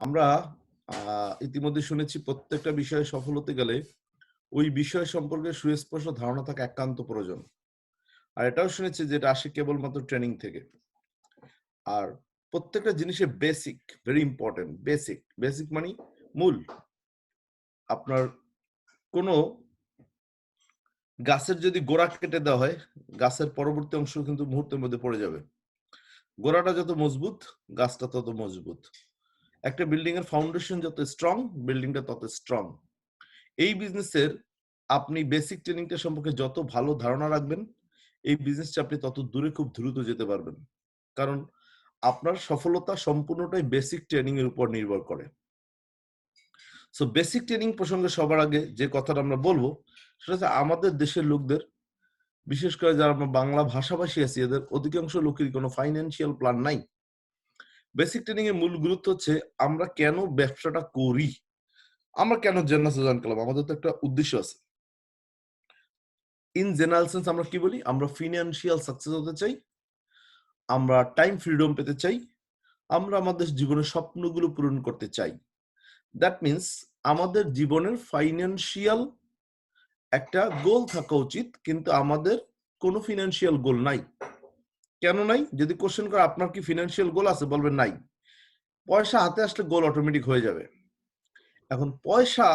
আমরা ইতিমধ্যে শুনেছি প্রত্যেকটা বিষয়ে সফল হতে গেলে ওই বিষয় সম্পর্কে সুস্পষ্ট ধারণা থাকা একান্ত প্রয়োজন। আর এটাও শুনেছি যে এটা আসে কেবলমাত্র ট্রেনিং থেকে। আর প্রত্যেকটা জিনিসের বেসিক, ভেরি ইম্পোর্টেন্ট। বেসিক মানে মূল। আপনার কোনো গাছের যদি গোড়া কেটে দেওয়া হয়, গাছের পরবর্তী অংশ কিন্তু মুহূর্তের মধ্যে পড়ে যাবে। গোড়াটা যত মজবুত, গাছটা তত মজবুত। একটা বিল্ডিং এর ফাউন্ডেশন যত স্ট্রং, বিল্ডিংটা তত স্ট্রং। এই বিজনেসের আপনি বেসিক ট্রেনিংটা সম্পর্কে যত ভালো ধারণা রাখবেন, এই বিজনেসটা আপনি তত দূরে খুব দ্রুত যেতে পারবেন। কারণ আপনার সফলতা সম্পূর্ণটাই বেসিক ট্রেনিং এর উপর নির্ভর করে। সো বেসিক ট্রেনিং প্রসঙ্গে সবার আগে যে কথাটা আমরা বলবো, সেটা হচ্ছে আমাদের দেশের লোকদের, বিশেষ করে যারা আমরা বাংলা ভাষাভাষী আছি, এদের অধিকাংশ লোকেরই কোনো ফাইন্যান্সিয়াল প্ল্যান নাই। বেসিক ট্রেনিং এর মূল গুরুত্ব হচ্ছে আমরা কেন ব্যবসাটা করি, আমরা কেন জেনারেল জয়েন করলাম, আমাদের তো একটা উদ্দেশ্য আছে। ইন জেনারেল সেন্স আমরা কি বলি? আমরা ফিনান্সিয়াল সাকসেস হতে চাই, আমরা টাইম ফ্রিডম পেতে চাই, আমরা আমাদের জীবনের স্বপ্নগুলো পূরণ করতে চাই। দ্যাট মিন্স আমাদের জীবনের ফাইন্যান্সিয়াল একটা গোল থাকা উচিত, কিন্তু আমাদের কোনো ফিনান্সিয়াল গোল নাই। কেন নাই? যদি কোশ্চেন করে আপনার কি ফিনান্সিয়াল গোল আছে, বলবেন নাই। পয়সা হাতে আসলে গোল অটোমেটিক হয়ে যাবে। এখন পয়সা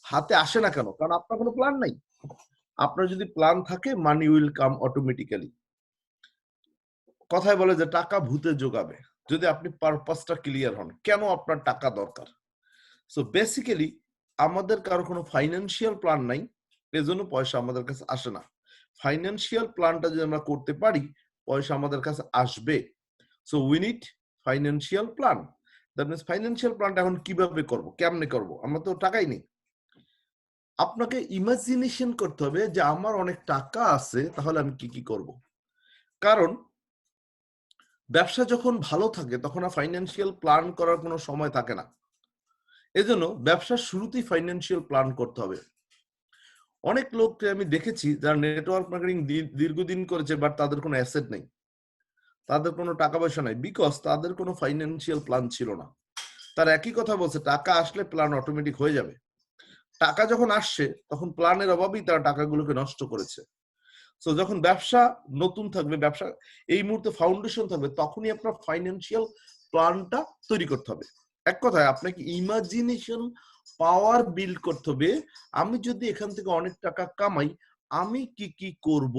হাতে আসে না কেন? কারণ আপনার কোনো প্ল্যান নাই। আপনার যদি প্ল্যান থাকে, মানি উইল কাম অটোমেটিক্যালি। কথায় বলে যে টাকা ভূতে যোগাবে, যদি আপনি পারপাসটা ক্লিয়ার হন, কেন আপনার টাকা দরকার। সো বেসিক্যালি আমাদের কারো কোনো ফাইন্যান্সিয়াল প্ল্যান নাই, এজন্য পয়সা আমাদের কাছে আসে না। ফাইন্যান্সিয়াল প্ল্যানটা যদি আমরা করতে পারি, পয়সা আমাদের কাছে আসবে। So we need financial plan. That means financial প্ল্যানটা এখন কিভাবে করব, কেমনে করব? আমরা তো টাকাই নেই। আপনাকে ইমাজিনেশন করতে হবে যে আমার অনেক টাকা আছে, তাহলে আমি কি কি করব। কারণ ব্যবসা যখন ভালো থাকে তখন আর ফাইন্যান্সিয়াল প্ল্যান করার কোনো সময় থাকে না। এজন্য ব্যবসার শুরুতেই ফাইন্যান্সিয়াল প্ল্যান করতে হবে। অনেক লোককে আমি দেখেছি যারা নেটওয়ার্ক মার্কেটিং দীর্ঘদিন করেছে, বাট তাদের কোনো অ্যাসেট নেই, তাদের কোনো টাকা পয়সা নাই, বিকজ তাদের কোনো ফাইন্যান্সিয়াল প্ল্যান ছিল না। তার একই কথা বলছে, টাকা আসলে প্ল্যান অটোমেটিক হয়ে যাবে। টাকা যখন আসছে তখন প্ল্যানের অভাবেই তারা টাকাগুলোকে নষ্ট করেছে। সো যখন ব্যবসা নতুন থাকবে, ব্যবসা এই মুহূর্তে ফাউন্ডেশন থাকবে, তখনই আপনার ফাইন্যান্সিয়াল প্ল্যানটা তৈরি করতে হবে। এক কথায় আপনাকে ইমাজিনেশন পাওয়ার বিল্ড করতে হবে। আমি যদি এখান থেকে অনেক টাকা কামাই, আমি কি কি করব,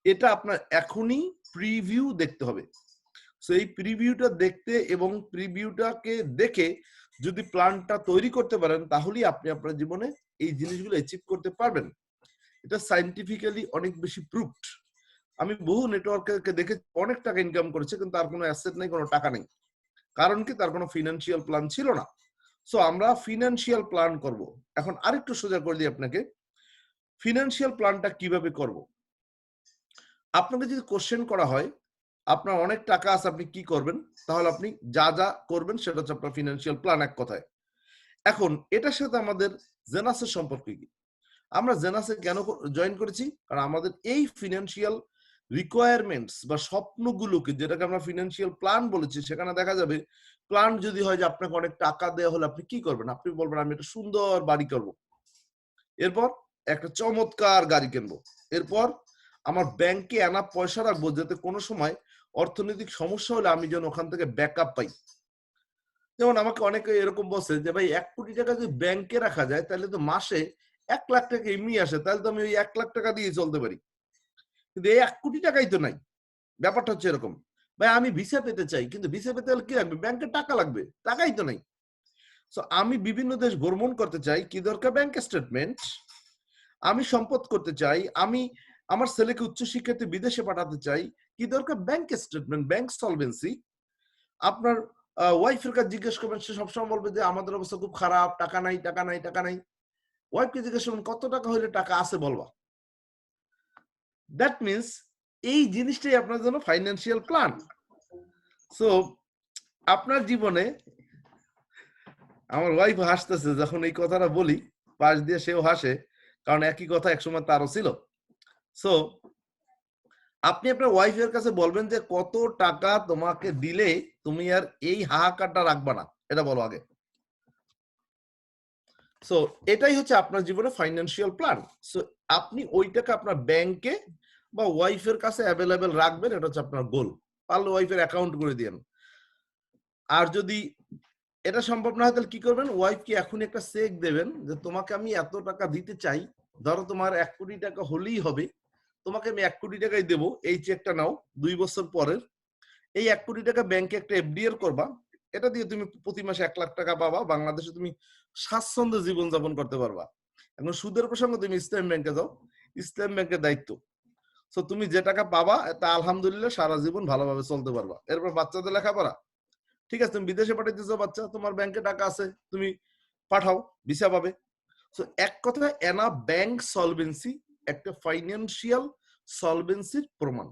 এটা আপনার এখনই প্রিভিউ দেখতে হবে। সো এই প্রিভিউটা দেখতে এবং প্রিভিউটাকে দেখে যদি প্ল্যানটা তৈরি করতে পারেন, তাহলেই আপনি আপনার জীবনে এই জিনিসগুলো অ্যাচিভ করতে পারবেন। এটা সায়েন্টিফিক্যালি অনেক বেশি প্রুভড। আমি বহু নেটওয়ার্কারকে দেখে অনেক টাকা ইনকাম করেছে, কিন্তু তার কোনো অ্যাসেট নেই, কোনো টাকা নেই। কারণ কি? তার কোনো ফিনান্সিয়াল প্ল্যান ছিল না। সো আমরা ফিনান্সিয়াল প্ল্যান করব। এখন আরেকটু সোজা করে দিই আপনাকে, ফিনান্সিয়াল প্ল্যানটা কিভাবে করব। আপনাকে যদি কোশ্চেন করা হয় আপনার অনেক টাকা আছে, আপনি কি করবেন, তাহলে আপনি যা যা করবেন সেটা হচ্ছে আপনার ফিনান্সিয়াল প্ল্যান, এক কথায়। এখন এটার সাথে আমাদের জেনাসের সম্পর্ক কি? আমরা জেনাসে কেন জয়েন করেছি? কারণ আমাদের এই ফিনান্সিয়াল রিকোয়ারমেন্টস বা স্বপ্নগুলোকে, যেটাকে আমরা ফিনান্সিয়াল প্ল্যান বলেছি, সেখানে দেখা যাবে প্ল্যান যদি হয় যে আপনাকে অনেক টাকা দেওয়া হলে আপনি কি করবেন, আপনি বলবেন আমি একটা সুন্দর বাড়ি করব, এরপর একটা চমৎকার গাড়ি কিনবো, এরপর আমার ব্যাংকে আনা পয়সা রাখবো যাতে কোনো সময় অর্থনৈতিক সমস্যা হলে আমি যেন ওখান থেকে ব্যাকআপ পাই। যেমন আমাকে অনেকে এরকম বলছে যে ভাই 1 কোটি টাকা যদি ব্যাংকে রাখা যায়, তাহলে তো মাসে 1 লাখ টাকা এমনি আসে, তাহলে তো আমি ওই 1 লাখ টাকা দিয়ে চলতে পারি। কিন্তু এই 1 কোটি টাকাই তো নাই। ব্যাপারটা হচ্ছে এরকম। ভাই আমি ভিসা পেতে চাই, কিন্তু ভিসা পেতে হলে কি লাগবে? ব্যাংকে টাকা লাগবে, টাকাই তো নাই। সো আমি বিভিন্ন দেশ ভ্রমণ করতে চাই, কি দরকার? Bank statement. আমি সম্পদ করতে চাই, আমি আমার ছেলেকে উচ্চশিক্ষাতে বিদেশে পাঠাতে চাই, কি দরকার? Bank statement, bank solvency. আপনার ওয়াইফের কাছে জিজ্ঞেস করবেন, সে সবসময় বলবে যে আমাদের অবস্থা খুব খারাপ, টাকা নাই, টাকা নাই, টাকা নাই। ওয়াইফকে জিজ্ঞেস করবেন কত টাকা হইলে টাকা আছে বলবা। দ্যাট মিন্স এই জিনিসটাই আপনার জন্য ফাইন্যান্সিয়াল প্ল্যান। সো আপনার জীবনে, আমার ওয়াইফ হাসতেছে যখন এই কথাটা বলি, পাশ দিয়ে সেও হাসে, কারণ একই কথা একসময় তারও ছিল। সো আপনি আপনার ওয়াইফের কাছে বলবেন যে কত টাকা তোমাকে দিলে তুমি আর এই হাহাকারটা রাখবা না। এটা বলো আগে। সো এটাই হচ্ছে আপনার জীবনে ফাইন্যান্সিয়াল প্ল্যান। সো আপনি ওই টাকা আপনার ব্যাংকে বা ওয়াইফের কাছে অ্যাভেলেবেল রাখবেন, এটা হচ্ছে আপনার গোল। পারলে ওয়াইফের অ্যাকাউন্ট করে দিয়েন। আর যদি এটা সম্ভব না হয় তাহলে কি করবেন, ওয়াইফকে এখনই একটা চেক দেবেন যে তোমাকে আমি এত টাকা দিতে চাই, ধরো তোমার 1 কোটি টাকা হলেই হবে, তোমাকে আমি 1 কোটি টাকাই দেবো, এই চেকটা নাও 2 বছর পরের। এই 1 কোটি টাকা ব্যাংকে একটা এফডিআর করবা, এটা দিয়ে তুমি প্রতি মাসে 1 লাখ টাকা পাবা, বাংলাদেশে তুমি স্বাচ্ছন্দ্যে জীবনযাপন করতে পারবা। এখন সুদের প্রসঙ্গে তুমি ইসলাম ব্যাংকে যাও, ইসলাম ব্যাংকের দায়িত্ব। সো তুমি যে টাকা পাবা তা আলহামদুলিল্লাহ সারা জীবন ভালোভাবে চলতে পারবা। এরপর বাচ্চাদের লেখাপড়া, ঠিক আছে, তুমি বিদেশে পাঠাইতেছো বাচ্চা, তোমার ব্যাংকে টাকা আছে, তুমি পাঠাও, ভিসা পাবে। সো এক কথায় এনা ব্যাংক সলভেন্সি একটা ফাইন্যান্সিয়াল সলভেন্সির প্রমাণ।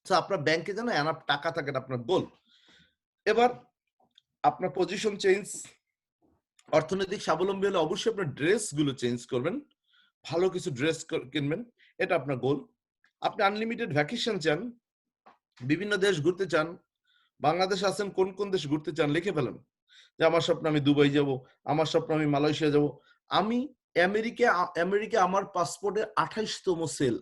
সো আপনার ব্যাংকে যেন এনাফ টাকা থাকে, এটা আপনার গোল। এবার আপনার পজিশন চেঞ্জ, অর্থনৈতিক স্বাবলম্বী হলে অবশ্যই আপনার ড্রেস গুলো চেঞ্জ করবেন, ভালো কিছু ড্রেস কিনবেন, এটা আপনার গোল। আপনি আনলিমিটেড ভ্যাকেশন চান, বিভিন্ন দেশ ঘুরতে চান, বাংলাদেশ আছেন, কোন কোন দেশ ঘুরতে চান লিখে ফেলেন। যে আমার স্বপ্ন আমি দুবাই যাব, আমার স্বপ্ন আমি মালয়েশিয়া যাব। আমি আমেরিকা আমার পাসপোর্টে 28তম সেল।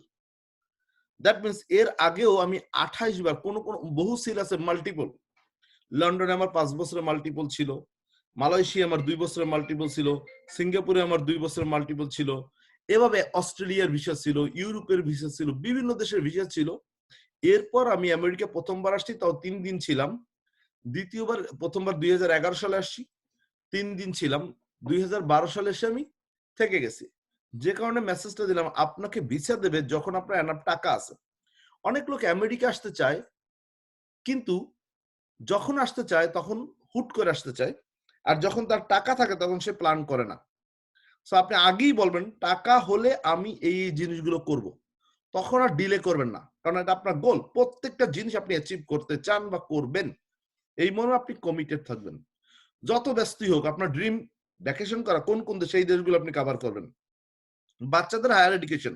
দ্যাট মিনস এর আগেও আমি 28 বার, কোন কোন বহু সেল আছে মাল্টিপল। লন্ডনে আমার 5 বছরের মাল্টিপল ছিল, মালয়েশিয়া আমার 2 বছরের মাল্টিপল ছিল, সিঙ্গাপুরে আমার 2 বছরের মাল্টিপল ছিল, এভাবে অস্ট্রেলিয়ার ভিসা ছিল, ইউরোপের ভিসা ছিল, বিভিন্ন দেশের ভিসা ছিল। এরপর আমি আমেরিকা প্রথমবার আসছি, তাও 3 দিন ছিলাম। দ্বিতীয়বার, প্রথমবার 2011 সালে আসছি, 3 দিন ছিলাম। 2012 সালে এসে আমি থেকে গেছি। যে কারণে মেসেজটা দিলাম, আপনাকে ভিসা দেবে যখন আপনার এনাফ টাকা আছে। অনেক লোক আমেরিকা আসতে চায়, কিন্তু যখন আসতে চায় তখন হুট করে আসতে চায়, আর যখন তার টাকা থাকে তখন সে প্ল্যান করে না। সো আপনি আগেই বলবেন টাকা হলে আমি এই জিনিসগুলো করব, তখন আর ডিলে করবেন না, কারণ এটা আপনার গোল। প্রত্যেকটা জিনিস আপনি অ্যাচিভ করতে চান বা করবেন, এই মনে আপনি কমিটেড থাকবেন। যত ব্যস্তই হোক, আপনার ড্রিম ভ্যাকেশন করা কোন কোন দেশ, এই দেশগুলো আপনি কভার করবেন। বাচ্চাদের হায়ার এডুকেশন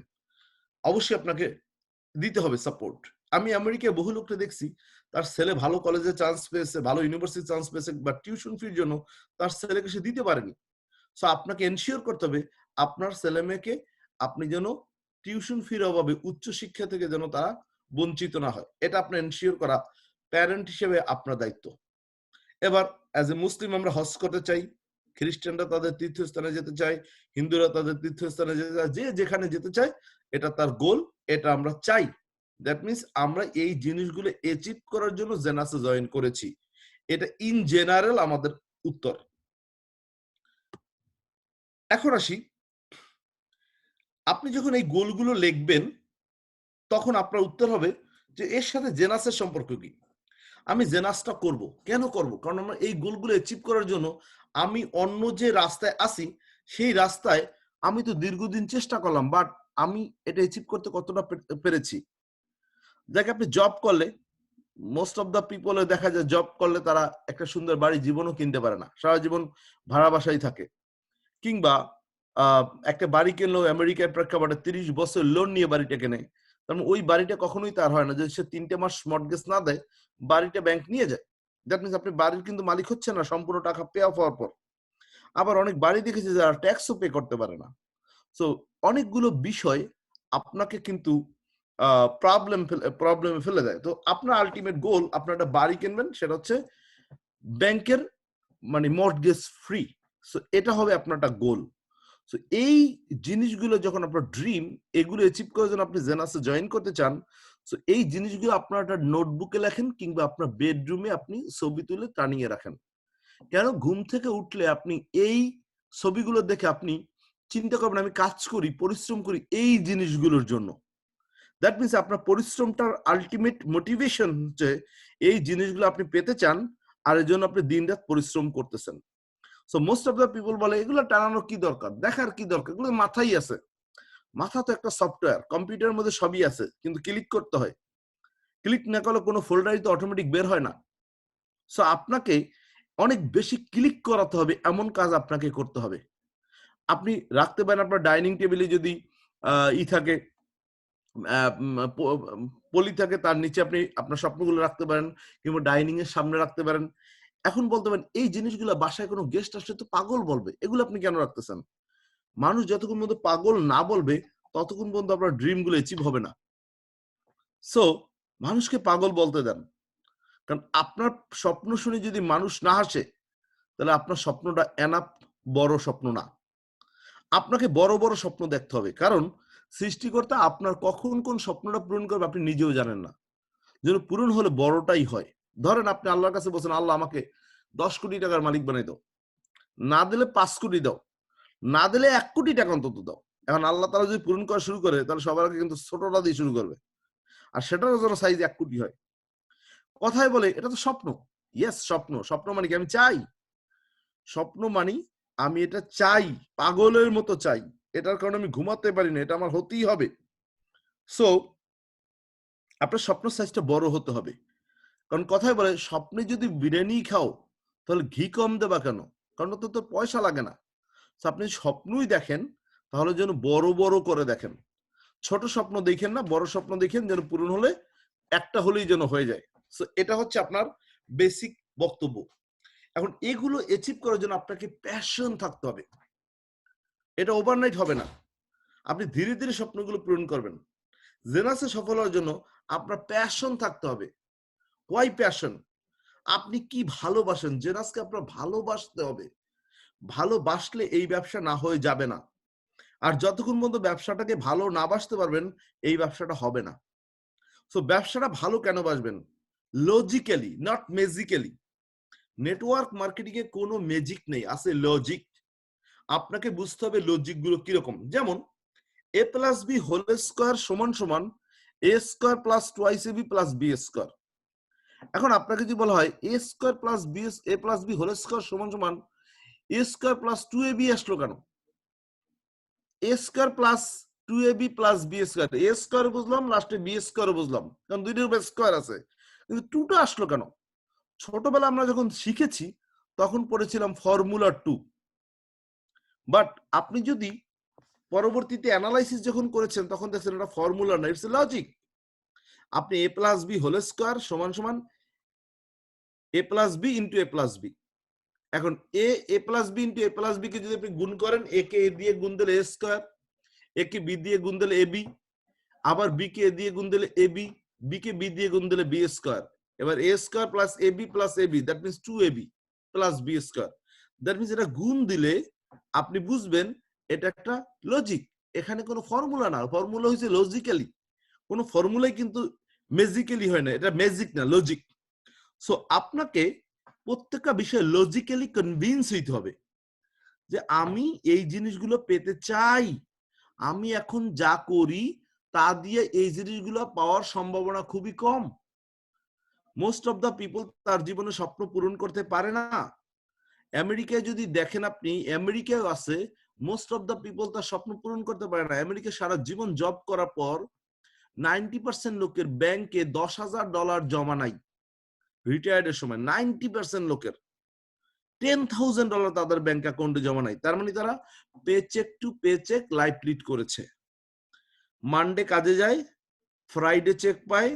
অবশ্যই আপনাকে দিতে হবে সাপোর্ট। আমি আমেরিকায় বহু লোককে দেখছি, তার ছেলে ভালো কলেজে চান্স পেয়েছে, ভালো ইউনিভার্সিটি চান্স পেয়েছে, বা টিউশন ফির জন্য তার ছেলেকে সে দিতে পারেনি। সো আপনাকে এনশিওর করতে হবে আপনার ছেলে মেয়েকে আপনি যেন টিউশন ফির অভাবে উচ্চ শিক্ষা থেকে যেন তারা বঞ্চিত না হয়, এটা আপনি এনশিওর করা প্যারেন্ট হিসেবে আপনার দায়িত্ব। এবার অ্যাজ এ মুসলিম আমরা হজ করতে চাই, খ্রিস্টানরা তাদের তীর্থস্থানে যেতে চায়, হিন্দুরা তাদের তীর্থস্থানে যেতে চায়, যে যেখানে যেতে চায়, এটা তার গোল, এটা আমরা চাই। দ্যাট মিনস আমরা এই জিনিসগুলো অ্যাচিভ করার জন্য জেনাসে জয়েন করেছি। এটা ইন জেনারেল আমাদের উত্তর। এখন আসি, আপনি যখন এই গোলগুলো লিখবেন তখন আপনার উত্তর হবে যে এর সাথে জেনাসের সম্পর্ক কি। আমি জেনাসটা করব, কেন করব? কারণ আমরা এই গোলগুলো অ্যাচিভ করার জন্য আমি অন্য যে রাস্তায় আসি, সেই রাস্তায় আমি তো দীর্ঘদিন চেষ্টা করলাম, বাট আমি এটা অ্যাচিভ করতে কতটা পেরেছি। দেখ, আপনি জব করলে, মোস্ট অফ দ্য পিপল দেখা যায় জব করলে তারা একটা সুন্দর বাড়ি জীবনও কিনতে পারে না, সারা জীবন ভাড়া বাসায় থাকে। কিংবা একটা বাড়ি কিনলেও আমেরিকার প্রেক্ষাপটে 30 বছর লোন নিয়ে বাড়িটা কেনে, কারণ ওই বাড়িটা কখনোই তার হয় না। যদি সে 3টে মাস মর্টগেজ না দেয়, বাড়িটা ব্যাংক নিয়ে যায়। দ্যাট মিনস আপনি বাড়ির কিন্তু মালিক হচ্ছে না সম্পূর্ণ টাকা পে অফ হওয়ার পর। আবার অনেক বাড়ি দেখেছি যারা ট্যাক্সও পে করতে পারে না। সো অনেকগুলো বিষয় আপনাকে কিন্তু প্রবলেমে ফেলে দেয়। তো আপনার আলটিমেট গোল, আপনার একটা বাড়ি কিনবেন, সেটা হচ্ছে ব্যাংকের মানে মর্টগেজ ফ্রি। সো এটা হবে আপনার একটা গোল। সো এই জিনিসগুলো যখন আপনার ড্রিম, এগুলো অ্যাচিভ করার জন্য আপনি জেনাসে জয়েন করতে চান, সো এই জিনিসগুলো আপনার একটা নোটবুকে লেখেন, কিংবা আপনার বেডরুমে আপনি ছবি তুলে টানিয়ে রাখেন। কেন? ঘুম থেকে উঠলে আপনি এই ছবিগুলো দেখে আপনি চিন্তা করবেন আমি কাজ করি, পরিশ্রম করি এই জিনিসগুলোর জন্য। দ্যাট মিনস আপনার পরিশ্রমটার আলটিমেট মোটিভেশন হচ্ছে এই জিনিসগুলো আপনি পেতে চান, আর এর জন্য আপনি দিনরাত পরিশ্রম করতেছেন। So most of the people বলে এগুলো টানানোর কি দরকার, দেখার কি দরকার, এগুলো মাথায় আছে। মাথা তো একটা সফটওয়্যার, কম্পিউটারের মধ্যে সবই আছে, কিন্তু ক্লিক করতে হয়। ক্লিক না করলে কোনো ফোল্ডারই তো অটোমেটিক বের হয় না। সো আপনাকে অনেক বেশি ক্লিক করাতে হবে, এমন কাজ আপনাকে করতে হবে। আপনি রাখতে পারেন আপনার ডাইনিং টেবিলে যদি ই থাকে, পলি থাকে, তার নিচে আপনি আপনার স্বপ্নগুলো রাখতে পারেন, কিংবা ডাইনিং এর সামনে রাখতে পারেন। এখন বলতে পারেন এই জিনিসগুলো বাসায় কোনো গেস্ট আসলে তো পাগল বলবে, এগুলো আপনি কেন রাখতেছেন? মানুষ যতক্ষণ পর্যন্ত পাগল না বলবে ততক্ষণ পর্যন্ত আপনার ড্রিম গুলো অ্যাচিভ হবে না। সো মানুষকে পাগল বলতে দেন, কারণ আপনার স্বপ্ন শুনে যদি মানুষ না হাসে তাহলে আপনার স্বপ্নটা এনাফ বড় স্বপ্ন না। আপনাকে বড় বড় স্বপ্ন দেখতে হবে, কারণ সৃষ্টিকর্তা আপনার কখন কোন স্বপ্নটা পূরণ করবে আপনি নিজেও জানেন না। যেন পূরণ হলে বড়টাই হয়। ধরেন আপনি আল্লাহর কাছে বলছেন, আল্লাহ আমাকে 10 কোটি টাকার মালিক বানাই দাও, না দিলে 5 কোটি দাও, না দিলে 1 কোটি টাকা অন্তত দাও। এখন আল্লাহ তারা যদি পূরণ করা শুরু করে তাহলে সবার আগে কিন্তু ছোটটা দিয়ে শুরু করবে, আর সেটারও যেন সাইজ 1 কোটি হয়। কথায় বলে এটা তো স্বপ্ন। ইয়েস, স্বপ্ন। স্বপ্ন মানে কি আমি চাই, স্বপ্ন মানি আমি এটা চাই, পাগলের মতো চাই, এটার কারণে আমি ঘুমাতে পারি না, এটা আমার হতেই হবে। সো আপনার স্বপ্ন সাইজটা বড় হতে হবে, কারণ কথায় বলে স্বপ্নে যদি বিরিয়ানি খাও তাহলে ঘি কম দেবা কেন, কারণ তো তোর পয়সা লাগে না। আপনি স্বপ্নই দেখেন তাহলে যেন বড় বড় করে দেখেন, ছোট স্বপ্ন দেখেন না, বড় স্বপ্ন দেখেন, যেন পূরণ হলে একটা হলেই যেন হয়ে যায়। সো এটা হচ্ছে আপনার বেসিক বক্তব্য। এখন এগুলো অ্যাচিভ করার জন্য আপনাকে প্যাশন থাকতে হবে, এটা ওভারনাইট হবে না। আপনি ধীরে ধীরে স্বপ্নগুলো পূরণ করবেন। জেনাসে সফল হওয়ার জন্য আপনার প্যাশন থাকতে হবে। Why passion? আপনি কি ভালোবাসেন, জেনাসকে আপনার ভালোবাসতে হবে। ভালোবাসলে এই ব্যবসা না হয়ে যাবে না, আর যতক্ষণ পর্যন্ত ব্যবসাটাকে ভালো না বাসতে পারবেন এই ব্যবসাটা হবে না। সো ব্যবসাটা ভালো কেন বাসবেন? Logically, not magically. Network marketing এ কোনো ম্যাজিক নেই, আছে লজিক। আপনাকে বুঝতে হবে লজিক গুলো কিরকম। যেমন a plus B whole square সমান সমান A square plus twice A B plus B square. এখন আপনাকে যদি বলা হয় A square plus B A plus B whole square সমান সমান এ স্কোয়ার প্লাস 2ab আসলো কেন? A square plus 2ab plus B square, A square বুঝলাম, লাস্টে বি স্কোয়ার বুঝলাম, কারণ দুইটার উপর স্কোয়ার আছে, কিন্তু 2টা আসলো কেন? ছোটবেলা আমরা যখন শিখেছি তখন পড়েছিলাম ফর্মুলা 2, বাট আপনি যদি পরবর্তীতে অ্যানালাইসিস যখন করেছেন তখন দেখছেন এটা ফর্মুলা না, ইটস লজিক। আপনি এ প্লাস বি হোল স্কোয়ার সমান সমান এ প্লাস বি ইন্টু এ প্লাস বি। এখন এ প্লাস বি ইন্টু এ প্লাস বি কে যদি আপনি গুণ করেন, এ কে এ দিয়ে গুণ দিলে এ স্কোয়ার, এ কে বি দিয়ে গুণ দিলে এ বি, আবার বি কে এ দিয়ে গুণ দিলে এ বি, বি কে বি দিয়ে গুণ দিলে বি স্কোয়ার। এবার A square plus A B plus A B, that means 2ab plus B square. That means এটা গুণ দিলে আপনি বুঝবেন এটা একটা লজিক, এখানে কোনো ফর্মুলা না, ফর্মুলা হচ্ছে লজিক্যালি। কোনো ফর্মুলাই কিন্তু ম্যাজিক্যালি হয় না, এটা ম্যাজিক না, লজিক। সো আপনাকে প্রত্যেকটা বিষয়ে লজিক্যালি কনভিন্স হইতে হবে যে আমি এই জিনিসগুলো পেতে চাই, আমি এখন যা করি তা দিয়ে এই জিনিসগুলো পাওয়ার সম্ভাবনা খুবই কম। মোস্ট অফ দ্য পিপল তার জীবনে স্বপ্ন পূরণ করতে পারে না। আমেরিকায় যদি দেখেন আপনি, আমেরিকায় আছে মোস্ট অফ দ্য পিপল তার স্বপ্ন পূরণ করতে পারে না। আমেরিকায় সারা জীবন জব করার পর 90% লোকের ব্যাংকে $10,000 জমা নাই রিটায়ার্ডের সময়। 90% লোকের $10,000 তাদের ব্যাংক অ্যাকাউন্টে জমা নাই। তার মানে তারা paycheck to paycheck life lead করেছে। মানডে কাজে যায়, ফ্রাইডে চেক পায়,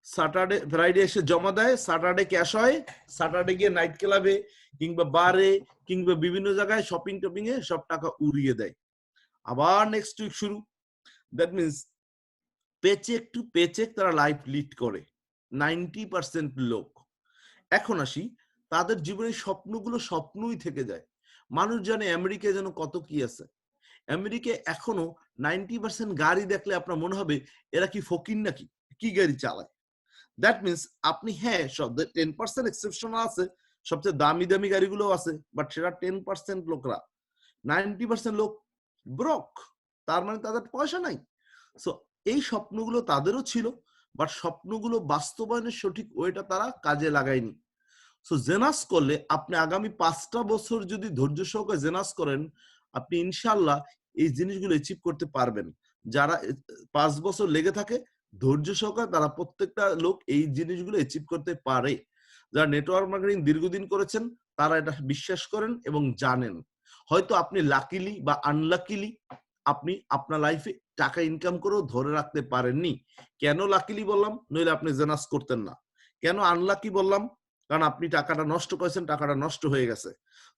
স্যাটারডে ফ্রাইডে এসে জমা দেয়, স্যাটারডে ক্যাশ হয়, স্যাটারডে গিয়ে নাইট ক্লাবে কিংবা বারে কিংবা বিভিন্ন জায়গায় শপিং টপিং এ সব টাকা উড়িয়ে দেয়। আবার নেক্সট উইক শুরু। That means paycheck to paycheck তারা লাইফ লিড করে 90% লোক। এখন আসি, তাদের জীবনের স্বপ্নগুলো স্বপ্নই থেকে যায়। মানুষ জানে আমেরিকায় যেন কত কি আছে। আমেরিকায় এখনো 90% গাড়ি দেখলে আপনার মনে হবে এরা কি ফকির নাকি, কি গাড়ি চালায়। দ্যাট মিনস আপনি, হ্যাঁ 10% এক্সেপশন আছে, সবচেয়ে দামি দামি গাড়িগুলো আছে, বাট সেটা 10% লোকরা, 90% লোক ব্রক, তার মানে তাদের পয়সা নাই। সো এই স্বপ্নগুলো তাদেরও ছিল, বাট স্বপ্নগুলো বাস্তবায়নের সঠিক ওয়েটা তারা কাজে লাগায়নি। সো জেনাস করলে আপনি আগামী 5টা বছর যদি ধৈর্য সহকারে জেনাস করেন, আপনি ইনশাল্লাহ এই জিনিসগুলো অ্যাচিভ করতে পারবেন। যারা 5 বছর লেগে থাকে ধৈর্য সহকারে, তারা প্রত্যেকটা লোক এই জিনিসগুলো অ্যাচিভ করতে পারে। যারা নেটওয়ার্ক মার্কেটিং দীর্ঘদিন করেছেন তারা এটা বিশ্বাস করেন এবং জানেন। হয়তো আপনি লাকিলি বা আনলাকিলি আপনি আপনার লাইফে টাকা ইনকাম করেও ধরে রাখতে পারেননি। কেন লাকিলি বললাম? নইলে আপনি জেনাস করতেন না। কেন আনলাকি বললাম? কারণ আপনি টাকাটা নষ্ট করেছেন, টাকাটা নষ্ট হয়ে গেছে।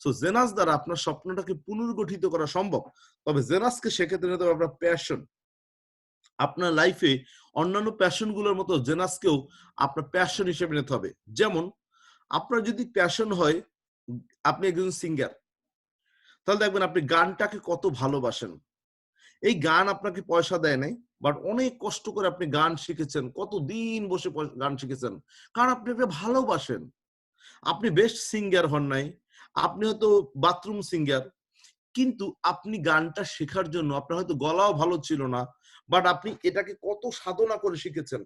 সো জেনাস দ্বারা আপনার স্বপ্নটাকে পুনর্গঠিত করা সম্ভব। তবে জেনাসকে সেক্ষেত্রে নিতে হবে আপনার প্যাশন। আপনার লাইফে অন্যান্য প্যাশন গুলোর মতো জেনাসকেও আপনার প্যাশন হিসেবে নিতে হবে। যেমন আপনার যদি প্যাশন হয় আপনি একজন সিঙ্গার, তাহলে দেখবেন আপনি গানটাকে কত ভালোবাসেন। এই গান আপনাকে পয়সা দেয় নাই, বাট অনেক কষ্ট করে আপনি গান শিখেছেন, কতদিন বসে গান শিখেছেন, কারণ আপনি এটা ভালোবাসেন। আপনি বেস্ট সিঙ্গার হন নাই, আপনি হয়তো বাথরুম সিঙ্গার, কিন্তু আপনি গানটা শেখার জন্য আপনার হয়তো গলাও ভালো ছিল না, বাট আপনি এটাকে কত সাধনা করে শিখেছেন।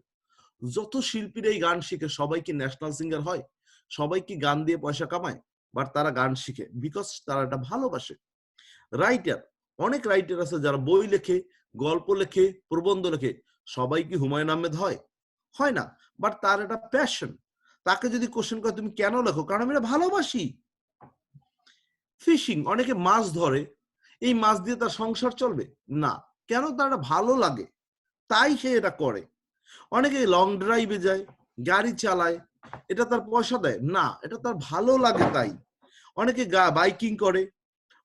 যত শিল্পীরা এই গান শিখে সবাই কি ন্যাশনাল সিঙ্গার হয়? সবাই কি গান দিয়ে পয়সা কামায়? বাট তারা গান শিখে বিকজ তারা এটা ভালোবাসে। রাইটার, অনেক রাইটার আছে যারা বই লেখে, গল্প লেখে, প্রবন্ধ লেখে। সবাই কি হুমায়ুন আহমেদ হয়? হয় না, বাট তার এটা প্যাশন। তাকে যদি কোশ্চেন করে তুমি কেন লেখো? কারণ আমি এটা ভালোবাসি। ফিশিং, অনেকে মাছ ধরে, এই মাছ দিয়ে তার সংসার চলবে না, কেন? তার এটা ভালো লাগে, তাই সে এটা করে। অনেকে লং ড্রাইভে যায়, গাড়ি চালায়, এটা তার পয়সা দেয় না, এটা তার ভালো লাগে তাই। অনেকে বাইকিং করে,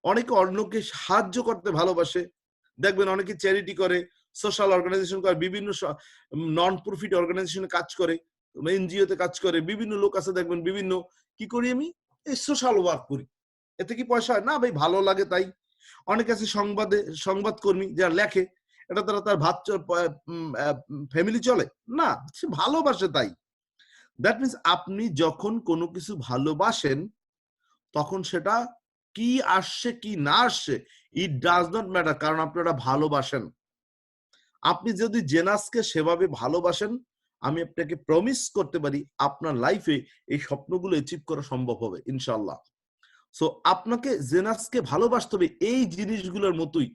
অনেকে অন্যকে সাহায্য করতে ভালোবাসে। দেখবেন অনেকে চ্যারিটি করে, সোশ্যাল অর্গানাইজেশন করে, বিভিন্ন নন প্রফিট অর্গানাইজেশনে কাজ করে, এনজিওতে কাজ করে। বিভিন্ন লোক আছে দেখবেন বিভিন্ন, কি করি আমি? এই সোশ্যাল ওয়ার্ক করি। এতে কি পয়সা হয়? না ভাই, ভালো লাগে তাই। অনেকে আছে সংবাদকর্মী যারা লেখে, এটা তারা তার ভাত ফ্যামিলি চলে না, সে ভালোবাসে তাই। দ্যাট মিনস আপনি যখন কোনো কিছু ভালোবাসেন তখন সেটা কি আসছে কি না আসছে ইট ডাজ নট ম্যাটার, কারণ আপনি ওটা ভালোবাসেন। আপনি যদি জেনাসকে সেভাবে ভালোবাসেন, আমি আপনাকে প্রমিস করতে পারি আপনার লাইফে এই স্বপ্নগুলো অ্যাচিভ করা সম্ভব হবে ইনশাআল্লাহ। সো আপনাকে জেনাসকে ভালোবাসতে হবে এই জিনিসগুলোর মতোই,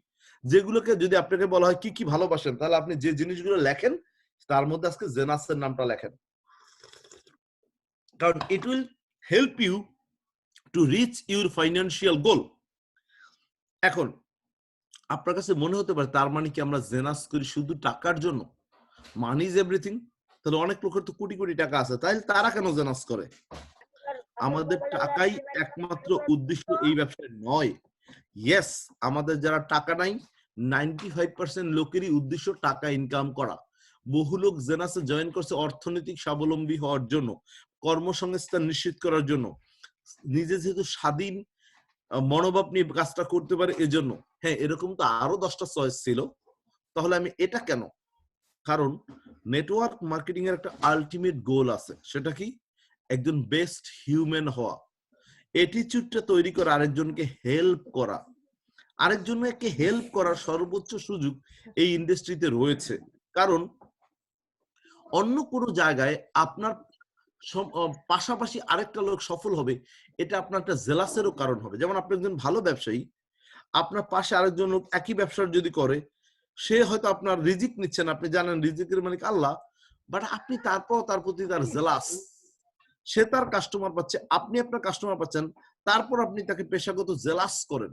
যেগুলোকে যদি আপনাকে বলা হয় কি কি ভালোবাসেন, তাহলে আপনি যে জিনিসগুলো লেখেন তার মধ্যে আজকে জেনাসের নামটা লেখেন, কারণ it will help you to reach your financial goal. এখন আপনার কাছে মনে হতে পারে তার মানে কি আমরা জেনাস করি শুধু টাকার জন্য? Money is everything. তাহলে অনেক লোকের তো কোটি কোটি টাকা আছে, তাই তারা কেন জেনাস করে? আমাদের টাকাই একমাত্র উদ্দেশ্য এই ব্যবসায় নয়। ইয়েস, আমাদের যারা টাকা নাই 95% লোকেরই উদ্দেশ্য টাকা ইনকাম করা। বহু লোক জেনাসে জয়েন করছে অর্থনৈতিক স্বাবলম্বী হওয়ার জন্য, কর্মসংস্থান নিশ্চিত করার জন্য, নিজে যেহেতু স্বাধীন মনোভাব নিয়ে কাজটা করতে পারে এজন্য। হ্যাঁ, এরকম তো আরো 10টা চয়েস ছিল, তাহলে আমি এটা কেন? কারণ নেটওয়ার্ক মার্কেটিং এর একটা আলটিমেট গোল আছে, সেটা কি? একজন বেস্ট হিউম্যান হওয়া, অ্যাটিটিউডটা তৈরি করা, আরেকজনকে হেল্প করা। আরেকজনকে হেল্প করার সর্বোচ্চ সুযোগ এই ইন্ডাস্ট্রিতে রয়েছে, কারণ অন্য কোনো জায়গায় আপনার পাশাপাশি আরেকটা লোক সফল হবে, এটা আপনার একটা জেলাসেরও কারণ হবে। যেমন আপনি একজন ভালো ব্যবসায়ী, আপনার পাশে আরেকজন লোক একই ব্যবসা যদি করে, সে হয়তো আপনার রিজিক নিচ্ছেন, আপনি জানেন রিজিকের মালিক আল্লাহ, বাট আপনি তারপর তার প্রতি তার জেলাস। সে তার কাস্টমার পাচ্ছে, আপনি আপনার কাস্টমার পাচ্ছেন, তারপর আপনি তাকে পেশাগত জেলাস করেন।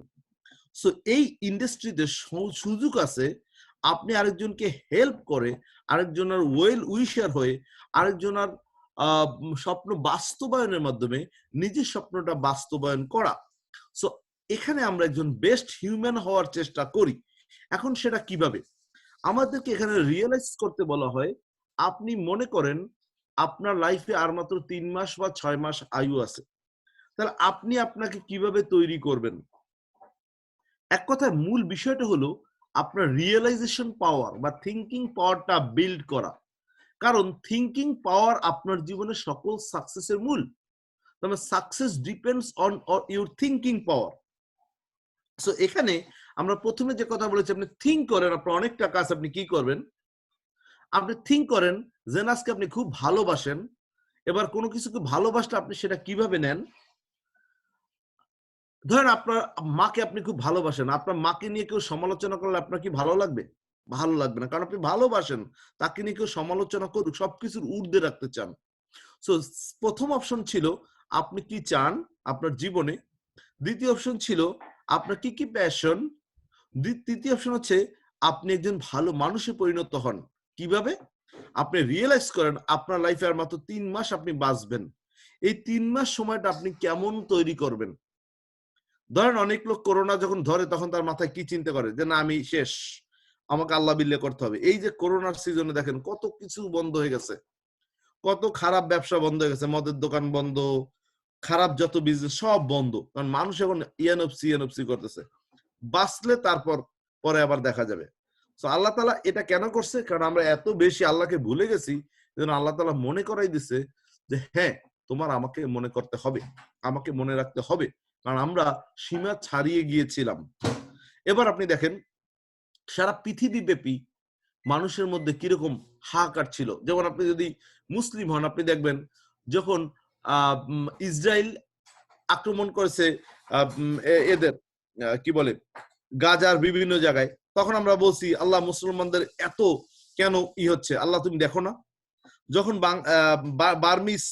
সো এই ইন্ডাস্ট্রিতে সুযোগ আছে আপনি আরেকজনকে হেল্প করে, আরেকজনের ওয়েল উইশার হয়ে, আরেকজনের স্বপ্ন বাস্তবায়নের মাধ্যমে নিজের স্বপ্নটা বাস্তবায়ন করা। সো এখানে আমরা একজন বেস্ট হিউম্যান হওয়ার চেষ্টা করি। এখন সেটা কিভাবে? আমাদেরকে এখানে রিয়েলাইজ করতে বলা হয়, আপনি মনে করেন আপনার লাইফে আর মাত্র 3 মাস বা 6 মাস আয়ু আছে, তাহলে আপনি আপনাকে কিভাবে তৈরি করবেন? এক কথায় মূল বিষয়টা হলো আপনার রিয়েলাইজেশন পাওয়ার বা থিঙ্কিং পাওয়ারটা বিল্ড করা, কারণ থিঙ্কিং পাওয়ার আপনার জীবনের সকল সাকসেসের মূল। তবে success depends on your thinking power. So এখানে আমরা প্রথমে যে কথা বলেছি, আপনি থিঙ্ক করেন আপনার অনেক টাকা আছে, আপনি কি করবেন? আপনি থিঙ্ক করেন যে আজকে আপনি খুব ভালোবাসেন, এবার কোনো কিছুকে ভালোবাসলে আপনি সেটা কিভাবে নেন? ধরেন আপনার মাকে আপনি খুব ভালোবাসেন, আপনার মাকে নিয়ে কেউ সমালোচনা করলে আপনার কি ভালো লাগবে? ভালো লাগবে না, কারণ আপনি ভালোবাসেন, তাকে নিয়ে কেউ সমালোচনা করুক, সবকিছুর ঊর্ধ্বে রাখতে চান। সো প্রথম অপশন ছিল আপনি কি চান আপনার জীবনে, দ্বিতীয় অপশন ছিল আপনার কি কি প্যাশন, তৃতীয় অপশন হচ্ছে আপনি একজন ভালো মানুষে পরিণত হন। কিভাবে? আপনি রিয়েলাইজ করেন আপনার লাইফে আর মাত্র 3 মাস আপনি বাঁচবেন, এই 3 মাস সময়টা আপনি কেমন তৈরি করবেন? ধরেন অনেক লোক করোনা যখন ধরে তখন তার মাথায় কি চিন্তা করে যে না আমি শেষ, আমাকে আল্লাহ বিল্লে করতে হবে। এই যে করোনার সিজনে দেখেন কত কিছু বন্ধ হয়ে গেছে, কত খারাপ ব্যবসা বন্ধ হয়ে গেছে, মদের দোকান বন্ধ, খারাপ যত বিজনেস সব বন্ধ, কারণ মানুষ এখন ইয়ানফসি করতেছে। বাঁচলে তারপর পরে আবার দেখা যাবে। তো আল্লাহ তাআলা এটা কেন করছে? কারণ আমরা এত বেশি আল্লাহকে ভুলে গেছি, যেন আল্লাহ তাআলা মনে করাই দিছে যে হ্যাঁ, তোমার আমাকে মনে করতে হবে, আমাকে মনে রাখতে হবে, কারণ আমরা সীমা ছাড়িয়ে গিয়েছিলাম। এবার আপনি দেখেন সারা পৃথিবী ব্যাপী মানুষের মধ্যে কিরকম হাহাকার ছিল। যেমন আপনি যদি মুসলিম হন, আপনি দেখবেন যখন ইসরায়েল আক্রমণ করেছে এদের কি বলে গাজার বিভিন্ন জায়গায়, তখন আমরা বলছি আল্লাহ মুসলমানদের এত কেন হচ্ছে, আল্লাহ তুমি দেখো না? যখন বার্মিস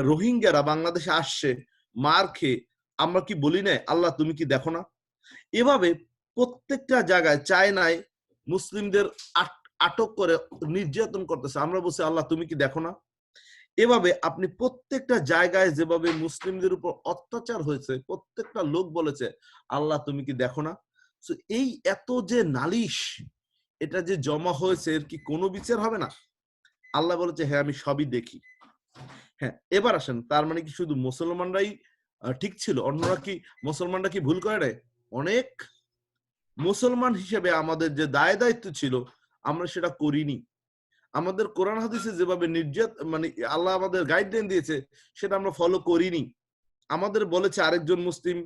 রোহিঙ্গারা বাংলাদেশে আসছে মার খেয়ে, আমরা কি বলি না আল্লাহ তুমি কি দেখো না? এভাবে প্রত্যেকটা জায়গায় চায়নায় মুসলিমদের আটক করে নির্যাতন করতেছে, আমরা বলছি আল্লাহ তুমি কি দেখো না? এভাবে আপনি প্রত্যেকটা জায়গায় যেভাবে মুসলিমদের উপর অত্যাচার হয়েছে, প্রত্যেকটা লোক বলেছে আল্লাহ তুমি কি দেখো না? এই এত যে নালিশ, এটা যে জমা হয়েছে এর কি কোনো বিচার হবে না? আল্লাহ বলেছে হ্যাঁ আমি সবই দেখি। হ্যাঁ, এবার আসেন, তার মানে কি শুধু মুসলমানরাই ঠিক ছিল, অন্যরা কি, মুসলমানরা কি ভুল করে নাই? অনেক মুসলমান হিসেবে আমাদের যে দায় দায়িত্ব ছিল আমরা সেটা করিনি। আমাদের কোরআন হাদিসে যেভাবে মানে আল্লাহ আমাদের গাইডলাইন দিয়েছে সেটা আমরা ফলো করিনি। আমাদের বলেছে আরেকজন মুসলিম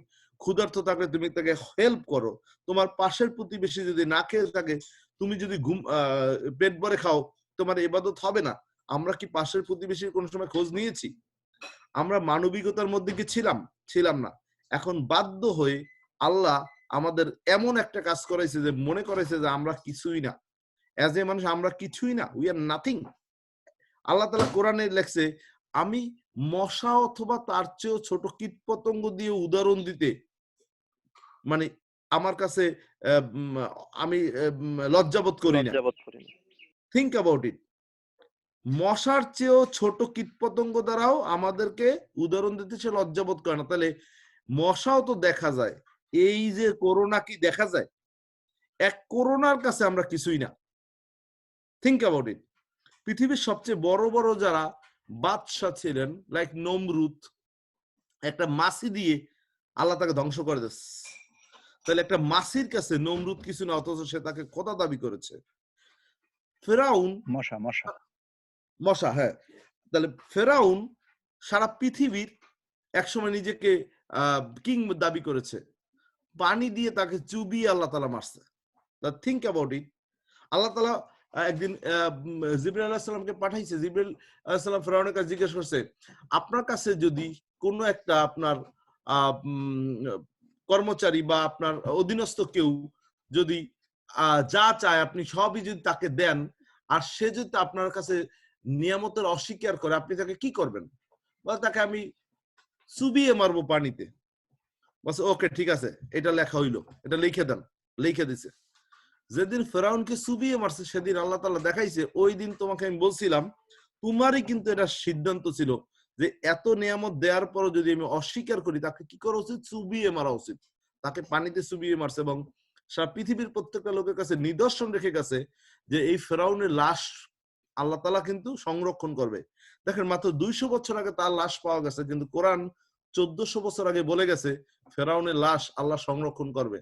ক্ষুধার্ত থাকলে তুমি তাকে হেল্প করো, তোমার পাশের প্রতিবেশী যদি না খেয়ে থাকে তুমি যদি পেট ভরে খাও তোমার ইবাদত হবে না। আমরা কি পাশের প্রতিবেশীর কোন সময় খোঁজ নিয়েছি? আমরা মানবিকতার মধ্যে কি ছিলাম না। এখন বাধ্য হয়ে আল্লাহ আমাদের এমন একটা কাজ করাইছে যে মনে করাইছে যে আমরা কিছুই না, অ্যাজ এ মানুষ আমরা কিছুই না, উই আর নাথিং। আল্লাহ তাআলা কোরআনে লেখছে আমি মশা অথবা তার চেয়েও ছোট কীট পতঙ্গ দিয়ে উদাহরণ দিতে মানে আমার কাছে আমি লজ্জাবোধ করি না। Think about it. মশার চেয়েও ছোট কীট পতঙ্গ দ্বারাও আমাদেরকে উদাহরণ দিতে সে লজ্জাবোধ করে না। তাহলে মশাও তো দেখা যায়, এই যে করোনা কি দেখা যায়? এক করোনার কাছে আমরা কিছুই না। Think about it. পৃথিবীর সবচেয়ে বড় বড় যারা বাদশা ছিলেন, লাইক নমরুদ, একটা মাছি দিয়ে আল্লাহ তাকে ধ্বংস করে দিচ্ছে। তাহলে একটা মাছির কাছে নমরুদ কিছু না, অথচ সে তাকে খোদা দাবি করেছে। ফেরাউন মশা, হ্যাঁ। তাহলে ফেরাউন সারা পৃথিবীর একসময় নিজেকে কিং দাবি করেছে, পানি দিয়ে তাকে চুবিয়ে আল্লাহ তাআলা মারছে। Think about it. আল্লাহ তাআলা একদিন জিবরাইল আলাইহিস সালামকে পাঠাইছে। জিবরাইল আলাইহিস সালাম ফেরাউনের কাছে জিজ্ঞেস করছে, আপনার কাছে যদি কোনো একটা আপনার কর্মচারী বা আপনার অধীনস্থ কেউ যদি যা চায় আপনি সবই যদি তাকে দেন, আর সে যদি আপনার কাছে নিয়ামতের অস্বীকার করে আপনি তাকে কি করবেন? বলে তাকে আমি চুবিয়ে মারবো পানিতে। বলছে ওকে ঠিক আছে, এটা লেখা হইলো, এটা লিখে দেন। লিখে দিছে। যেদিন ফেরাউনকে চুবিয়ে মারছে সেদিন আল্লাহ তাআলা দেখাইছে ওই দিন তোমাকে আমি বলছিলাম তোমারই কিন্তু এটা সিদ্ধান্ত ছিল যে এত নিয়ামত দেওয়ার পরও যদি আমি অস্বীকার করি তাকে কি করা উচিত? চুবিয়ে মারা উচিত। তাকে পানিতে চুবিয়ে মারছে এবং সারা পৃথিবীর প্রত্যেকটা লোকের কাছে নিদর্শন রেখে গেছে যে এই ফেরাউনের লাশ আল্লাহ তাআলা কিন্তু সংরক্ষণ করবে। দেখেন মাত্র 200 বছর আগে তার লাশ পাওয়া গেছে, কিন্তু কোরআন 1400 বছর আগে বলে গেছে ফেরাউনের লাশ আল্লাহ সংরক্ষণ করবে।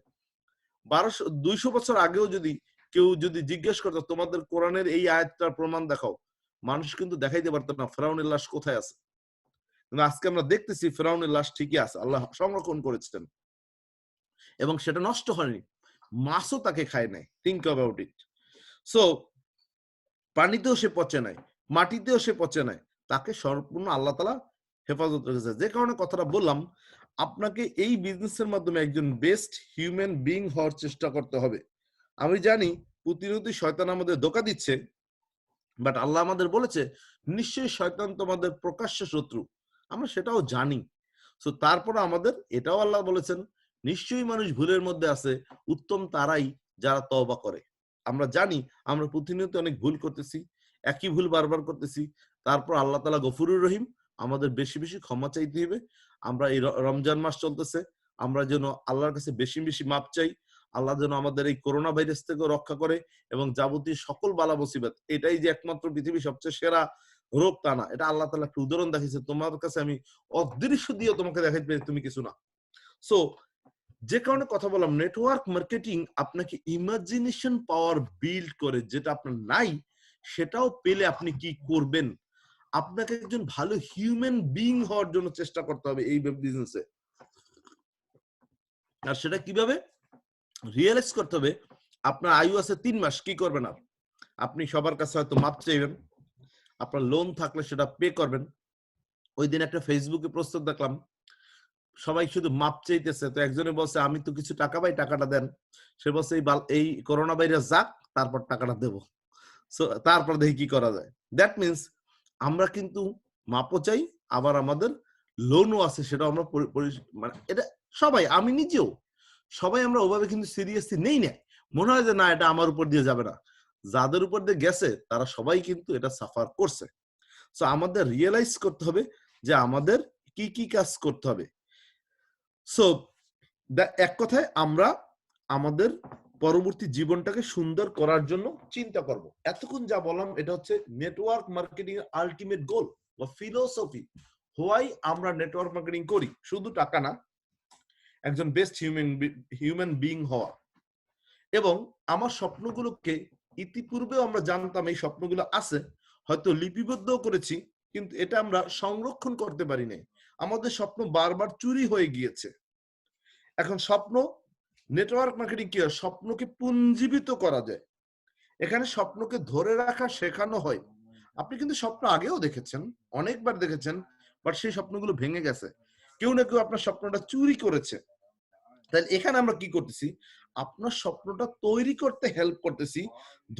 200 বছর আগেও যদি কেউ যদি জিজ্ঞেস করতো তোমাদের কোরআনের এই আয়াতটার প্রমাণ দেখাও, মানুষ কিন্তু দেখাইতে পারতো না ফেরাউনের লাশ কোথায় আছে। কিন্তু আজকে আমরা দেখতেছি ফেরাউনের লাশ ঠিকই আছে, আল্লাহ সংরক্ষণ করেছেন এবং সেটা নষ্ট হয়নি, মাছও তাকে খায় নাই। Think about it. সো পানিতেও সে পচে নাই, মাটিতেও সে পচে নাই, তাকে সম্পূর্ণ আল্লাহ তাআলা হেফাজত রেখেছে। যে কারণে কথাটা বললাম, আপনাকে এই বিজনেসের মাধ্যমে একজন বেস্ট হিউম্যান বিং হওয়ার চেষ্টা করতে হবে। আমি জানি প্রতিনিয়ত শয়তান আমাদের ধোঁকা দিচ্ছে, বাট আল্লাহ আমাদের বলেছে নিশ্চয়ই শয়তান তোমাদের প্রকাশ্য শত্রু, আমরা সেটাও জানি। সো তারপর আমাদের এটাও আল্লাহ বলেছেন নিশ্চয়ই মানুষ ভুলের মধ্যে আছে, উত্তম তারাই যারা তওবা করে। আমরা জানি আমরা প্রতিনিয়ত অনেক ভুল করতেছি, একই ভুল বারবার করতেছি, তারপর আল্লাহ তাআলা গফুরুর রহিম, আমাদের বেশি বেশি ক্ষমা চাইতে হবে। আমরা এই রমজান মাস চলতেছে, আমরা যেন আল্লাহর কাছে বেশি বেশি মাপ চাই। আল্লাহ যেন আমাদের এই করোনা ভাইরাস থেকে রক্ষা করে এবং যাবতীয় সকল বালা মুসিবত, এটাই যে একমাত্র পৃথিবীর সবচেয়ে সেরা রোগ তা না, এটা আল্লাহ তাআলা একটা উদাহরণ দেখিয়েছে। তোমার কাছে আমি অদৃশ্য দিয়ে তোমাকে দেখাইতে পারি, তুমি কিছু না। সো যে কারণে কথা বললাম, নেটওয়ার্ক মার্কেটিং আপনাকে ইমাজিনেশন পাওয়ার বিল্ড করে, যেটা আপনার নাই সেটাও পেলে আপনি কি করবেন। আপনাকে একজন ভালো হিউম্যান বিইং হওয়ার জন্য চেষ্টা করতে হবে এই বিজনেসে। আর সেটা কিভাবে রিয়েলাইজ করতে হবে? আপনার আয়ু আছে 3 মাস, কি করবেন? আপনি সবার কাছে হয়তো মাপ চাইবেন, আপনার লোন থাকলে সেটা পে করবেন। ওই দিন একটা ফেসবুকে প্রস্তাব দেখলাম, সবাই শুধু মাপ চাইতেছে, তো একজনে বলছে আমি তো কিছু টাকা পাই, টাকাটা দেন। সে বলছে এই করোনা ভাইরাস যাক, তারপর টাকাটা দেব। সো তারপর দেখি কি করা যায়। দ্যাট মিনস আমরা কিন্তু মাপও চাই, আবার আমাদের লোনও আছে, সেটা আমরা মানে এটা সবাই, আমি নিজেও, সবাই আমরা ওভাবে কিন্তু সিরিয়াসলি নেই না। মনে হয় যে না, এটা আমার উপর দিয়ে যাবে না। যাদের উপর দিয়ে গেছে তারা সবাই কিন্তু এটা সাফার করছে। সো আমাদের রিয়েলাইজ করতে হবে যে আমাদের কি কি কাজ করতে হবে। সো এক কথায় আমরা আমাদের পরবর্তী জীবনটাকে সুন্দর করার জন্য চিন্তা করব। এতক্ষণ যা বললাম এটা হচ্ছে নেটওয়ার্ক মার্কেটিং এর আলটিমেট গোল বা ফিলোসফি। হোয়াই আমরা নেটওয়ার্ক মার্কেটিং করি, শুধু টাকা না, একজন বেস্ট হিউম্যান বিইং হওয়া। এবং আমার স্বপ্নগুলোকে ইতিপূর্বেও আমরা জানতাম এই স্বপ্নগুলো আছে, হয়তো লিপিবদ্ধও করেছি, কিন্তু এটা আমরা সংরক্ষণ করতে পারি নাই। আমাদের স্বপ্ন বারবার চুরি হয়ে গিয়েছে। এখন স্বপ্ন, নেটওয়ার্ক মার্কেটিং কি হয়? স্বপ্নকে পুঞ্জীবিত করা যায়। এখানে স্বপ্নকে ধরে রাখা শেখানো হয়। আপনি কিন্তু স্বপ্ন আগেও দেখেছেন, অনেকবার দেখেছেন, বাট সেই স্বপ্নগুলো ভেঙে গেছে। কেউ না কেউ আপনার স্বপ্নটা চুরি করেছে। তাহলে এখানে আমরা কি করতেছি? আপনার স্বপ্নটা তৈরি করতে হেল্প করতেছি,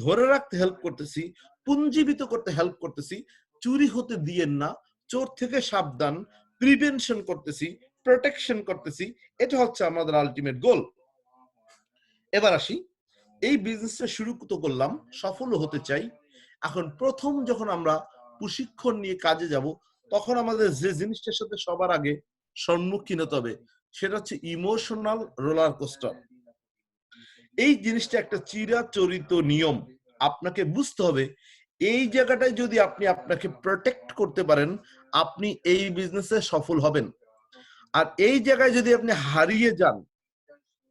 ধরে রাখতে হেল্প করতেছি, পুঞ্জীবিত করতে হেল্প করতেছি। চুরি হতে দিয়েন না, চোর থেকে সাবধান, প্রিভেনশন করতেছি, প্রোটেকশন করতেছি। এটা হচ্ছে আমাদের আলটিমেট গোল। এবার আসি, এই বিজনেসটা শুরু তো করলাম, সফল হতে চাই। এখন প্রথম যখন আমরা প্রশিক্ষণ নিয়ে কাজে যাব, তখন আমাদের যে জিনিসটার সাথে সবার আগে সম্মুখীন হতে হবে সেটা হচ্ছে ইমোশনাল রোলার কোস্টার। এই জিনিসটা একটা চিরাচরিত নিয়ম, আপনাকে বুঝতে হবে। এই জায়গাটায় যদি আপনি আপনাকে প্রোটেক্ট করতে পারেন, আপনি এই বিজনেসে সফল হবেন। আর এই জায়গায় যদি আপনি হারিয়ে যান,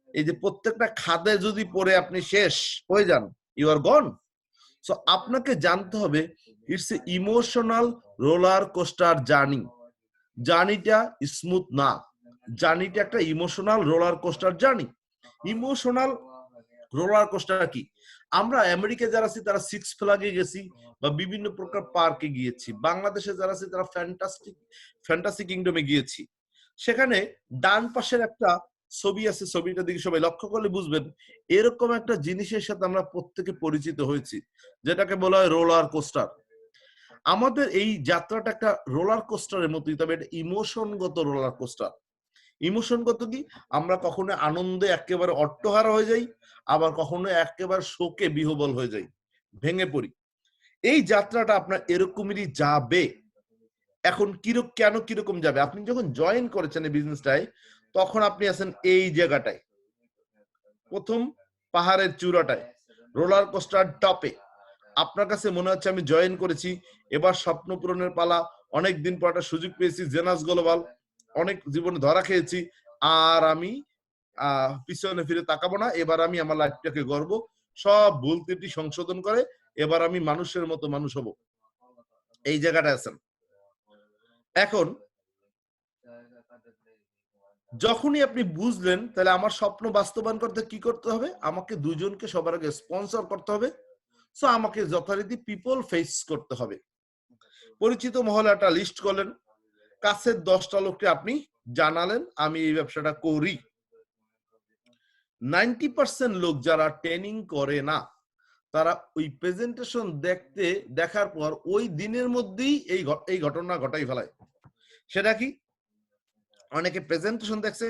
এই যে প্রত্যেকটা খাদে যদি পড়ে আপনি শেষ হয়ে যান, ইউ আর গন। সো আপনাকে জানতে হবে it's a emotional roller coaster journey. জার্নিটা স্মুথ না, জার্নিটা একটা emotional roller coaster journey. Emotional roller coaster কি? আমরা আমেরিকা যারা আছি তারা সিক্স ফ্ল্যাগে গেছি বা বিভিন্ন প্রকার পার্কে গিয়েছি। বাংলাদেশে যারা আছে তারা ফ্যান্টাসি কিংডমে গিয়েছি। সেখানে ডান পাশের একটা ছবি আছে, ছবিটা দিকে সবাই লক্ষ্য করলে বুঝবেন, এরকম একটা জিনিসের সাথে আমরা প্রত্যেকে পরিচিত হয়েছি, যেটাকে বলা হয় রোলার কোস্টার। আমাদের এই যাত্রাটা একটা রোলার কোস্টারের মতোই, তবে এটা ইমোশনগত রোলার কোস্টার। ইমোশনগত কি? আমরা কখনো আনন্দে একেবারে অট্টহারা হয়ে যাই, আবার কখনো একেবারে শোকে বিহ্বল হয়ে যাই, ভেঙে পড়ি। এই যাত্রাটা আপনার এরকমেরই যাবে। এখন কেন কিরকম যাবে? আপনি যখন জয়েন করেছেন এই বিজনেসটায়, তখন আপনি আছেন এই জায়গাটায়, প্রথম পাহাড়ের চূড়াটায়, রোলার কোস্টার টপে। আপনার কাছে মনে হচ্ছে আমি জয়েন করেছি, এবার স্বপ্ন পূরণের পালা, অনেক দিন পর একটা সুযোগ পেয়েছি, জেনাস গ্লোবাল, অনেক জীবনে ধরা খেয়েছি, আর আমি পিছনে ফিরে তাকাবো না, এবার আমি আমার লাইফটাকে গড়ব, সব ভুল ত্রুটি সংশোধন করে এবার আমি মানুষের মতো মানুষ হব। এই জায়গাটা আছেন। এখন যখনই আপনি বুঝলেন, তাহলে আমার স্বপ্ন বাস্তবায়ন করতে কি করতে হবে? আমাকে দুজনকে সবার আগে স্পন্সর করতে হবে। সো আমাকে যথারীতি পিপল ফেস করতে হবে। পরিচিত মহলে একটা লিস্ট করলেন, কাছের 10টা লোককে আপনি জানালেন আমি এই ব্যবসাটা করি। 90% লোক যারা ট্রেনিং করে না, তারা ওই প্রেজেন্টেশন দেখার পর ওই দিনের মধ্যেই এই ঘটনা ঘটাই ফেলায়। সেটা কি? অনেকে প্রেজেন্টেশন দেখছে,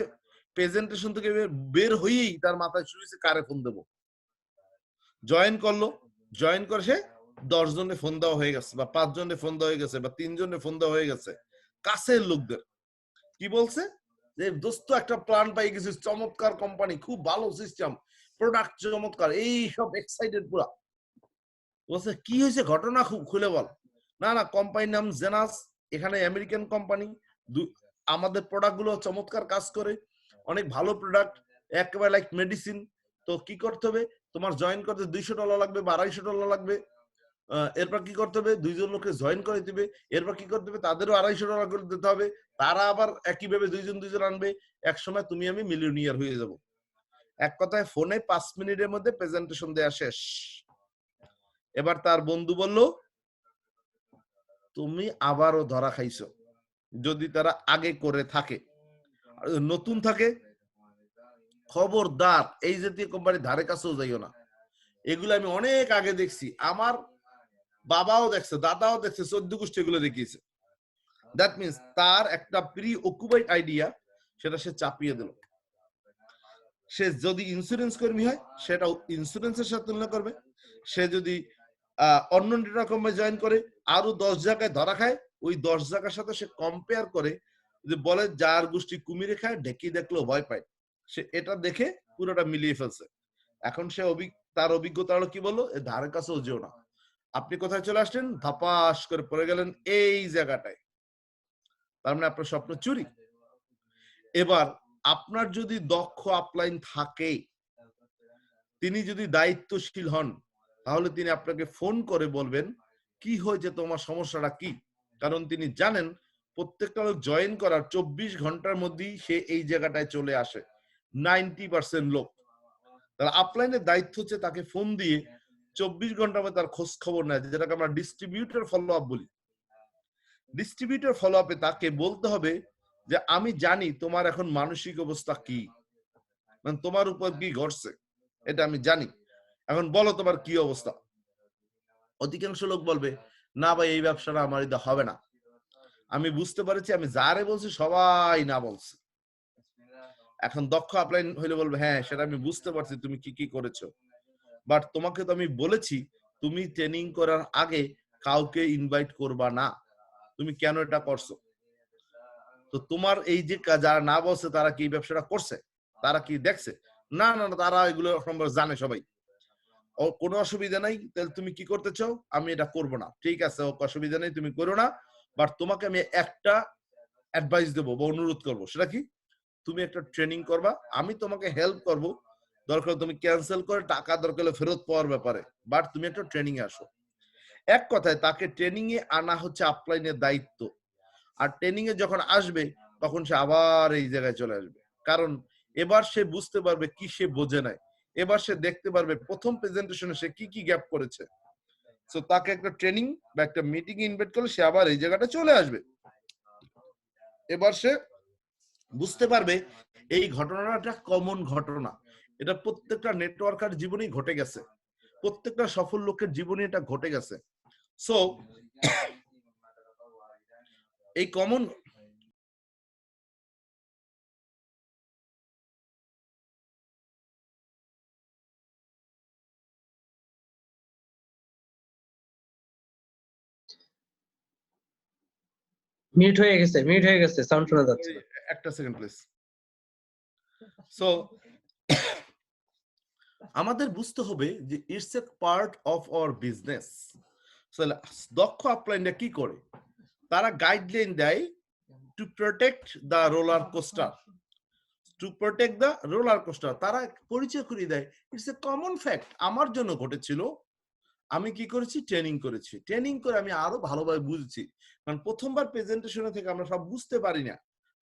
প্রেজেন্টেশন থেকে বের হয়েই তার মাথায় শুরু হয়েছে কারে ফোন দেবো। জয়েন করলো, জয়েন করে সে 10 জনে ফোন দেওয়া হয়ে গেছে, বা 5 জনে ফোন দেওয়া হয়ে গেছে, বা 3 জনে ফোন দেওয়া হয়ে গেছে। কাছের লোকদের কি বলছে যে দোস্ত একটা প্ল্যান পাই গেছি, চমৎকার কোম্পানি, খুব ভালো সিস্টেম, প্রোডাক্ট চমৎকার, এই সব এক্সাইটেড পুরা। বলছে কি হয়েছে ঘটনা খুব খুলে বল। না না, কোম্পানির নাম জেনাস, এখানে আমেরিকান কোম্পানি, আমাদের প্রোডাক্ট গুলো চমৎকার কাজ করে, অনেক ভালো প্রোডাক্ট, একেবারে লাইক মেডিসিন। তো কি করতে হবে, তোমার জয়েন করতে $200 লাগবে বা $250 লাগবে। এরপর কি করতে হবে, 2 জন লোককে জয়েন করে দিবে, এরপর কি করতে হবে, তাদেরও $250 করে দিতে হবে, তারা আবার একইভাবে 2 জন আনবে, এক সময় তুমি আমি মিলিয়নিয়ার হয়ে যাব। এক কথায় ফোনে 5 মিনিটের মধ্যে প্রেজেন্টেশন দেয়া শেষ। এবার তার বন্ধু বলল তুমি আবারও ধরা খাইছো, যদি তারা আগে করে থাকে, নতুন থাকে খবরদার এই জাতীয় কোম্পানি ধারে কাছেও যাইও না। এগুলো আমি অনেক আগে দেখছি, আমার বাবাও দেখছে, দাদাও দেখছে, 14 গোষ্ঠী এগুলো দেখিয়েছে। দ্যাট মিনস তার একটা প্রি অকুপাইড আইডিয়া, সেটা সে চাপিয়ে দিল। সে যদি ইন্স্যুরেন্স কর্মী হয় সেটা ইন্স্যুরেন্সের সাথে তুলনা করবে, সে যদি অন্য কোম্পানি জয়েন করে আরো 10 জায়গায় ধরা খায়, ওই 10 জায়গার সাথে সে কম্পেয়ার করে, যে বলে যার গোষ্ঠী কুমিরে খায় ঢেকি দেখলেও ভয় পায়, সে এটা দেখে পুরোটা মিলিয়ে ফেলছে। এখন সে তার অভিজ্ঞতা হলো কি বললো, ধারে কাছেও যেও না। আপনি কোথায় চলে আসলেন, ধাপাস করে পড়ে গেলেন এই জায়গাটায়, তার মানে আপনার স্বপ্ন চুরি। এবার আপনার যদি দক্ষ আপলাইন থাকে, তিনি যদি দায়িত্বশীল হন, তাহলে তিনি আপনাকে ফোন করে বলবেন কি হয়েছে, তোমার সমস্যাটা কি। কারণ তিনি জানেন প্রত্যেকটা লোক জয়েন করার 24 ঘন্টার মধ্যেই সে এই জায়গাটায় চলে আসে, 90% লোক। তাহলে আপলাইনের দায়িত্ব হচ্ছে তাকে ফোন দিয়ে 24 ঘন্টার মধ্যে তার খোঁজ খবর নেয়, যেটাকে আমরা ডিস্ট্রিবিউটর ফলো আপ বলি। ডিস্ট্রিবিউটর ফলো আপে তাকে বলতে হবে যে আমি জানি তোমার এখন মানসিক অবস্থা কি, মানে তোমার উপর কি ঘটছে এটা আমি জানি, এখন বলো তোমার কি অবস্থা। অধিকাংশ লোক বলবে না ভাই এই ব্যবসাটা আমার এটা হবে না, আমি বুঝতে পারছি, আমি যারে বলছি সবাই না বলছে। এখন দক্ষ আপলাইন হইলে বলবে হ্যাঁ সেটা আমি বুঝতে পারছি তুমি কি কি করেছো, বাট তোমাকে তো আমি বলেছি তুমি ট্রেনিং করার আগে কাউকে ইনভাইট করবা না, তুমি কেন এটা করছো। তো তোমার এই যে যারা না বলছে তারা কি ব্যবসাটা করছে, তারা কি দেখছে, না না তারা এগুলো সম্পর্কে জানে সবাই, কোনো অসুবিধা নাই, তাহলে তুমি কি করতে চাও, আমি এটা করব না, ঠিক আছে অসুবিধা নেই তুমি করো না, বাট তোমাকে আমি একটা অ্যাডভাইস দেবো বা অনুরোধ করবো, সেটা কি, তুমি একটা ট্রেনিং করবা, আমি তোমাকে হেল্প করব, দরকার তুমি ক্যান্সেল করে টাকা দরকার ফেরত পাওয়ার ব্যাপারে, বাট তুমি একটা ট্রেনিং এ আসো। এক কথায় তাকে ট্রেনিং এ আনা হচ্ছে আপলাইনের দায়িত্ব। আর ট্রেনিং এ যখন আসবে তখন সে আবার এই জায়গায় চলে আসবে, কারণ এবার সে বুঝতে পারবে কি সে বোঝে নাই, এবার সে দেখতে পারবে প্রথম প্রেজেন্টেশনে সে কি কি গ্যাপ করেছে। সো তাকে একটা ট্রেনিং বা একটা মিটিং ইনভাইট করলে সে আবার এই জায়গাটা চলে আসবে। এবার সে বুঝতে পারবে এই ঘটনাটা কমন ঘটনা, এটা প্রত্যেকটা নেটওয়ার্কার জীবনেই ঘটে গেছে, প্রত্যেকটা সফল লোকের জীবনে এটা ঘটে গেছে। সো এই কমন মিউট হয়ে গেছে, সাউন্ড শোনা যাচ্ছে না। একটা সেকেন্ড প্লিজ। সো আমাদের বুঝতে হবে যে it's a part of our business. দক্ষ আপলাইনরা কি করে, তারা গাইডলাইন দেয় to protect the roller coaster, to protect the roller coaster, তারা পরিচয় করিয়ে দেয় ইটস এ কমন ফ্যাক্ট, আমার জন্য ঘটেছিল, আমি কি করেছি ট্রেনিং করেছি, ট্রেনিং করে আমি আরো ভালোভাবে বুঝছি, কারণ প্রথমবার প্রেজেন্টেশনে থেকে আমরা সব বুঝতে পারি না,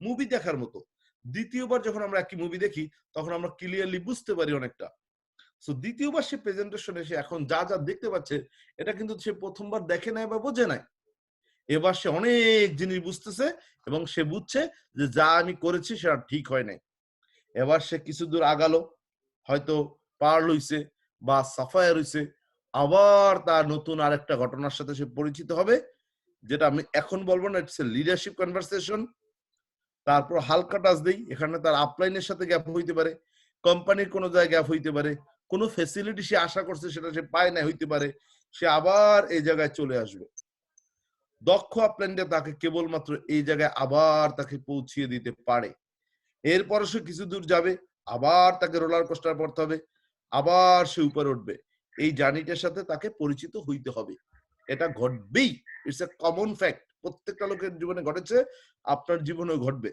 মুভি দেখার মতো, দ্বিতীয়বার যখন আমরা একই মুভি দেখি তখন আমরা ক্লিয়ারলি বুঝতে পারি অনেকটা। সো দ্বিতীয়বার সে প্রেজেন্টেশনে সে এখন যা যা দেখতে পাচ্ছে এটা কিন্তু সে প্রথমবার দেখে নাই বা বোঝে নাই, এবার সে অনেক জিনিস বুঝতেছে এবং সে বুঝছে যে যা আমি করেছি সেটা ঠিক হয় নাই। এবার সে কিছু দূর আগালো, হয়তো পার লইছে বা সাফায়ার হইছে, আবার তার নতুন আরেকটা ঘটনার সাথে সে পরিচিত হবে, যেটা আমি এখন বলবো না, ইটস এ লিডারশিপ কনভারসেশন। তারপর হালকা টাচ দেই, এখানে তার আপলাইনের সাথে গ্যাপ হইতে পারে, কোম্পানির কোনো জায়গায় গ্যাপ হইতে পারে, কোনো ফ্যাসিলিটি সে আশা করছে সেটা সে পায় না হইতে পারে, সে আবার এই জায়গায় চলে আসবে। দক্ষ আপল্যান্ডে তাকে কেবলমাত্র এই জায়গায় আবার তাকে পৌঁছিয়ে দিতে পারে। এরপরে সে কিছু দূর যাবে, আবার তাকে রোলার কোস্টার পড়তে হবে, আবার সে উপরে উঠবে। এই জার্নিটার সাথে তাকে পরিচিত হইতে হবে। এটা ঘটবেই। It's a common fact. প্রত্যেকটা লোকের জীবনে ঘটেছে, আপনার জীবনেও ঘটবে।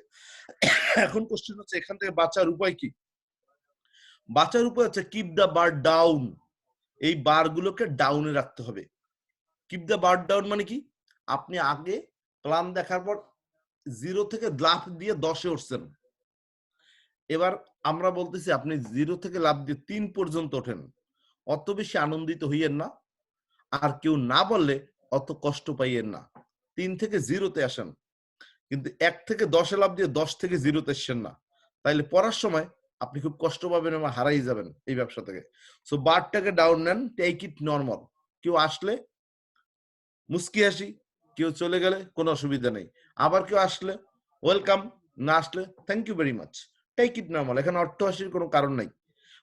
এখন কোশ্চেন হচ্ছে এখান থেকে বাঁচার উপায় কি? বাঁচার উপায় হচ্ছে কিপ দ্য বার ডাউন। এই বারগুলোকে ডাউনে রাখতে হবে। কিপ দ্য বার ডাউন মানে কি? আপনি আগে প্ল্যান দেখার পর 0 থেকে লাফ দিয়ে 10 এ উঠছেন। এবার আমরা বলতেছি আপনি 0 থেকে লাফ দিয়ে 3 পর্যন্ত ওঠেন। অত বেশি আনন্দিত হইয়েন না। আর কেউ না বললে অত কষ্ট পাইয়েন না। 3 থেকে 0 তে আসেন। কিন্তু 1 থেকে 10 এ লাফ দিয়ে 10 থেকে 0 তে আসছেন না। তাইলে পড়ার সময় আপনি খুব কষ্ট পাবেন এবং হারাই যাবেন এই ব্যবসা থেকে। সো বারটাকে ডাউন নেন, টেক ইট নরমাল। কেউ আসলে মুস্কি হাসি, কেউ চলে গেলে কোনো অসুবিধা নেই। আবার কেউ আসলে ওয়েলকাম, না আসলে thank you very much. Take it normal. এখানে অট্টহাসির কোনো কারণ নাই।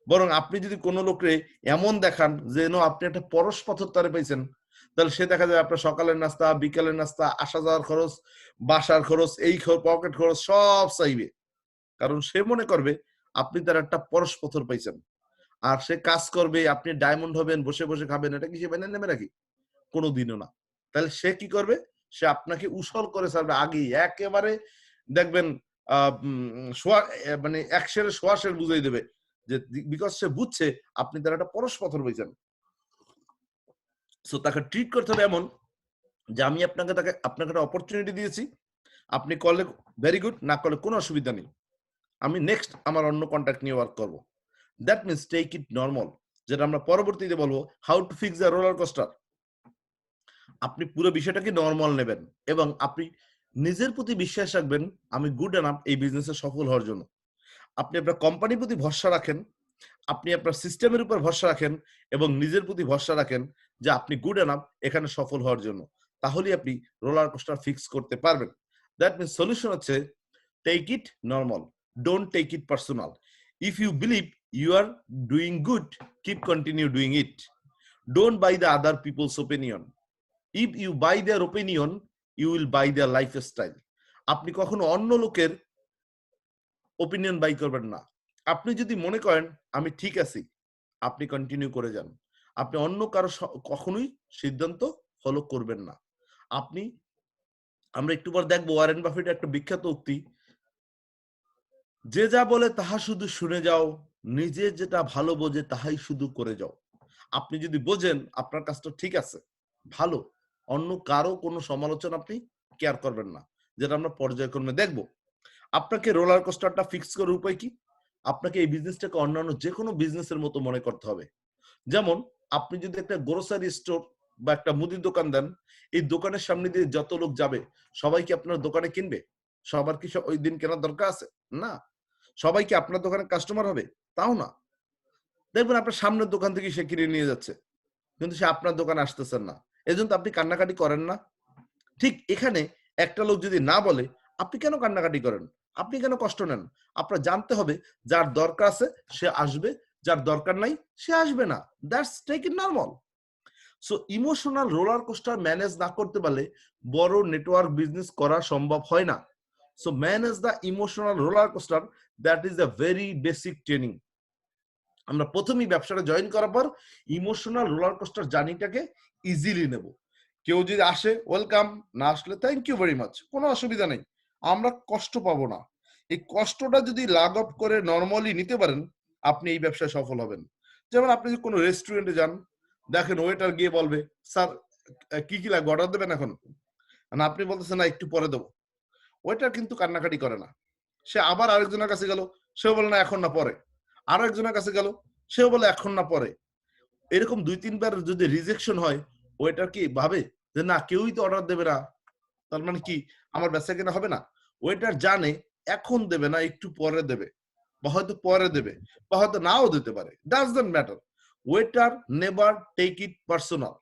বরং আপনি যদি কোনো লোকরে এমন দেখান যেন আপনি একটা পরশ পাথর তারে পাইছেন, তাহলে সে দেখা যায় আপনার সকালের নাস্তা, বিকালের নাস্তা, আসা যাওয়ার খরচ, বাসার খরচ, এই পকেট খরচ সব চাইবে। কারণ সে মনে করবে আপনি তার একটা পরশ পাথর পাইছেন। আর সে কাজ করবে, আপনি ডায়মন্ড হবেন, বসে বসে খাবেন, এটা কি সে মেনে নেবে নাকি? কোনোদিনও না। তাহলে সে কি করবে? সে আপনাকে উসল করে ছাড়বে আগেই। একেবারে দেখবেন মানে 1 সেরে সোয়া সের বুঝাই দেবে। যে বিকজ সে বুঝছে আপনি তার একটা পরশ পাথর পাইছেন। সো তাকে ট্রিট করতে হবে এমন যে আমি আপনাকে একটা অপরচুনিটি দিয়েছি। আপনি করলে ভেরি গুড, না করলে কোনো অসুবিধা নেই। আমি নেক্সট আমার অন্য কন্ট্যাক্ট নিয়ে ওয়ার্ক করব। That means take it normal. যেটা আমরা পরবর্তীতে বলবো how to fix the roller coaster. আপনি পুরো বিষয়টাকে নরমাল নেবেন এবং আপনি নিজের প্রতি বিশ্বাস রাখবেন আমি গুড এনাফ এই বিজনেসে সফল হওয়ার জন্য। আপনি আপনার কোম্পানির প্রতি ভরসা রাখেন, আপনি আপনার সিস্টেমের উপর ভরসা রাখেন এবং নিজের প্রতি ভরসা রাখেন যে আপনি গুড এনাফ এখানে সফল হওয়ার জন্য। তাহলেই আপনি রোলার কোস্টার ফিক্স করতে পারবেন। দ্যাট মিনস সলিউশন হচ্ছে take it normal, don't take it personal. If you believe you are doing good, keep continue doing it. Don't buy the other people's opinion. If you buy their opinion, you will buy their lifestyle. আপনি কখনো অন্য লোকের opinion by করবেন না। আপনি যদি মনে করেন আমি ঠিক আছি, আপনি কন্টিনিউ করে যান। আপনি অন্য কারো কখনোই সিদ্ধান্ত ফলো করবেন না। আমরা একটু পর দেখবো ওয়ারেন বাফেটের একটা বিখ্যাত উক্তি, যে যা বলে তাহা শুধু শুনে যাও, নিজে যেটা ভালো বোঝে তাহাই শুধু করে যাও। আপনি যদি বোঝেন আপনার কাজটা ঠিক আছে, ভালো, অন্য কারো কোনো সমালোচনা আপনি কেয়ার করবেন না, যেটা আমরা পর্যায়ক্রমে দেখব। আপনাকে রোলার কোস্টারটা ফিক্স করার উপায় কি? আপনাকে এই বিজনেসটাকে অন্যান্য যে কোনো বিজনেসের মতো মনে করতে হবে। যেমন আপনি যদি একটা গ্রোসারি স্টোর বা একটা মুদির দোকান দেন, এই দোকানের সামনে দিয়ে যত লোক যাবে সবাই কি আপনার দোকানে কিনবে? সবার কি ওই দিন কেনার দরকার আছে? না। সবাই কি আপনার দোকানে কাস্টমার হবে? তাও না। দেখবেন আপনার সামনের দোকান থেকে সে কিনে নিয়ে যাচ্ছে, কিন্তু সে আপনার দোকানে আসতেছেন না। এজন্য আপনি কান্নাকাটি করেন না? ঠিক এখানে একটা লোক যদি না বলে আপনি কেন কান্নাকাটি করেন? আপনি কেন কষ্ট নেন? আপনার জানতে হবে যার দরকার আছে সে আসবে, যার দরকার নাই সে আসবে না। That's take it normal. So emotional roller coaster manage না করতে পারলে বড় নেটওয়ার্ক বিজনেস করা সম্ভব হয় না। So manage the emotional roller coaster, that is the very basic training. আমরা প্রথমেই ব্যবসাটা জয়েন করার পর ইমোশনাল রোলার কোস্টার জার্নিটাকে ইজিলি নেব। কেউ যদি আসে ওয়েলকাম, না আসলে থ্যাংক ইউ ভেরি মাচ, কোনো অসুবিধা নেই। আমরা কষ্ট পাবো না। এই কষ্টটা যদি লাঘব করে নর্মালি নিতে পারেন, আপনি এই ব্যবসায় সফল হবেন। যেমন আপনি যদি কোনো রেস্টুরেন্টে যান, দেখেন ওয়েটার গিয়ে বলবে স্যার কি কি লাগবে, অর্ডার দেবেন এখন? না আপনি বলতেছেন না একটু পরে দেবো। ওয়েটার কিন্তু কান্নাকাটি করে না। সে আবার আরেকজনের কাছে গেল, সেও বলে না এখন না পরে। আরো একজনের কাছে গেল, সেও বলে এখন না পরে। এরকম 2-3 বার যদি রিজেকশন হয়, ওয়েটার কি ভাবে যে না কেউই তো অর্ডার দেবে না, তার মানে কি আমার বেচা কেনা হবে না? ওয়েটার জানে এখন দেবে না, একটু পরে দেবে, বা হয়তো পরে দেবে, বা হয়তো নাও দিতে পারে। Doesn't matter. Waiter never take it personal.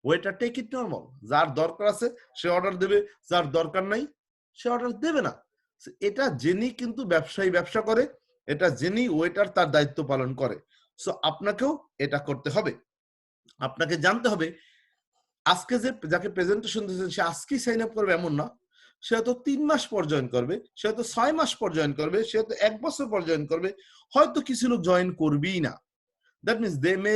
Waiter take it normal. যার দরকার আছে সে অর্ডার দেবে, যার দরকার নাই সে অর্ডার দেবে না। এটা জেনেই কিন্তু ব্যবসায়ী ব্যবসা করে, এটা জেনেই ওয়েটার তার দায়িত্ব পালন করে। সো আপনাকেও এটা করতে হবে। আপনাকে জানতে হবে আজকে যাকে প্রেজেন্টেশন দিচ্ছেন সে আজকেই সাইন আপ করবে এমন না, সে হয়তো 3 মাস পর জয়েন করবে, সে হয়তো 6 মাস পর জয়েন করবে, সে হয়তো 1 বছর পর জয়েন করবে, হয়তো কিছু লোক জয়েন করবেই না। That means they may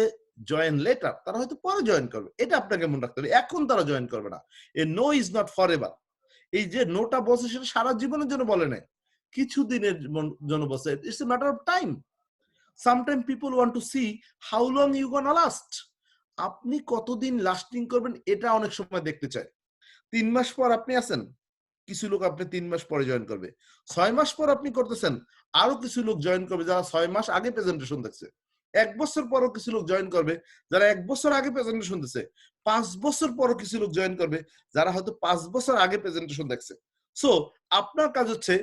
join later, তারা হয়তো পরে জয়েন করবে, এটা আপনাকে মনে রাখতে হবে। এখন তারা জয়েন করবে না। A no is not forever. এই যে নোটা বলছে সেটা সারা জীবনের জন্য বলে নাই, কিছু দিনের জন্য বলছে। It's a matter of time. Sometime people want to see how long you gonna last. আপনি কতদিন লাস্টিং করবেন এটা অনেক সময় দেখতে চায়। 3 মাস পর আপনি আছেন, কিছু লোক আপনি 3 মাস পরে জয়েন করবে। 6 মাস পর আপনি করতেছেন, আরো কিছু লোক জয়েন করবে যারা 6 মাস আগে প্রেজেন্টেশন দেখছে। 1 বছর পরও কিছু লোক জয়েন করবে যারা 1 বছর আগে প্রেজেন্টেশন দিচ্ছে। 5 বছর পরও কিছু লোক জয়েন করবে যারা হয়তো 5 বছর আগে প্রেজেন্টেশন দেখছে। সো আপনার কাজ হচ্ছে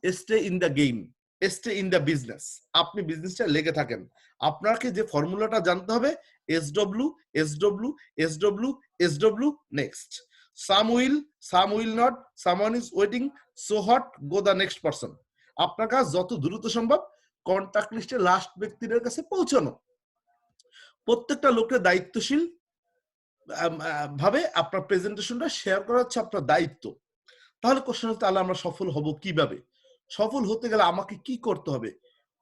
stay in the game, stay in the business. আপনি বিজনেসটা লেগে থাকেন। আপনাকে যে ফর্মুলাটা জানতে হবে, SW SW SW SW next. some will not, someone is waiting, so hot, go the next person। আপনার কাজ যত দ্রুত সম্ভব কন্টাক্ট লিস্টে লাস্ট ব্যক্তিদের কাছে পৌঁছানো। প্রত্যেকটা লোকের দায়িত্বশীল ভাবে আপনার প্রেজেন্টেশনটা শেয়ার করা হচ্ছে আপনার দায়িত্ব। তাহলে কোশ্চেন হচ্ছে, তাহলে আমরা সফল হব কিভাবে? সফল হতে গেলে আমাকে কি করতে হবে?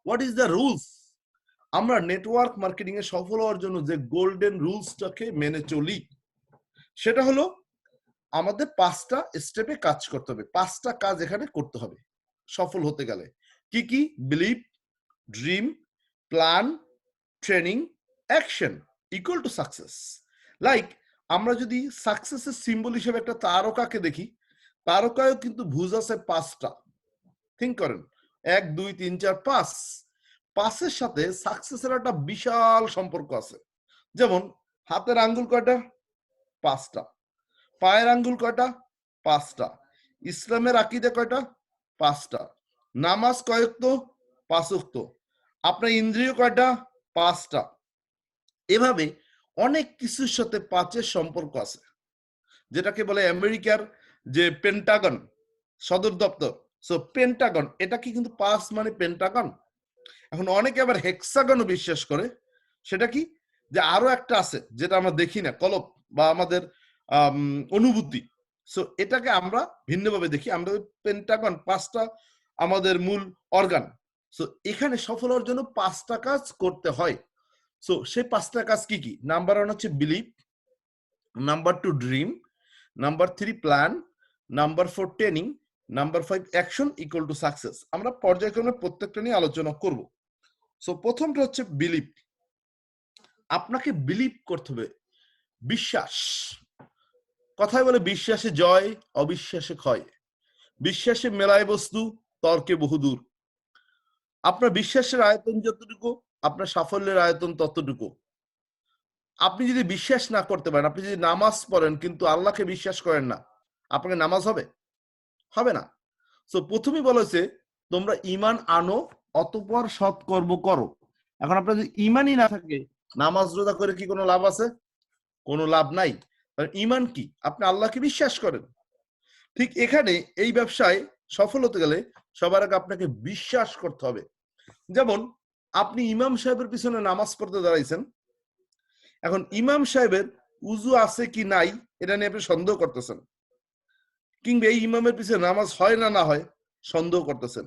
What is the rules? আমরা নেটওয়ার্ক মার্কেটিং এ সফল হওয়ার জন্য যে গোল্ডেন রুলসটাকে মেনে চলি, সেটা হলো আমাদের 5টা স্টেপে কাজ করতে হবে। 5টা কাজ এখানে করতে হবে সফল হতে গেলে। কি কি? Believe, dream, plan, training, action equal to success. Like আমরা যদি সাকসেসের সিম্বল হিসেবে একটা তারকাকে দেখি, তারকায়ও কিন্তু ভুজ আছে 5টা। থিঙ্ক করেন, 1 2 3 4 5। 5-এর সাথে সাকসেসের একটা বিশাল সম্পর্ক আছে। যেমন হাতের আঙ্গুল কয়টা? 5টা। পায়ের আঙ্গুল কয়টা? 5টা। ইসলামের আকীদা কয়টা? 5টা। নামাজ কয় ওয়াক্ত? 5 ওয়াক্ত। আপনার ইন্দ্রিয় কয়টা? 5টা। এভাবে অনেক কিছুর সাথে 5-এর সম্পর্ক আছে, যেটাকে বলে আমেরিকার যে পেন্টাগন সদর দপ্তর। সো পেন্টাগন, এটা কি কিন্তু 5 মানে পেন্টাগন? এখন অনেকে আবার হেক্সাগনও বিশ্বাস করে। সেটা কি? যে আরো একটা আছে যেটা আমরা দেখি না, কলব বা আমাদের অনুভূতি। সো এটাকে আমরা ভিন্নভাবে দেখি। আমরা পেন্টাগন 5টা আমাদের মূল অর্গান। সো এখানে সফল হওয়ার জন্য 5টা কাজ করতে হয়। সো সেই 5টা কাজ কি কি? নাম্বার 1 হচ্ছে believe, number 2 dream, number 3 plan, number 4 training, number 5 action equal to success. আমরা পর্যায়ক্রমে প্রত্যেকটা নিয়ে আলোচনা করব। সো প্রথমটা হচ্ছে বিলিভ। আপনাকে বিলিভ করতে হবে, বিশ্বাস। কথায় বলে বিশ্বাসে জয়, অবিশ্বাসে ক্ষয়। বিশ্বাসে মেলায় বস্তু, তর্কে বহুদূর। আপনার বিশ্বাসের আয়তন যতটুকু, আপনার সাফল্যের আয়তন ততটুকু। আপনি যদি বিশ্বাস না করতে পারেন, আপনি যদি নামাজ পড়েন কিন্তু আল্লাহকে বিশ্বাস করেন না, আপনাকে নামাজ হবে? হবে না। সো প্রথমেই বলেছে তোমরা ঈমান আনো, অতঃপর সৎকর্ম করো। এখন আপনার যদি ঈমানই না থাকে, নামাজ রোজা করে কি কোনো লাভ আছে? কোনো লাভ নাই। ঈমান কি? আপনি আল্লাহকে বিশ্বাস করেন। ঠিক এখানে এই ব্যবসায় সফল হতে গেলে সবার আগে আপনাকে বিশ্বাস করতে হবে। যেমন আপনি ইমাম সাহেবের পিছনে নামাজ পড়তে দাঁড়াইছেন, এখন ইমাম সাহেবের উজু আছে কি নাই এটা নিয়ে আপনি সন্দেহ করতেছেন, কিংবা এই ইমামের পিছনে নামাজ হয় না না হয় সন্দেহ করতেছেন।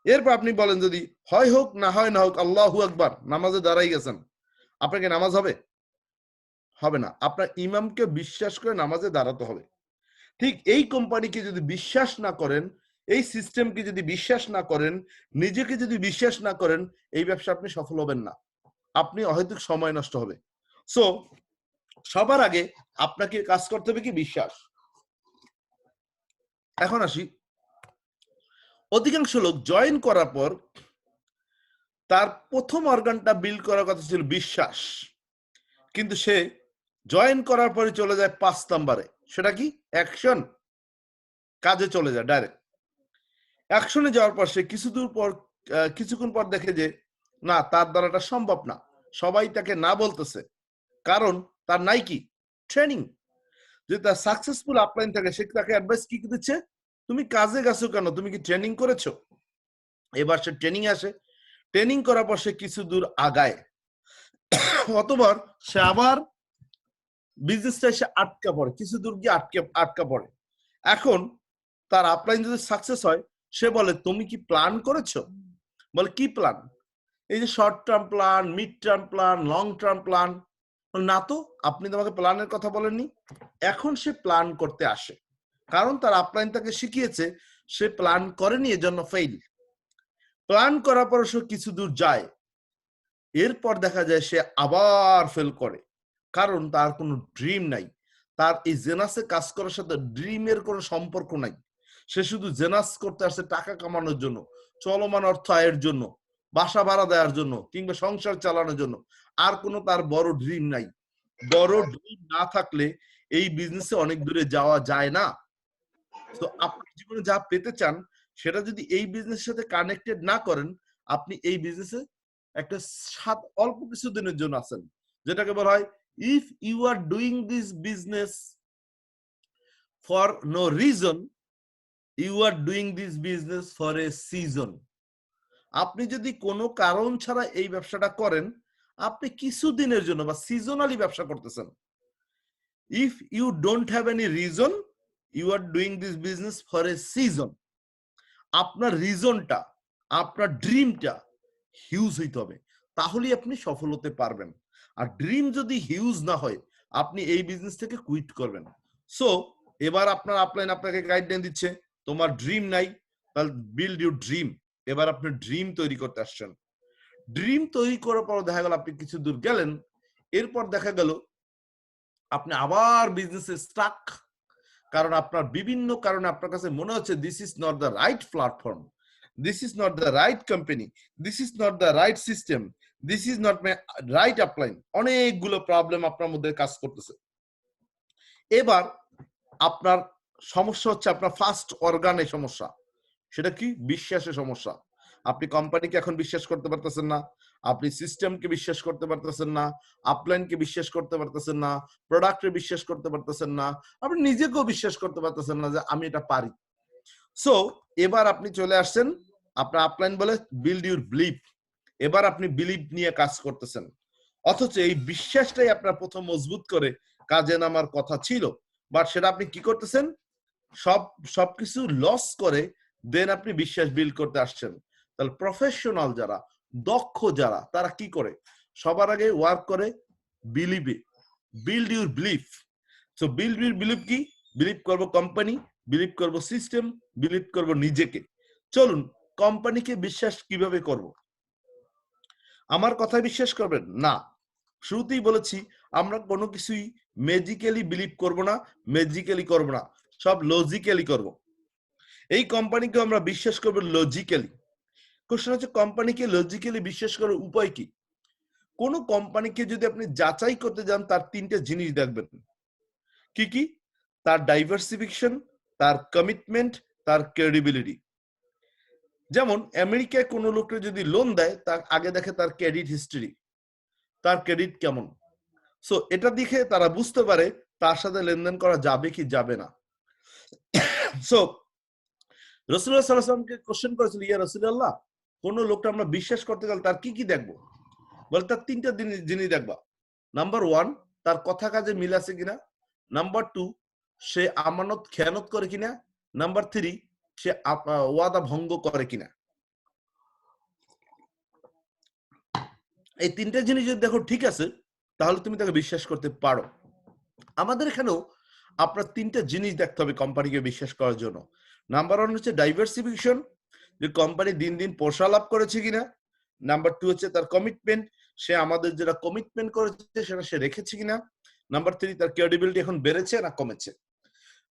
এরপর আপনি বলেন যদি হয় হোক না হয় না হোক, আল্লাহু আকবার, নামাজে দাঁড়াই গেছেন, আপনাকে নামাজ হবে? হবে না। আপনার ইমামকে বিশ্বাস করে নামাজে দাঁড়াতে হবে। ঠিক এই কোম্পানিকে যদি বিশ্বাস না করেন, এই সিস্টেমকে যদি বিশ্বাস না করেন, নিজেকে যদি বিশ্বাস না করেন, এই ব্যবসা আপনি সফল হবেন না। আপনি অহেতুক সময় নষ্ট হবে। সো সবার আগে আপনাকে কাজ করতে হবে কি? বিশ্বাস। এখন আসি, অধিকাংশ লোক জয়েন করার পর তার প্রথম অর্গানটা বিল্ড করার কথা ছিল বিশ্বাস, কিন্তু সে জয়েন করার পরে চলে যায় 5 নম্বরে। সেটা কি? অ্যাকশন। কাজে চলে যায় ডাইরেক্ট। অ্যাকশনে যাওয়ার পর সে কিছুক্ষণ পর দেখে যে না, তার দ্বারা এটা সম্ভব না। সবাই তাকে না বলতেছে, কারণ তার নাই কি? ট্রেনিং। যদি তার সাকসেসফুল আপলাইন থাকে, সে তাকে অ্যাডভাইস কি দিচ্ছে? তুমি কাজে গেছো কেন? তুমি কি ট্রেনিং করেছো? এবার সে ট্রেনিং আসে, ট্রেনিং করার পর সে কিছু দূর আগায়, অতবার সে আবার বিজনেসটা এসে আটকা পড়ে, কিছু দূর গিয়ে আটকা পড়ে। এখন তার আপলাইন যদি সাকসেস হয়, সে বলে তুমি কি প্ল্যান করেছো? বলে কি প্ল্যান? এই যে short term plan, mid term plan, long term plan. না তো, আপনি তো আমাকে প্ল্যানের কথা বলেননি। এখন সে প্ল্যান করতে আসে, কারণ তার আপলাইন তাকে শিখিয়েছে সে প্ল্যান করেনি, এজন্য ফেইল। প্ল্যান করার পর সে কিছু দূর যায়, এরপর দেখা যায় সে আবার ফেল করে, কারণ তার কোনো ড্রিম নাই। তার এই জেনাসে কাজ করার সাথে ড্রিমের কোনো সম্পর্ক নাই। সে শুধু জেনাস করতে আসছে টাকা কামানোর জন্য, চলমান অর্থ আয়ের জন্য, বাসা ভাড়া দেওয়ার জন্য, কিংবা সংসার চালানোর জন্য। আর কোনো তার বড় ড্রিম নাই। বড় ড্রিম না থাকলে এই বিজনেসে অনেক দূরে যাওয়া যায় না। তো আপনি জীবনে যা পেতে চান, সেটা যদি এই বিজনেসের সাথে কানেক্টেড না করেন, আপনি এই বিজনেসে একটা অল্প কিছু দিনের জন্য আছেন, যেটাকে বলা হয় if you are doing this business for no reason, you are doing this business for a season. আপনি যদি কোনো কারণ ছাড়া এই ব্যবসাটা করেন, আপনি কিছু দিনের জন্য বা সিজনালি ব্যবসা করতেছেন। If you don't have any reason, you are doing this business for a season. আপনার রিজনটা, আপনার ড্রিমটা হিউজ হইতে হবে, তাহলেই আপনি সফল হতে পারবেন। আর ড্রিম যদি হিউজ না হয়, আপনি এই বিজনেস থেকে কুইট করবেন। সো এবার আপনার আপলাইন আপনাকে গাইডলাইন দিচ্ছে, তোমার ড্রিম নাই, তাহলে বিল্ড ইউর ড্রিম। এবার আপনি ড্রিম তৈরি করতে আসছেন। ড্রিম তৈরি করার পর দেখা গেল আপনি কিছু দূর গেলেন, এরপর দেখা গেল আপনি আবার বিজনেসে স্টাক, কারণ আপনার বিভিন্ন কারণে আপনার কাছে মনে হচ্ছে this is not the right platform, this is not the right company, this is not the right system, this is not my right upline. অনেকগুলো প্রবলেম আপনার মধ্যে কাজ করতেছে। এবার আপনার সমস্যা হচ্ছে আপনার ফার্স্ট অর্গানে সমস্যা। সেটা কি? বিশ্বাসের সমস্যা। আপনি কোম্পানিকে এখন বিশ্বাস করতে পারতেছেন না, আপনি সিস্টেমকে বিশ্বাস করতে পারতেছেন না, আপলাইনকে বিশ্বাস করতে পারতেছেন না, প্রোডাক্টে বিশ্বাস করতে পারতেছেন না, আপনি নিজেকেও বিশ্বাস করতে পারতেছেন না যে আমি এটা পারি। সো এবার আপনি চলে আসছেন, আপনার আপলাইন বলে বিল্ড ইউর বিলিভ। এবার আপনি বিলিভ নিয়ে কাজ করতেছেন, অথচ এই বিশ্বাসটাই আপনার প্রথম মজবুত করে কাজে নামার কথা ছিল। বাট সেটা আপনি কি করতেছেন? সবকিছু লস করে দেন আপনি বিশ্বাস বিল্ড করতে আসছেন। তাহলে প্রফেশনাল যারা, দক্ষ যারা, তারা কি করে? সবার আগে ওয়ার্ক করে বিলিভে, build your believe. So build your believe কি? বিলিভ করব কোম্পানি, বিলিভ করব সিস্টেম, বিলিভ করব নিজেকে। চলুন, কোম্পানিকে বিশ্বাস কিভাবে করব? আমার কথায় বিশ্বাস করবেন না। শুরুতেই বলেছি আমরা কোনো কিছুই ম্যাজিক্যালি বিলিভ করব না, ম্যাজিক্যালি করব না, সব লজিক্যালি করব। এই কোম্পানিকে আমরা বিশ্বাস করব লজিক্যালি। কোশ্চেন হচ্ছে কোম্পানিকে লজিক্যালি বিশ্বাস করার উপায় কি? কোন কোম্পানিকে যদি আপনি যাচাই করতে যান, তার তিনটে জিনিস দেখবেন। কি কি? তার ডাইভার্সিফিকেশন, তার কমিটমেন্ট, তার ক্রেডিবিলিটি। যেমন আমেরিকায় কোন লোককে যদি লোন দেয়, তার আগে দেখে তার ক্রেডিট হিস্টরি, তার ক্রেডিট কেমন। সো এটা দেখে তারা বুঝতে পারে তার সাথে লেনদেন করা যাবে কি যাবে না। সো রাসূলুল্লাহ সাল্লাল্লাহু আলাইহি ওয়াসাল্লামকে কোশ্চেন করেছিল, ইয়া রাসূলুল্লাহ, কোন লোকটা আমরা বিশ্বাস করতে গেলে তার কি কি দেখবো? বলে তার তিনটা জিনিস দেখবা। নাম্বার 1, তার কথা কাজে মিল আছে কিনা। নাম্বার 2, সে আমানত খেয়ানত করে কিনা। নাম্বার 3, সে ওয়াদা ভঙ্গ করে কিনা। এই তিনটা জিনিস যদি দেখো ঠিক আছে, তাহলে তুমি তাকে বিশ্বাস করতে পারো। আমাদের এখানেও আপনার তিনটা জিনিস দেখতে হবে কোম্পানিকে বিশ্বাস করার জন্য। নাম্বার 1 হচ্ছে ডাইভার্সিফিকেশন, যে কোম্পানি দিন দিন পয়সা লাভ করেছে কিনা। নাম্বার 2 হচ্ছে তার কমিটমেন্ট, সে আমাদের যেটা কমিটমেন্ট করেছে সেটা সে রেখেছে কিনা। নাম্বার 3, তার ক্রেডিবিলিটি এখন বেড়েছে না কমেছে।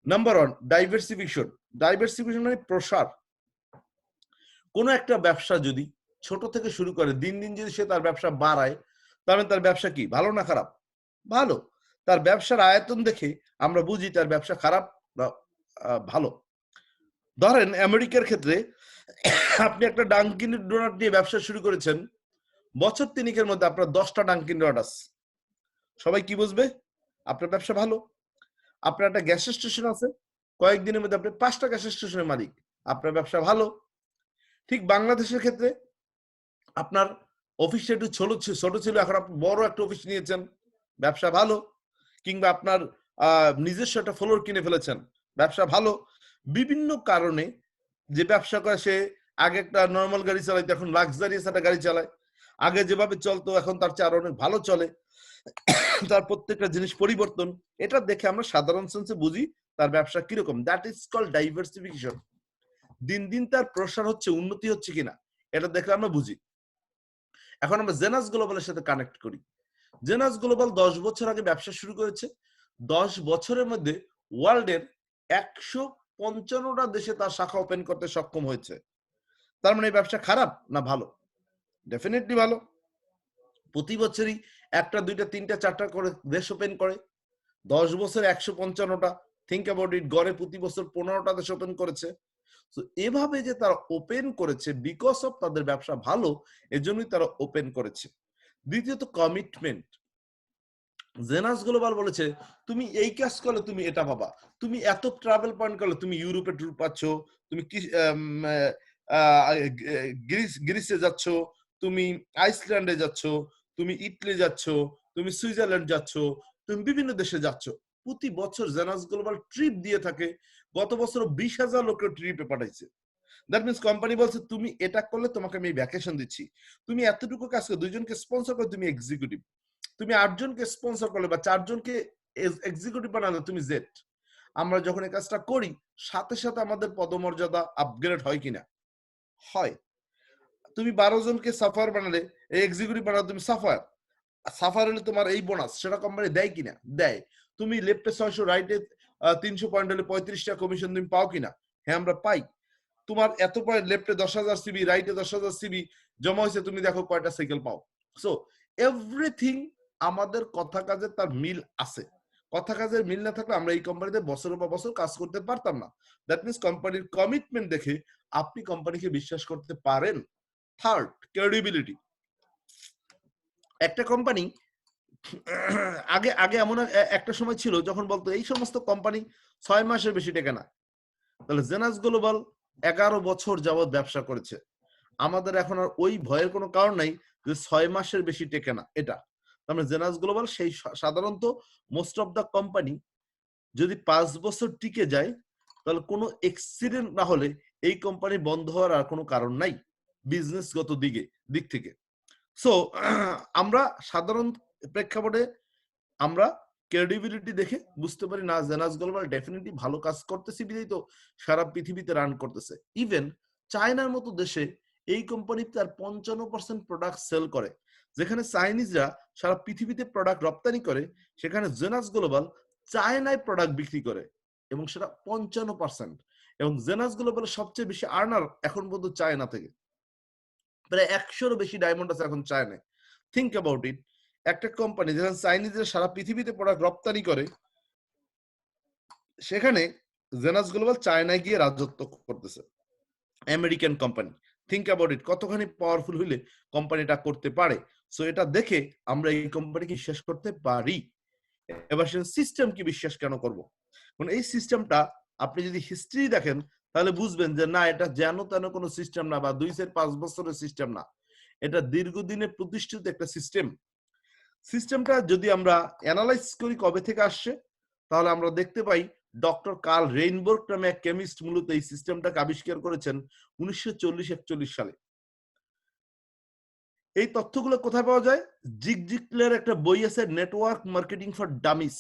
Number 1, diversification. ডাইভার্সিফিকেশন মানে প্রসার। কোন একটা ব্যবসা যদি ছোট থেকে শুরু করে দিন দিন যদি সে তার ব্যবসা বাড়ায়, তাহলে তার ব্যবসা কি ভালো না খারাপ? ভালো। তার ব্যবসার আয়তন দেখে আমরা বুঝি তার ব্যবসা খারাপ বা ভালো। ধরেন আমেরিকার ক্ষেত্রে আপনি একটা ডাঙ্কিন ডোনাট দিয়ে ব্যবসা শুরু করেছেন, বছর তিনেকের মধ্যে আপনার 10টা ডাঙ্কিন ডোনাট আছে, সবাই কি বুঝবে? আপনার ব্যবসা ভালো। আপনার একটা গ্যাস স্টেশন আছে, কয়েকদিনের মধ্যে আপনি 5টা গ্যাস স্টেশনের মালিক, আপনার ব্যবসা ভালো। ঠিক বাংলাদেশের ক্ষেত্রে আপনার অফিসটা একটু ছোট ছিল, এখন আপনি বড় একটা অফিস নিয়েছেন, ব্যবসা ভালো। কিংবা আপনার নিজস্ব একটা ফ্লোর কিনে ফেলেছেন, ব্যবসা ভালো। বিভিন্ন কারণে যে ব্যবসা করে সে আগে একটা নরমাল গাড়ি চালাইতো, এখন লাক্সারিয়াস একটা গাড়ি চালায়। আগে যেভাবে চলতো এখন তার চেয়ে আরো অনেক ভালো চলে। তার প্রত্যেকটা জিনিস পরিবর্তন। এটা দেখে আমরা সাধারণ সেন্সে বুঝি তার ব্যবসা কিরকম। That is called diversification. দিন দিন তার প্রসার হচ্ছে, উন্নতি হচ্ছে কিনা এটা দেখলে আমরা বুঝি। এখন আমরা জেনাস গ্লোবালের সাথে কানেক্ট করি। জেনাস গ্লোবাল 10 বছর আগে ব্যবসা শুরু করেছে। 10 বছরের মধ্যে ওয়ার্ল্ডের 155টা দেশে তার শাখা ওপেন করতে সক্ষম হয়েছে। তার মানে এই ব্যবসা খারাপ না ভালো? ডেফিনেটলি ভালো। প্রতি বছরই একটা, দুইটা, তিনটা, চারটা করে দেশ ওপেন করে। 10 বছরে 155টা। থিঙ্ক অ্যাবাউট ইট, গড়ে প্রতি বছর 15টা দেশ ওপেন করেছে। তো এভাবে যে তারা ওপেন করেছে বিকজ অফ তাদের ব্যবসা ভালো, এজন্যই তারা ওপেন করেছে। দ্বিতীয়ত কমিটমেন্ট। জেনাস গ্লোবাল বলেছে তুমি এই কাজ করলে তুমি এটা পাবা, তুমি এত ট্রাভেল পয়েন্ট করলে তুমি ইউরোপে ট্যুর পাচ্ছ, তুমি গ্রিসে যাচ্ছ, তুমি আইসল্যান্ডে যাচ্ছ, তুমি ইটালি যাচ্ছ, তুমি সুইজারল্যান্ড যাচ্ছ, তুমি বিভিন্ন দেশে যাচ্ছ। প্রতি বছর জেনাস গ্লোবাল ট্রিপ দিয়ে থাকে। গত বছর 20,000 লোকের ট্রিপে পাঠাইছে। দ্যাট মিনস কোম্পানি বলছে তুমি এটা করলে তোমাকে আমি ভ্যাকেশন দিচ্ছি, তুমি এতটুকু কাজ করে 2জনকে স্পন্সর করে তুমি এক্সিকিউটিভ, তুমি 8জনকে স্পন্সর করলে বা 4জনকে এক্সিকিউটিভ বানালে তুমি জেড। আমরা যখন এই কাজটা করি সাথে সাথে আমাদের পদমর্যাদা আপগ্রেড হয় কিনা? হয়। তুমি 12জনকে সাফার বানালে, এক্সিকিউটিভ বানালে তুমি সাফার, সাফার হলে তোমার এই বোনাস সেটা কোম্পানি দেয় কিনা? দেয়। তুমি লেফটে 600, রাইটে 300 পয়েন্ট হলে 35টা কমিশন তুমি পাও কিনা? হ্যাঁ আমরা পাই। তোমার এত পয়েন্ট, লেফটে 10,000 সিবি, রাইটে 10,000 সিবি জমা হয়েছে, তুমি দেখো কয়টা সাইকেল পাও। সো এভরিথিং আমাদের কথা কাজের তার মিল আছে। কথা কাজের মিল না থাকলে আমরা এই কোম্পানিতে বছরের পর বছর কাজ করতে পারতাম না। দ্যাট মিনস কোম্পানির কমিটমেন্ট দেখে আপনি কোম্পানিকে বিশ্বাস করতে পারেন। Third, credibility. একটা কোম্পানি আগে আগে এমন একটা সময় ছিল যখন বলতো এই সমস্ত কোম্পানি 6 মাসের বেশি টেকে না। তাহলে জেনাস গ্লোবাল 11 বছর যাবৎ ব্যবসা করেছে। আমাদের এখন আর ওই ভয়ের কোনো কারণ নাই যে 6 মাসের বেশি টেকে না এটা। তার মানে জেনাস গ্লোবাল সেই সাধারণত মোস্ট অফ দ্য কোম্পানি যদি 5 বছর টিকে যায় তাহলে কোনো এক্সিডেন্ট না হলে এই কোম্পানি বন্ধ হওয়ার আর কোনো কারণ নাই বিজনেসগত দিক থেকে। সো আমরা সাধারণ প্রেক্ষাপটে আমরা ক্রেডিবিলিটি দেখে বুঝতে পারি না জেনাস গ্লোবাল ডেফিনেটলি ভালো কাজ করতেছে বিধাই তো সারা পৃথিবীতে রান করতেছে। ইভেন চায়নার মতো দেশে এই কোম্পানি তার 55% প্রোডাক্ট সেল করে। যেখানে চাইনিজরা সারা পৃথিবীতে প্রোডাক্ট রপ্তানি করে, সেখানে জেনাস গ্লোবাল চায়নায় প্রোডাক্ট বিক্রি করে এবং সেটা 55%। এবং জেনাস গ্লোবালের সবচেয়ে বেশি আর্নার এখন পর্যন্ত চায়না থেকে। প্রায় 100-এরও বেশি ডায়মন্ড আছে এখন চায়নায়। Think about it. একটা কোম্পানি যেখানে চাইনিজরা সারা পৃথিবীতে প্রোডাক্ট রপ্তানি করে, সেখানে জেনাস গ্লোবাল চায়নায় গিয়ে রাজত্ব করতেছে। American company. Think about it, কতখানি পাওয়ারফুল হইলে কোম্পানিটা করতে পারে। সো এটা দেখে আমরা এই কোম্পানিকে বিশ্বাস করতে পারি। এবার সে সিস্টেম কি বিশ্বাস কেন করব? মানে এই সিস্টেমটা আপনি যদি হিস্ট্রি দেখেন তাহলে বুঝবেন যে না এটা যেন তেন কোনো সিস্টেম না বা 2-5 বছরের সিস্টেম না, এটা দীর্ঘদিনে প্রতিষ্ঠিত একটা সিস্টেম। সিস্টেমটা যদি আমরা অ্যানালাইজ করি কবে থেকে আসছে তাহলে আমরা দেখতে পাই ডক্টর কার্ল রেইনবোর্গ নামে এক কেমিস্ট মূলত এই সিস্টেমটাকে আবিষ্কার করেছেন 1940-41 সালে। এই তথ্যগুলো কোথায় পাওয়া যায়? জিগ জিগলের একটা বই আছে, নেটওয়ার্ক মার্কেটিং ফর ডামিস।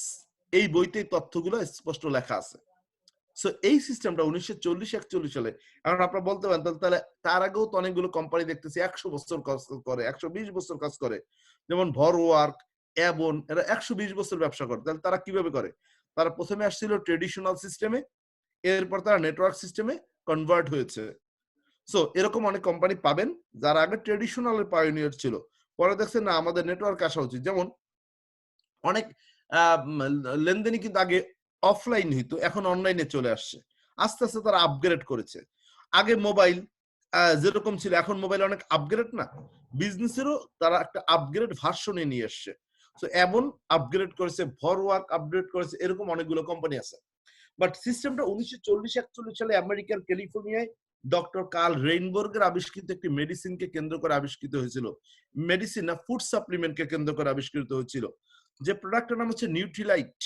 এই বইতে তথ্যগুলো স্পষ্ট লেখা আছে। সো এই সিস্টেমটা 1940-41 সালে। এখন আপনারা বলতে পারেন তাহলে তার আগেও তো অনেকগুলো কোম্পানি দেখতেছি 100 বছর কাজ করে, 120 বছর কাজ করে, যেমন ভরওয়ার্ক, অ্যাবন, এরা 120 বছর ব্যবসা করে। তাহলে তারা কিভাবে করে? তারা প্রথমে আসছিল ট্রেডিশনাল সিস্টেমে, এরপর তারা নেটওয়ার্ক সিস্টেমে কনভার্ট হয়েছে। সো এরকম অনেক কোম্পানি পাবেন যারা আগে ট্রেডিশনাল পায়োনিয়ার ছিল, পরে দেখছেন না আমাদের নেটওয়ার্ক আসা উচিত। যেমন অনেক লেনদেনই কিন্তু আগে অফলাইন হইতো, এখন অনলাইনে চলে আসছে। আস্তে আস্তে তারা আপগ্রেড করেছে। আগে মোবাইল যেরকম ছিল এখন মোবাইল অনেক আপগ্রেড না, বিজনেসেরও তারা একটা আপগ্রেড ভার্সনে নিয়ে এসছে। সো এমন আপগ্রেড করেছে, ভরওয়ার্ক আপগ্রেড করেছে, এরকম অনেকগুলো কোম্পানি আছে। বাট সিস্টেমটা 1940-41 সালে আমেরিকার ক্যালিফোর্নিয়ায় ডক্টর কার্ল রেইনবোর্গের আবিষ্কৃত একটি মেডিসিনকে কেন্দ্র করে আবিষ্কৃত হয়েছিল। মেডিসিন না, ফুড সাপ্লিমেন্টকে কেন্দ্র করে আবিষ্কৃত হয়েছিল। যে প্রোডাক্টের নাম হচ্ছে নিউট্রিলাইট,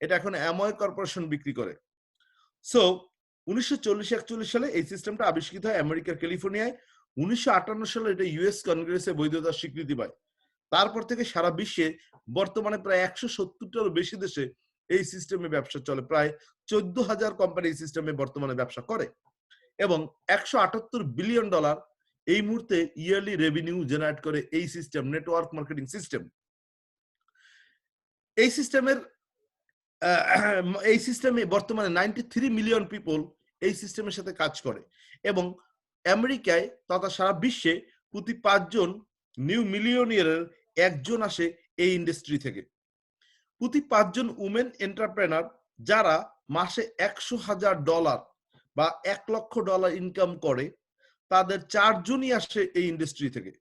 এটা এখন অ্যামওয়ে কর্পোরেশন বিক্রি করে। সো 1940-41 সালে এই সিস্টেমটা আবিষ্কৃত হয় আমেরিকার ক্যালিফোর্নিয়ায়। 1958 সালে এটা ইউএস কংগ্রেসে বৈধতার স্বীকৃতি পায়। তারপর থেকে সারা বিশ্বে বর্তমানে প্রায় 170টারও বেশি দেশে এই সিস্টেমে ব্যবসা চলে। প্রায় 14,000 কোম্পানি এই সিস্টেমে বর্তমানে ব্যবসা করে এবং $178 বিলিয়ন এই মুহূর্তে ইয়ারলি রেভিনিউ জেনারেট করে এই সিস্টেম, নেটওয়ার্ক মার্কেটিং সিস্টেম। এই সিস্টেমে বর্তমানে 93 মিলিয়ন পিপল এই সিস্টেমের সাথে কাজ করে এবং আমেরিকায় তথা সারা বিশ্বে প্রতি 5 জন নিউ মিলিয়নিয়ারের একজন আসে এই ইন্ডাস্ট্রি থেকে। প্রতি 5 জন উমেন এন্টারপ্রেনার যারা মাসে $100,000 বা $1 লক্ষ ইনকাম করে, তাদের 4 জনই আসে এই ইন্ডাস্ট্রি থেকে।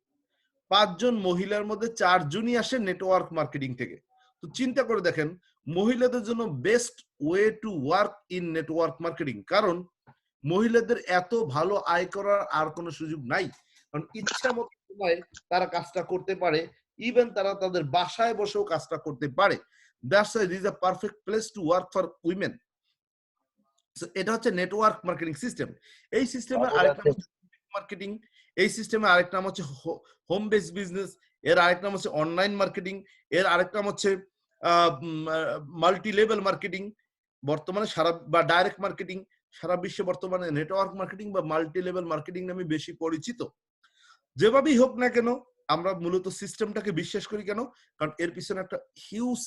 5 জন মহিলার মধ্যে 4 জনই আসে নেটওয়ার্ক মার্কেটিং থেকে। তো চিন্তা করে দেখেন, মহিলাদের জন্য best way to work in network marketing, কারণ মহিলাদের এত ভালো আয় করার আর কোনো সুযোগ নাই। কারণ ইচ্ছা মতো সময় তারা কাজটা করতে পারে, ইভেন তারা তাদের বাসায় বসেও কাজটা করতে পারে। That's why this is a perfect place to work for women. এটা হচ্ছে নেটওয়ার্ক মার্কেটিং সিস্টেম। এই সিস্টেমের আরেকটা মার্কেটিং, এই সিস্টেমে আরেক নাম হচ্ছে হোম বেস বিজনেস, এর আরেক নাম হচ্ছে অনলাইন মার্কেটিং, এর আরেক নাম হচ্ছে মাল্টি লেভেল মার্কেটিং। বর্তমানে সারা বা ডাইরেক্ট মার্কেটিং, সারা বিশ্বে বর্তমানে নেটওয়ার্ক মার্কেটিং বা মাল্টি লেভেল মার্কেটিং নামে বেশি পরিচিত। যেভাবেই হোক না কেন, আমরা মূলত সিস্টেমটাকে বিশ্বাস করি কেন? কারণ এর পিছনে একটা হিউজ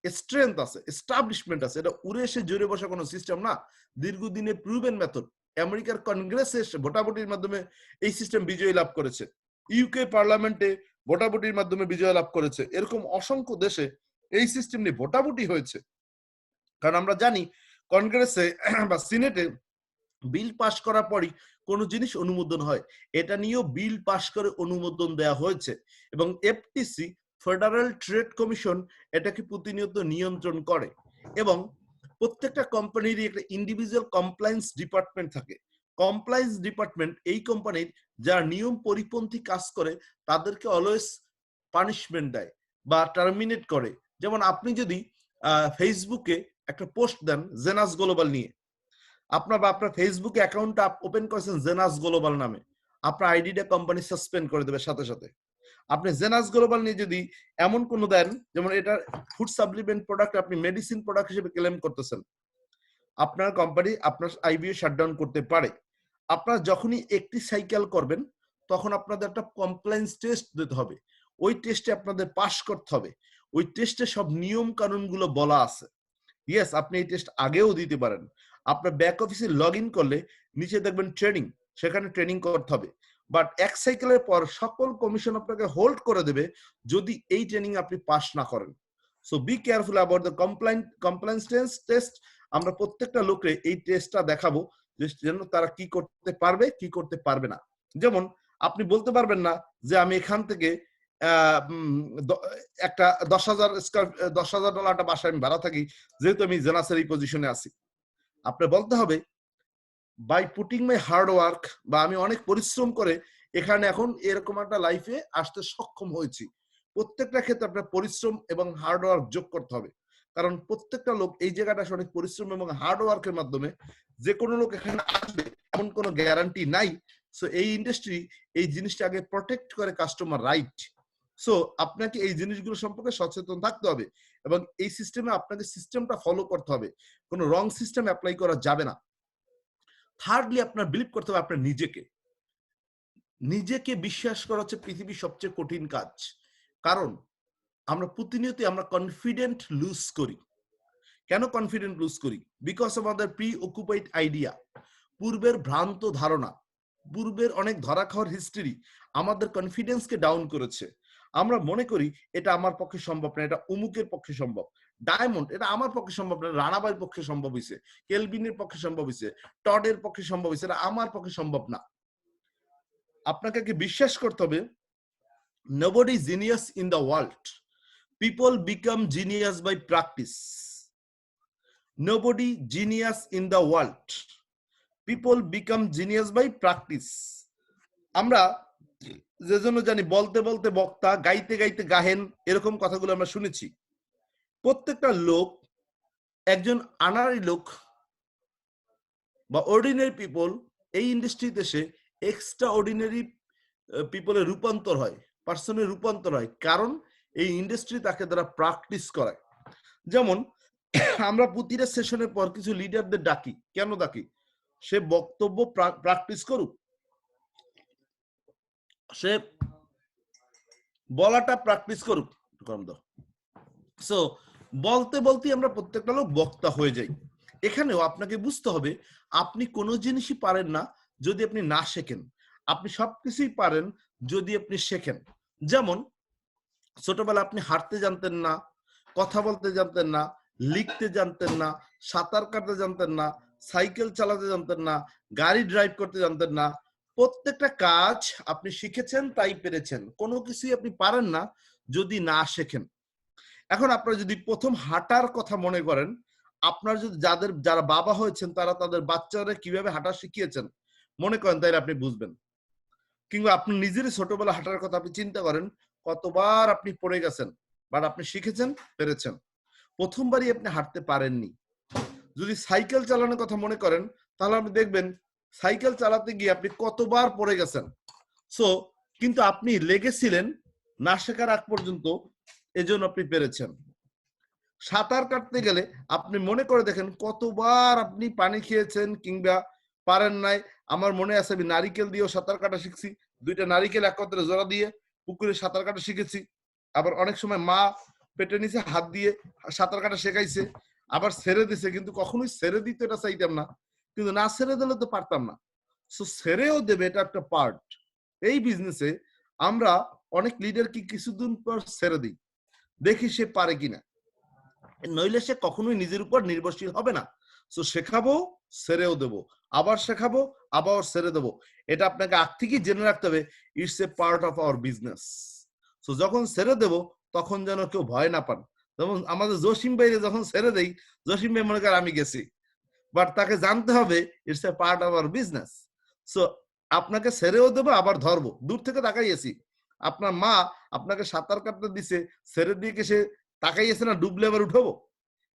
স্ট্রেংথ আছে, এস্টাবলিশমেন্ট আছে। এটা উড়ে এসে জোরে বসা কোনো সিস্টেম না, দীর্ঘদিনে প্রুভেন মেথড। আমেরিকার কংগ্রেসে ভোটাভুটির মাধ্যমে এই সিস্টেম বিজয় লাভ করেছে, ইউকে পার্লামেন্টে ভোটাভুটির মাধ্যমে বিজয় লাভ করেছে। এরকম অসংখ্য দেশে এই সিস্টেম নিয়ে ভোটাভুটি হয়েছে। কারণ আমরা জানি কংগ্রেসে বা সিনেটে বিল পাশ করার পরই কোন জিনিস অনুমোদন হয়, এটা নিয়েও বিল পাশ করে অনুমোদন দেয়া হয়েছে এবং এফটিসি, ফেডারেল ট্রেড কমিশন, এটাকে প্রতিনিয়ত নিয়ন্ত্রণ করে এবং প্রত্যেকটা কোম্পানিরই একটা ইন্ডিভিজুয়াল কমপ্লায়েন্স ডিপার্টমেন্ট থাকে। কমপ্লায়েন্স ডিপার্টমেন্ট এই কোম্পানির যারা নিয়ম পরিপন্থী কাজ করে তাদেরকে অলওয়েজ পানিশমেন্ট দেয় বা টার্মিনেট করে। যেমন আপনি যদি ফেসবুকে একটা পোস্ট দেন জেনাস গ্লোবাল নিয়ে, আপনার ফেসবুকে অ্যাকাউন্টটা ওপেন করেছেন জেনাস গ্লোবাল নামে, আপনার আইডিটা কোম্পানি সাসপেন্ড করে দেবে সাথে সাথে। আপনি জেনাস গ্লোবাল নিয়ে যদি এমন কোনো দেন, যেমন এটা ফুড সাপ্লিমেন্ট প্রোডাক্ট, আপনি মেডিসিন প্রোডাক্ট হিসেবে ক্লেম করতেছেন, আপনার কোম্পানি আপনার আইবিও শাটডাউন করতে পারে। আপনার যখনই একটি সাইকেল করবেন তখন আপনাদের একটা কমপ্লায়েন্স টেস্ট দিতে হবে, ওই টেস্টে আপনাদের পাস করতে হবে। ওই টেস্টে সব নিয়ম কানুনগুলো বলা আছে। ইয়েস, আপনি এই টেস্ট আগেও দিতে পারেন। আপনার ব্যাক অফিসে লগ ইন করলে নিচে দেখবেন ট্রেনিং, সেখানে ট্রেনিং করতে হবে। বাট এক সাইকেলের পর সকল কমিশন আপনাকে হোল্ড করে দেবে যদি এই ট্রেনিং আপনি পাস না করেন। So be careful about the compliance test. আমরা প্রত্যেকটা লোককে এই টেস্টটা দেখাবো যেন তারা কি করতে পারবে কি করতে পারবে না। যেমন আপনি বলতে পারবেন না যে আমি এখান থেকে একটা $10,000 বাসায় আমি ভাড়া থাকি, যেহেতু আমি জেনাসের এই পজিশনে আছি। আপনি বলতে হবে by putting my hard work, বা আমি অনেক পরিশ্রম করে এখানে এখন এরকম একটা লাইফে আসতে সক্ষম হয়েছি। প্রত্যেকটা ক্ষেত্রে আপনার পরিশ্রম এবং হার্ড ওয়ার্ক যোগ করতে হবে, কারণ প্রত্যেকটা লোক এই জায়গাটা অনেক পরিশ্রম এবং হার্ড ওয়ার্কের মাধ্যমে যে কোনো লোক এখানে আসবে এমন কোনো গ্যারান্টি নাই। সো এই ইন্ডাস্ট্রি এই জিনিসটা আগে প্রোটেক্ট করে কাস্টমার রাইট। সো আপনাকে এই জিনিসগুলো সম্পর্কে সচেতন থাকতে হবে এবং এই সিস্টেমে আপনাকে সিস্টেমটা ফলো করতে হবে, কোনো রং সিস্টেম অ্যাপ্লাই করা যাবে না। থার্ডলি আপনার বিলিভ করতে হবে আপনার নিজেকে বিশ্বাস করা হচ্ছে পৃথিবীর সবচেয়ে কঠিন কাজ। কারণ আমরা প্রতিনিয়ত আমরা কনফিডেন্ট লুজ করি। কেন কনফিডেন্ট লুজ করি? বিকজ অফ আমাদের প্রি অকুপাইড আইডিয়া, পূর্বের ভ্রান্ত ধারণা, পূর্বের অনেক ধরা খাওয়ার হিস্ট্রি আমাদের কনফিডেন্সকে ডাউন করেছে। আমরা মনে করি এটা আমার পক্ষে সম্ভব না, এটা অমুকের পক্ষে সম্ভব। ডায়মন্ড এটা আমার পক্ষে সম্ভব না, রানাবাইয়ের পক্ষে সম্ভব হয়েছে, কেলভিনের পক্ষে সম্ভব হয়েছে, টডের পক্ষে সম্ভব হয়েছে, এটা আমার পক্ষে সম্ভব না। আপনাকে কি বিশ্বাস করতে হবে nobody is genius in the world, people become genius by practice. Nobody genius in the world, people become genius by practice. আমরা যে জন্য জানি বলতে বলতে বক্তা, গাইতে গাইতে গাহেন, এরকম কথাগুলো আমরা শুনেছি। প্রত্যেকটা লোক, একজন আনারি লোক বা অর্ডিনারি পিপল এই ইন্ডাস্ট্রিতে এসে এক্সট্রা অর্ডিনারি পিপলের রূপান্তর হয়, পার্সনের রূপান্তর হয়, কারণ এই ইন্ডাস্ট্রি তাকে দ্বারা প্র্যাকটিস করায়। যেমন আমরা প্রতিটা সেশনের পর কিছু লিডারদের ডাকি, কেন ডাকি? সে বক্তব্য প্র্যাকটিস করুক, সে বলাটা প্র্যাকটিস করুক। সো বলতে বলতে আমরা প্রত্যেকটা লোক বক্তা হয়ে যাই। এখানেও আপনাকে বুঝতে হবে, আপনি কোনো জিনিসই পারেন না যদি আপনি না শেখেন। আপনি সবকিছুই পারেন যদি আপনি শেখেন। যেমন ছোটবেলা আপনি হাঁটতে জানতেন না, কথা বলতে জানতেন না, লিখতে জানতেন না, সাঁতার কাটতে জানতেন না, সাইকেল চালাতে জানতেন না, গাড়ি ড্রাইভ করতে জানতেন না। প্রত্যেকটা কাজ আপনি শিখেছেন, তাই পেরেছেন। কোনো কিছুই আপনি পারেন না যদি না শেখেন। এখন আপনারা যদি প্রথম হাঁটার কথা মনে করেন, আপনার যদি যারা বাবা হয়েছেন তারা তাদের বাচ্চারা কিভাবে হাঁটা শিখিয়েছেন মনে করেন, তাই আপনি বুঝবেন। কিংবা আপনি নিজেরই ছোটবেলা হাঁটার কথা আপনি চিন্তা করেন, কতবার আপনি পড়ে গেছেন, বাট আপনি শিখেছেন, পেরেছেন। প্রথমবারই আপনি হাঁটতে পারেননি। যদি সাইকেল চালানোর কথা মনে করেন, তাহলে আপনি দেখবেন সাইকেল চালাতে গিয়ে আপনি কতবার পড়ে গেছেন। সো কিন্তু আপনি লেগেছিলেন না শেখার আগ পর্যন্ত, এজন্য আপনি পেরেছেন। সাঁতার কাটতে গেলে আপনি মনে করে দেখেন কতবার আপনি পানি খেয়েছেন কিংবা পারেন নাই। আমার মনে আছে আমি নারিকেল দিয়েও সাঁতার কাটা শিখছি, দুইটা নারিকেল একত্রে জোড়া দিয়ে পুকুরে সাঁতার কাটা শিখেছি। আবার অনেক সময় মা পেটের নিচে হাত দিয়ে সাঁতার কাটা শেখাইছে, আবার ছেড়ে দিছে, কিন্তু কখনোই ছেড়ে দিতে এটা চাইতাম না, কিন্তু না ছেড়ে দিলে তো পারতাম না। সো ছেড়েও দেবে, এটা একটা পার্ট। এই বিজনেসে আমরা অনেক লিডারকে কিছুদিন পর ছেড়ে দিই, দেখি সে পারে কিনা, নইলে সে কখনোই নিজের উপর নির্ভরশীল হবে না। সো শেখাবো, ছেড়েও দেবো, আবার শেখাবো, আবার ছেড়ে দেবো। এটা আপনাকে আগ থেকেই জেনে রাখতে হবে, it's a part of our business. So যখন ছেড়ে দেবো তখন যেন কেউ ভয় না পান। যেমন আমাদের জসিম ভাইরে যখন ছেড়ে দেই, জসিম ভাই মনে করে আমি গেছি, বাট তাকে জানতে হবে it's a part of our business. So আপনাকে ছেড়েও দেবো, আবার ধরবো। দূর থেকে তাকাইয়েছি, আপনার মা আপনাকে সাঁতার কাটতে দিছে, ছেড়ে দিয়ে সে তাকাইয়েছে না ডুবলে আবার উঠবো,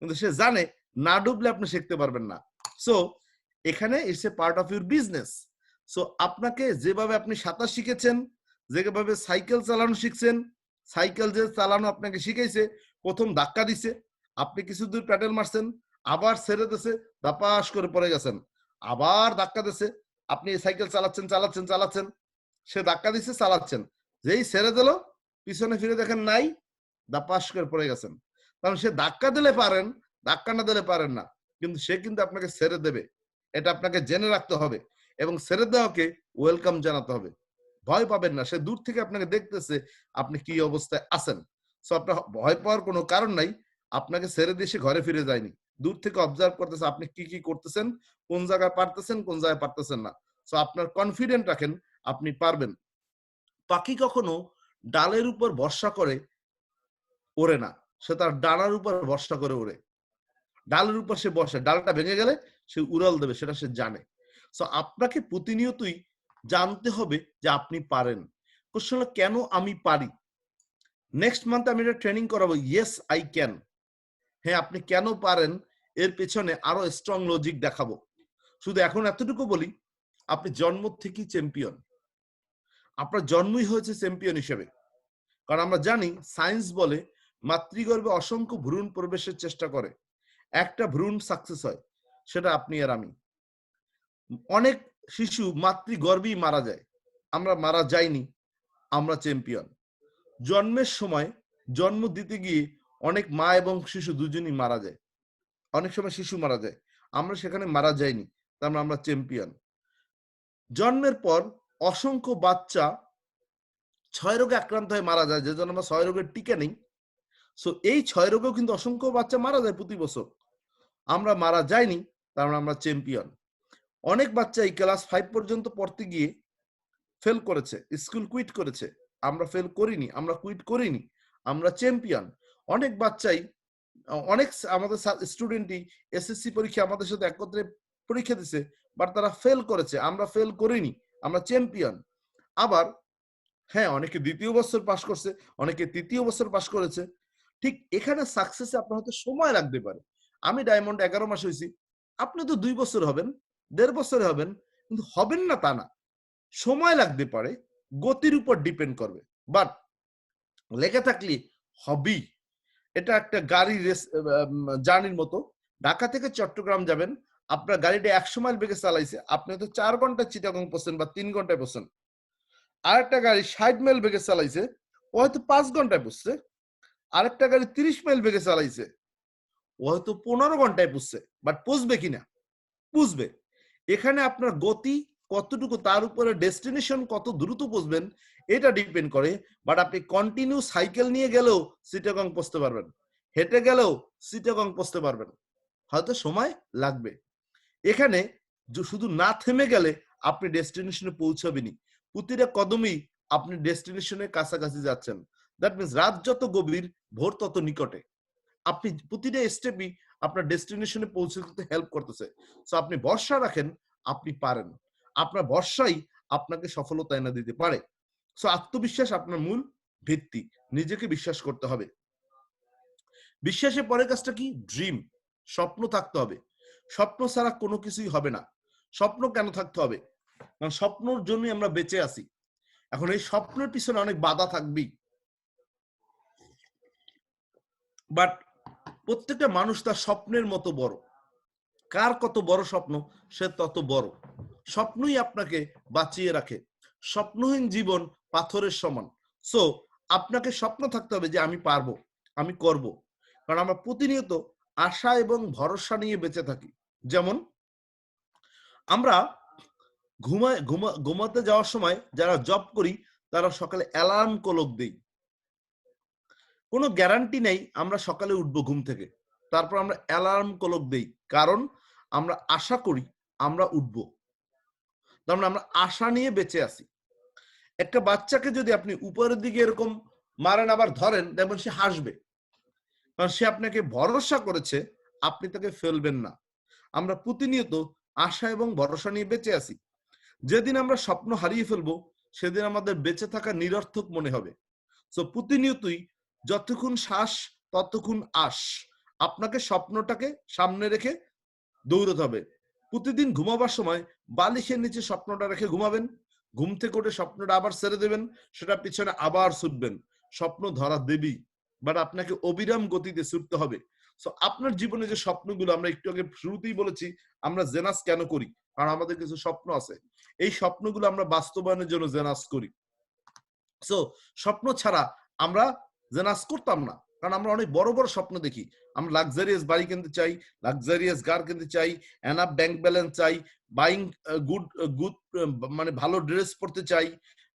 কিন্তু সে জানে না ডুবলে আপনি শিখতে পারবেন না। সো এখানে it's a part of your business. So আপনাকে যেভাবে আপনি সাঁতার শিখেছেন, যেভাবে সাইকেল চালানো শিখছেন, সাইকেল যে চালানো আপনাকে শিখাইছে, প্রথম ধাক্কা দিছে, আপনি কিছু দূর প্যাডেল মারছেন, আবার ছেড়ে দিছে, দাপাস করে পড়ে গেছেন, আবার ধাক্কা দিছে, আপনি সাইকেল চালাচ্ছেন চালাচ্ছেন চালাচ্ছেন, সে ধাক্কা দিচ্ছে, চালাচ্ছেন, যেই ছেড়ে দিল পিছনে ফিরে দেখেন নাই, দাপাস করে পড়ে গেছেন। কারণ সে ধাক্কা দিলে পারেন, ধাক্কা না দিলে পারেন না, কিন্তু সে কিন্তু আপনাকে ছেড়ে দেবে। এটা আপনাকে জেনে রাখতে হবে এবং ছেড়ে দেওয়াকে ওয়েলকাম জানাতে হবে। ভয় পাবেন না, সে দূর থেকে আপনাকে দেখতেছে আপনি কি অবস্থায় আছেন। সো আপনার ভয় পাওয়ার কোনো কারণ নাই। আপনাকে ছেড়ে দিয়ে সে ঘরে ফিরে যায়নি, দূর থেকে অবজার্ভ করতেছে আপনি কি কি করতেছেন, কোন জায়গায় পারতেছেন, কোন জায়গায় পারতেছেন না। সো আপনার কনফিডেন্ট রাখেন, আপনি পারবেন। পাখি কখনো ডালের উপর ভরসা করে ওড়ে না, সে তার ডানার উপর ভরসা করে ওড়ে। ডালের উপর সে বসে, ডালটা ভেঙে গেলে সে উড়াল দেবে, সেটা সে জানে। সো আপনাকে প্রতিনিয়তই জানতে হবে যে আপনি পারেন। কোশ্চেন হলো কেন আমি পারি। নেক্সট মান্থ আমি এটা ট্রেনিং করাবো, ইয়েস আই ক্যান। হ্যাঁ, আপনি কেন পারেন এর পেছনে আরো স্ট্রং লজিক দেখাবো। শুধু এখন এতটুকু বলি, আপনি জন্ম থেকেই চ্যাম্পিয়ন। আপনার জন্মই হয়েছে চ্যাম্পিয়ন হিসেবে। কারণ আমরা জানি সায়েন্স বলে মাতৃগর্ভে অসংখ্য ভ্রূণ প্রবেশের চেষ্টা করে, একটা ভ্রূণ সাকসেস হয়, সেটা আপনি আর আমি। অনেক শিশু মাতৃগর্ভেই মারা যায়, আমরা মারা যাইনি, আমরা চ্যাম্পিয়ন। জন্মের সময় জন্ম দিতে গিয়ে অনেক মা এবং শিশু দুজনই মারা যায়, অনেক সময় শিশু মারা যায়, আমরা সেখানে মারা যাইনি, তার মানে আমরা চ্যাম্পিয়ন। জন্মের পর অসংখ্য বাচ্চা 6 রোগে আক্রান্ত হয়ে মারা যায়, যে জন্য আমরা 6 রোগের টিকা নেই। সো এই 6 রোগেও কিন্তু অসংখ্য বাচ্চা মারা যায় প্রতি বছর, আমরা মারা যাইনি, তার মানে আমরা চ্যাম্পিয়ন। অনেক বাচ্চাই ক্লাস 5 পর্যন্ত পড়তে গিয়ে ফেল করেছে, স্কুল কুইট করেছে, আমরা ফেল করিনি, আমরা কুইট করিনি, আমরা চ্যাম্পিয়ন। অনেক বাচ্চাই, অনেক আমাদের স্টুডেন্টই এসএসসি পরীক্ষা আমাদের সাথে একত্রে পরীক্ষা দিছে, বাট তারা ফেল করেছে, আমরা ফেল করিনি, আমরা চ্যাম্পিয়ন। আবার হ্যাঁ, অনেকে দ্বিতীয় বছর পাস করছে, অনেকে তৃতীয় বছর পাস করেছে। ঠিক এখানে সাকসেসে আপনার হয়তো সময় লাগতে পারে। আমি ডায়মন্ড ১১ মাস হইছি। আপনি তো ২ বছর হবেন, ১.৫ বছরে হবেন। কিন্তু হবেন না তা না। সময় লাগতে পারে, গতির উপর ডিপেন্ড করবে। বাট লেগে থাকলে হবেই। এটা একটা গাড়ি রেস জার্নির মতো। ঢাকা থেকে চট্টগ্রাম যাবেন। আপনার গাড়িটা ১০০ মাইল বেগে চালাইছে। আপনি হয়তো ৪ ঘন্টায় চিটাগং পৌঁছছেন বা ৩ ঘন্টায় পৌঁছছেন। আরেকটা গাড়ি ৬০ মাইল বেগে চালাইছে। ও হয়তো ৫ ঘন্টায় পৌঁছছে। আরেকটা গাড়ি ৩০ মাইল বেগে চালাইছে। ও হয়তো ১৫ ঘন্টায় পৌঁছছে। বাট পৌঁছবে কিনা? পুষবে। এখানে আপনার গতি কতটুকু তার উপরে ডেস্টিনেশন কত দ্রুত পৌঁছবেন এটা ডিপেন্ড করে। বাট আপনি কন্টিনিউ সাইকেল নিয়ে গেলেও চিটাগং পৌঁছতে পারবেন। হেঁটে গেলেও চিটাগং পৌঁছতে পারবেন। হয়তো সময় লাগবে। এখানে শুধু না থেমে গেলে আপনি ডেস্টিনেশনে পৌঁছাবেনই। প্রতিটা কদমেই আপনি ডেস্টিনেশনের কাছাকাছি যাচ্ছেন। দ্যাট মিনস রাত যত গভীর, ভোর তত নিকটে। আপনি প্রতিটা স্টেপই আপনার ডেস্টিনেশনে পৌঁছতে হেল্প করতেছে। সো আপনি ভরসা রাখেন, আপনি পারেন। আপনার ভরসাই আপনাকে সফলতা এনে দিতে পারে। সো আত্মবিশ্বাস আপনার মূল ভিত্তি। নিজেকে বিশ্বাস করতে হবে। বিশ্বাসের পরের কাজটা কি? ড্রিম। স্বপ্ন থাকতে হবে। স্বপ্ন ছাড়া কোনো কিছুই হবে না। স্বপ্ন কেন থাকতে হবে? কারণ স্বপ্নর জন্যই আমরা বেঁচে আছি। এখন এই স্বপ্নের পিছনে অনেক বাধা থাকবেই। বাট প্রত্যেকটা মানুষ তার স্বপ্নের মতো বড়। কার কত বড় স্বপ্ন সে তত বড়। স্বপ্নই আপনাকে বাঁচিয়ে রাখে। স্বপ্নহীন জীবন পাথরের সমান। সো আপনাকে স্বপ্ন থাকতে হবে যে আমি পারবো, আমি করব। কারণ আমরা প্রতিনিয়ত আশা এবং ভরসা নিয়ে বেঁচে থাকি। যেমন আমরা ঘুমাতে যাওয়ার সময় যারা জব করি তারা সকালে অ্যালার্ম ক্লক দেই। কোনো গ্যারান্টি নেই আমরা সকালে উঠবো ঘুম থেকে। তারপর আমরা অ্যালার্ম ক্লক দেই। কারণ আমরা আশা করি আমরা উঠবো। তার মানে আমরা আশা নিয়ে বেঁচে আছি। একটা বাচ্চাকে যদি আপনি উপরের দিকে এরকম মারেন আবার ধরেন, দেখবেন সে হাসবে। কারণ সে আপনাকে ভরসা করেছে, আপনি তাকে ফেলবেন না। আমরা প্রতিনিয়ত আশা এবং ভরসা নিয়ে বেঁচে আছি। যেদিন আমরা স্বপ্ন হারিয়ে ফেলবো, সেদিন আমাদের বেঁচে থাকা নিরর্থক মনে হবে। সো প্রতিনিয়তই যতক্ষণ শ্বাস ততক্ষণ আশ। আপনাকে স্বপ্নটাকে সামনে রেখে দৌড়তে হবে। প্রতিদিন ঘুমাবার সময় বালিশের নিচে স্বপ্নটা রেখে ঘুমাবেন। ঘুম থেকে উঠে স্বপ্নটা আবার ছেড়ে দেবেন। সেটা পিছনে আবার ছুটবেন। স্বপ্ন ধরা দেবী। বাট আপনাকে অবিরাম গতিতে ছুটতে হবে। সো আপনার জীবনে যে স্বপ্নগুলো আমরা একটু আগে শুরুতেই বলেছি, আমরা জেনাস কেন করি? কারণ আমাদের কিছু স্বপ্ন আছে। এই স্বপ্নগুলো আমরা বাস্তবায়নের জন্য জেনাস করি। সো স্বপ্ন ছাড়া আমরা জেনাস করতাম না। কারণ আমরা অনেক বড় বড় স্বপ্ন দেখি। আমরা লাক্সারিয়াস বাড়ি কিনতে চাই, লাক্সারিয়াস কার কিনতে চাই, এনাফ ব্যাংক ব্যালেন্স চাই, বাইং গুড গুড মানে ভালো ড্রেস পরতে চাই।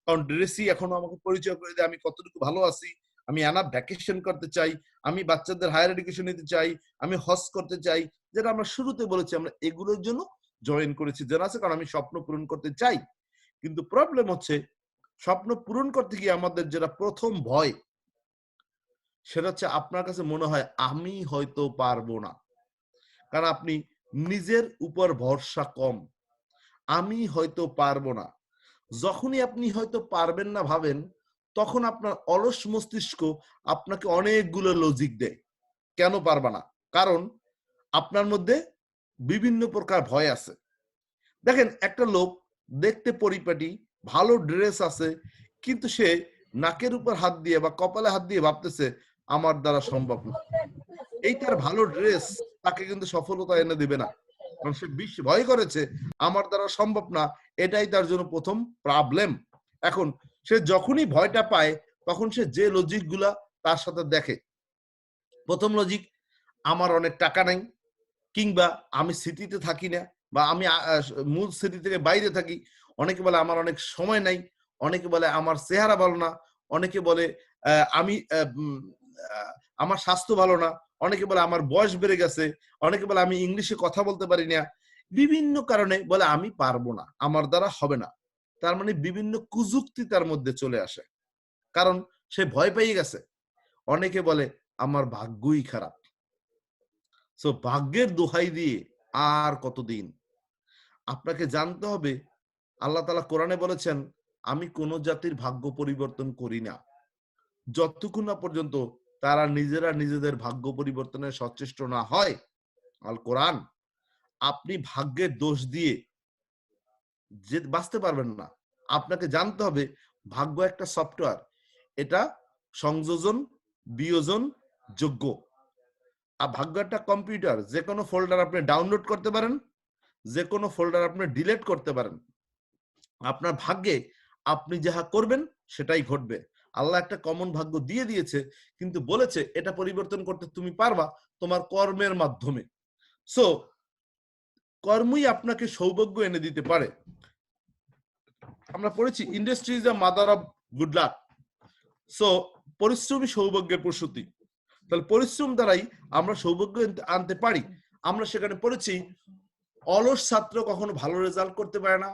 কারণ ড্রেসই এখনো আমাকে পরিচয় করে দেয় আমি কতটুকু ভালো আছি। আমি এনাফ ভ্যাকেশন করতে চাই, আমি বাচ্চাদের হায়ার এডুকেশন নিতে চাই, আমি হজ করতে চাই। যেটা আমরা শুরুতে বলেছি আমরা এগুলোর জন্য জয়েন করেছি জেনাসে, কারণ আমি স্বপ্ন পূরণ করতে চাই। কিন্তু প্রবলেম হচ্ছে স্বপ্ন পূরণ করতে গিয়ে আমাদের যেটা প্রথম ভয়, সেটা হচ্ছে আপনার কাছে মনে হয় আমি হয়তো পারবো না। কারণ আপনি নিজের উপর ভরসা কম। আমি হয়তো পারবো না। যখনই আপনি হয়তো পারবেন না ভাবেন, তখন আপনার অলস মস্তিষ্ক আপনাকে অনেকগুলো লজিক দেয়। কেন পারবা না? কারণ আপনার মধ্যে বিভিন্ন প্রকার ভয় আছে। দেখেন একটা লোক দেখতে পরিপাটি, ভালো ড্রেস আছে, কিন্তু সে নাকের উপর হাত দিয়ে বা কপালে হাত দিয়ে ভাবতেছে আমার দ্বারা সম্ভব না। এই তার ভালো ড্রেস তাকে কিন্তু সফলতা এনে দিবে না। কারণ সে ভয় করেছে আমার দ্বারা সম্ভব না, এটাই তার জন্য প্রথম প্রবলেম। এখন সে যখনই ভয়টা পায় তখন সে যে লজিক গুলা তার সাথে দেখে। প্রথম লজিক, আমার অনেক টাকা নাই, কিংবা আমি সিটিতে থাকি না, বা আমি মূল সিটি থেকে বাইরে থাকি। অনেকে বলে আমার অনেক সময় নাই, অনেকে বলে আমার চেহারা ভালো না, অনেকে বলে আমি আমার স্বাস্থ্য ভালো না, অনেকে বলে আমার বয়স বেড়ে গেছে, অনেকে বলে আমি ইংলিশে কথা বলতে পারি না। বিভিন্ন কারণে বলে আমি পারবো না, আমার দ্বারা হবে না। তার মানে বিভিন্ন কুযুক্তি তার মধ্যে চলে আসে, কারণ সে ভয় পেয়ে গেছে। অনেকে বলে আমার ভাগ্যই খারাপ। সো ভাগ্যের দোহাই দিয়ে আর কতদিন? আপনাকে জানতে হবে, আল্লাহ তাআলা কোরআনে বলেছেন আমি কোন জাতির ভাগ্য পরিবর্তন করি না যতক্ষণ না পর্যন্ত তারা নিজেরা নিজেদের ভাগ্য পরিবর্তনে সচেষ্ট না হয়। আল কোরআন, আপনি ভাগ্যের দোষ দিয়ে যে বাঁচতে পারবেন না। আপনাকে জানতে হবে ভাগ্য একটা সফটওয়্যার, এটা সংযোজন বিয়োজন যোগ্য। আর ভাগ্য একটা কম্পিউটার, যে কোনো ফোল্ডার আপনি ডাউনলোড করতে পারেন, যে কোনো ফোল্ডার আপনি ডিলিট করতে পারেন। আপনার ভাগ্যে আপনি যাহা করবেন সেটাই ঘটবে। আল্লাহ একটা কমন ভাগ্য দিয়ে দিয়েছে, কিন্তু বলেছে এটা পরিবর্তন করতে তুমি পারবা তোমার কর্মের মাধ্যমে। সো কর্মই আপনাকে সৌভাগ্য এনে দিতে পারে। আমরা পড়েছি industry is the mother of good luck. So পরিশ্রমই সৌভাগ্যের প্রসূতি। তাহলে পরিশ্রম দ্বারাই আমরা সৌভাগ্য আনতে পারি। আমরা সেখানে পড়েছি অলস ছাত্র কখনো ভালো রেজাল্ট করতে পারে না,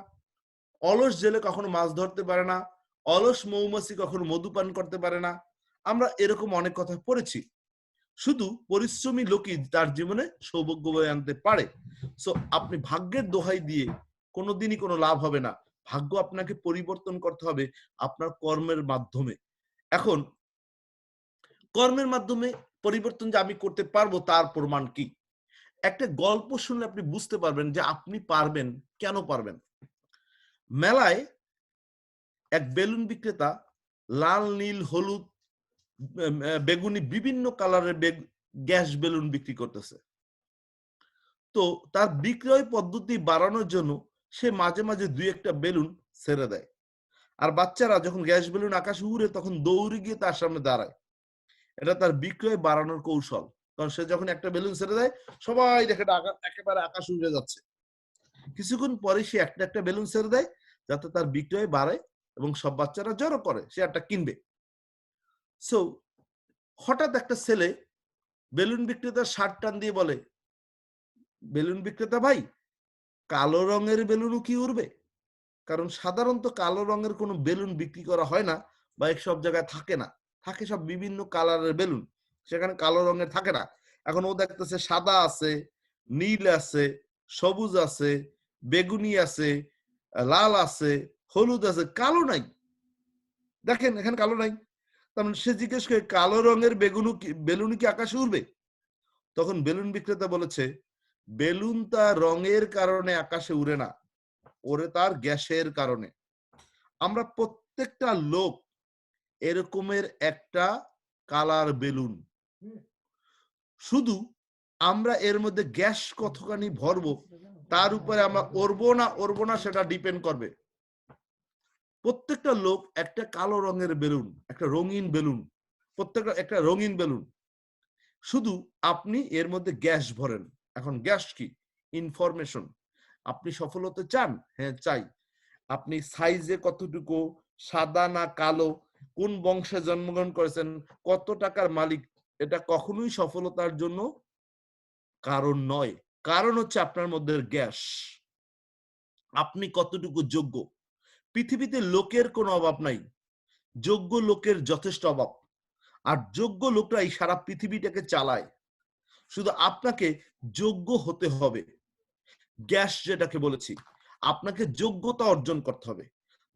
অলস জেলে কখনো মাছ ধরতে পারে না, অলস মৌমাছি কখনো মধু পান করতে পারে না। আমরা এরকম অনেক কথা পড়েছি। শুধু পরিশ্রমী লোকই তার জীবনে সৌভাগ্য বয়ে আনতে পারে। সো আপনি ভাগ্যের দোহাই দিয়ে কোনোদিনই কোনো লাভ হবে না। ভাগ্য আপনাকে পরিবর্তন করতে হবে আপনার কর্মের মাধ্যমে। এখন কর্মের মাধ্যমে পরিবর্তন যে আমি করতে পারবো তার প্রমাণ কি? একটা গল্প শুনলে আপনি বুঝতে পারবেন যে আপনি পারবেন। কেন পারবেন? মেলায় এক বেলুন বিক্রেতা লাল, নীল, হলুদ, বেগুনি বিভিন্ন কালারের গ্যাস বেলুন বিক্রি করতেছে। তো তার বিক্রয় পদ্ধতি বাড়ানোর জন্য সে মাঝে মাঝে দুই একটা বেলুন ছেড়ে দেয়। আর বাচ্চারা যখন গ্যাস বেলুন আকাশে উড়ে তখন দৌড়ে গিয়ে তার সামনে দাঁড়ায়। এটা তার বিক্রয় বাড়ানোর কৌশল। কারণ সে যখন একটা বেলুন ছেড়ে দেয় সবাই দেখে একেবারে আকাশ উড়ে যাচ্ছে। কিছুক্ষণ পরে সে একটা একটা বেলুন ছেড়ে দেয় যাতে তার বিক্রয় বাড়ে এবং সব বাচ্চারা জড়ো করে সে একটা কিনবে। সো হঠাৎ একটা ছেলে বেলুন বিক্রেতার শার্ট টান দিয়ে বলে, বেলুন বিক্রেতা ভাই, কালো রঙের বেলুনও কি উড়বে? কারণ সাধারণত কালো রঙের কোনো বেলুন বিক্রি করা হয় না বা সব জায়গায় থাকে না, থাকে সব বিভিন্ন কালারের বেলুন, সেখানে কালো রঙের থাকে না। এখন ও দেখতেছে সাদা আছে, নীল আছে, সবুজ আছে, বেগুনি আছে, লাল আছে, হলুদ আছে, কালো নাই। দেখেন এখানে কালো নাই। তখন সে জিজ্ঞেস করে কালো রঙের বেলুন কি আকাশে উড়বে? তখন বেলুন বিক্রেতা বলেছে, বেলুন তার রঙের কারণে আকাশে উড়ে না, ওরে তার গ্যাসের কারণে। আমরা প্রত্যেকটা লোক এরকমের একটা কালার বেলুন, শুধু আমরা এর মধ্যে গ্যাস কতখানি ভরবো তার উপরে আমরা উড়বো না সেটা ডিপেন্ড করবে। প্রত্যেকটা লোক একটা কালো রঙের বেলুন, একটা রঙিন বেলুন, প্রত্যেকটা একটা রঙিন বেলুন, শুধু আপনি এর মধ্যে গ্যাস ভরেন। এখন গ্যাস কি? ইনফরমেশন। আপনি সফল হতে চান? হ্যাঁ চাই। আপনি সাইজে কতটুকু, সাদা না কালো, কোন বংশে জন্মগ্রহণ করেছেন, কত টাকার মালিক, এটা কখনোই সফলতার জন্য কারণ নয়। কারণ হচ্ছে আপনার মধ্যে গ্যাস। আপনি কতটুকু যোগ্য। পৃথিবীতে লোকের কোনো অভাব নাই, যোগ্য লোকের যথেষ্ট অভাব। আর যোগ্য লোকরাই সারা পৃথিবীটাকে চালায়। শুধু আপনাকে যোগ্য হতে হবে। গ্যাস যেটাকে বলেছি, আপনাকে যোগ্যতা অর্জন করতে হবে।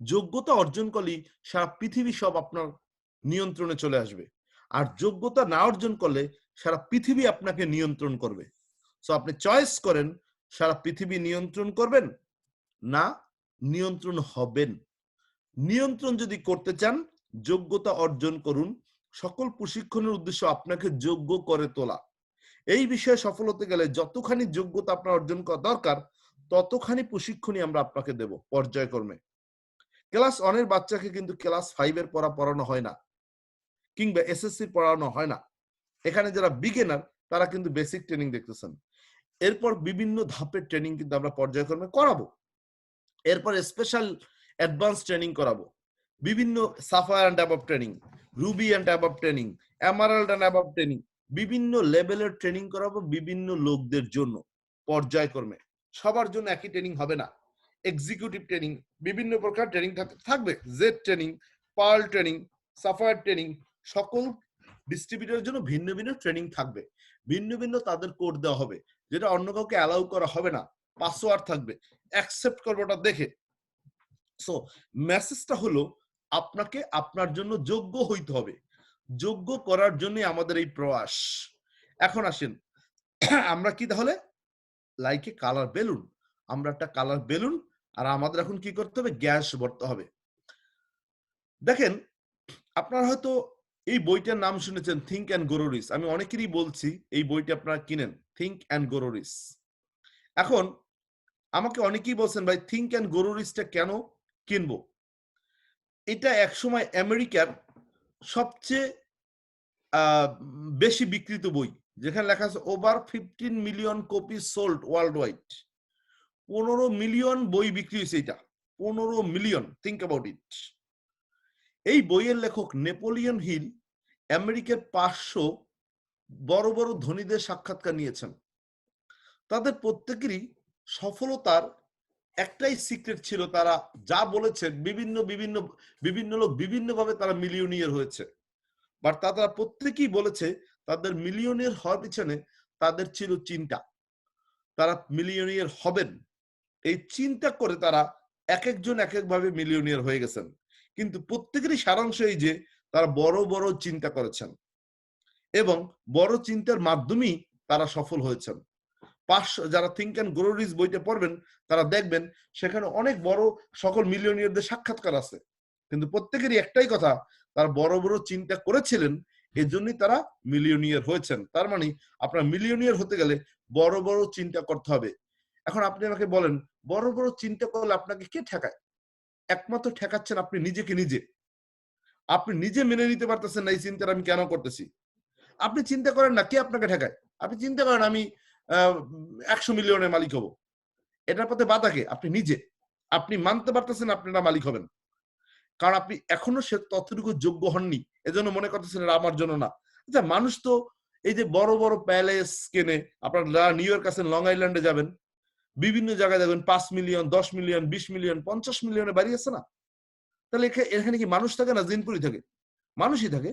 যোগ্যতা অর্জন করলেই সারা পৃথিবী সব আপনার নিয়ন্ত্রণে চলে আসবে। আর যোগ্যতা না অর্জন করলে সারা পৃথিবী আপনাকে নিয়ন্ত্রণ করবে। সো আপনি চয়েস করেন, সারা পৃথিবী নিয়ন্ত্রণ করবেন না নিয়ন্ত্রণ হবেন। নিয়ন্ত্রণ যদি করতে চান, যোগ্যতা অর্জন করুন। সকল প্রশিক্ষণের উদ্দেশ্য আপনাকে যোগ্য করে তোলা। এই বিষয়ে সফল হতে গেলে যতখানি যোগ্যতা আপনার অর্জন করা দরকার ততখানি প্রশিক্ষণই আমরা আপনাকে দেব পর্যায়ক্রমে। ক্লাস 1 এর বাচ্চাকে কিন্তু ক্লাস 5 এর পড়ানো হয় না, কিংবা এসএসসি পড়ানো হয় না। এখানে যারা বিগিনার তারা কিন্তু বেসিক ট্রেনিং দেখতেছেন। এরপর বিভিন্ন ধাপের ট্রেনিং কিন্তু আমরা পর্যায়ক্রমে করাবো। এরপর স্পেশাল অ্যাডভান্স ট্রেনিং করাবো, বিভিন্ন sapphire and above training, ruby and above training, emerald and above training, বিভিন্ন লেভেলের ট্রেনিং করাবো বিভিন্ন লোকদের জন্য পর্যায়ক্রমে। সবার জন্য একই ট্রেনিং হবে না। এক্সিকিউটিভ ট্রেনিং, বিভিন্ন প্রকার ট্রেনিং থাকবে, jade training, pearl training, sapphire training, সকল ডিস্ট্রিবিউটরের জন্য ভিন্ন ভিন্ন ট্রেনিং থাকবে। ভিন্ন ভিন্ন তাদের কোড দেওয়া হবে, যেটা অন্য কাউকে অ্যালাউ করা হবে না। পাসওয়ার্ড থাকবে, অ্যাকসেপ্ট করবে ওটা দেখে। সো মেসেজটা হলো আপনাকে আপনার জন্য যোগ্য হইতে হবে, যোগ্য করার জন্য আমাদের এই প্রয়াস। এখন আসেন আমরা কি তাহলে লাইকে কালার বেলুন, আমরা একটা কালার বেলুন, আর আমাদের এখন কি করতে হবে, গ্যাস ভরতে হবে। দেখেন আপনারা হয়তো এই বইটার নাম শুনেছেন থিঙ্ক অ্যান্ড গ্রো রিচ। আমি অনেকেরই বলছি এই বইটা আপনারা কিনেন, থিঙ্ক অ্যান্ড গ্রো রিচ। এখন আমাকে অনেকেই বলছেন ভাই থিঙ্ক অ্যান্ড গ্রো রিচটা কেন কিনবো? এটা একসময় আমেরিকার সবচেয়ে বেশি বিক্রিত বই, যেখানে লেখা আছে over 15 million copy sold world wide. 15 million বই বিক্রি হয়েছে এটা, 15 মিলিয়ন, থিঙ্ক অ্যাবাউট ইট। এই বইয়ের লেখক নেপোলিয়ন হিল আমেরিকার 500 বড় বড় ধনীদের সাক্ষাৎকার নিয়েছেন। তাদের প্রত্যেকেরই সফলতার একটাই সিক্রেট ছিল, তারা যা বলেছেন বিভিন্ন বিভিন্ন বিভিন্ন লোক বিভিন্নভাবে তারা মিলিয়নিয়ার হয়েছে, বাট তারা প্রত্যেকেই বলেছে তাদের মিলিয়নিয়ার হওয়ার পিছনে তাদের ছিল চিন্তা, তারা মিলিয়নিয়ার হবেন। এই চিন্তা করে তারা এক একজন এক একভাবে মিলিয়নিয়ার হয়ে গেছেন, কিন্তু প্রত্যেকেরই সারাংশ এই যে তারা বড় বড় চিন্তা করেছেন এবং বড় চিন্তার মাধ্যমেই তারা সফল হয়েছেন। 500 যারা থিঙ্ক অ্যান্ড গ্রো রিচ বইটা পড়বেন তারা দেখবেন সেখানে অনেক বড় সকল মিলিয়নিয়ারদের সাক্ষাৎকার আছে, কিন্তু প্রত্যেকেরই একটাই কথা, তারা বড় বড় চিন্তা করেছিলেন, এজন্যই তারা মিলিয়নিয়ার হয়েছেন। তার মানে আপনার মিলিয়নিয়ার হতে গেলে বড় বড় চিন্তা করতে হবে। এখন আপনি আমাকে বলেন বড় বড় চিন্তা করলে আপনাকে কে ঠেকায়? একমাত্র ঠেকাচ্ছেন আপনি নিজেকে নিজে। আপনি নিজে মেনে নিতে পারতেছেন না এই চিন্তাটা আমি কেন করতেছি। আপনি চিন্তা করেন না কে আপনাকে ঠেকায়, আপনি চিন্তা করেন আমি 100 মিলিয়নের মালিক হব, এটার পথে বাধা কে? আপনি নিজে। আপনি মানতে পারতেছেন আপনারা মালিক হবেন, কারণ আপনি এখনো সে ততটুকু যোগ্য হননি, এজন্য মনে করতেছেন এটা আমার জন্য না। আচ্ছা মানুষ তো এই যে বড় বড় প্যালেস কেনে, আপনারা নিউ ইয়র্ক আছেন, লং আইল্যান্ডে যাবেন, বিভিন্ন জায়গায় যাবেন 5 মিলিয়ন 10 মিলিয়ন 20 মিলিয়ন 50 মিলিয়নে বাড়ি আছে না? তাহলে এখানে কি মানুষ থাকে না জিনপুরি থাকে? মানুষই থাকে।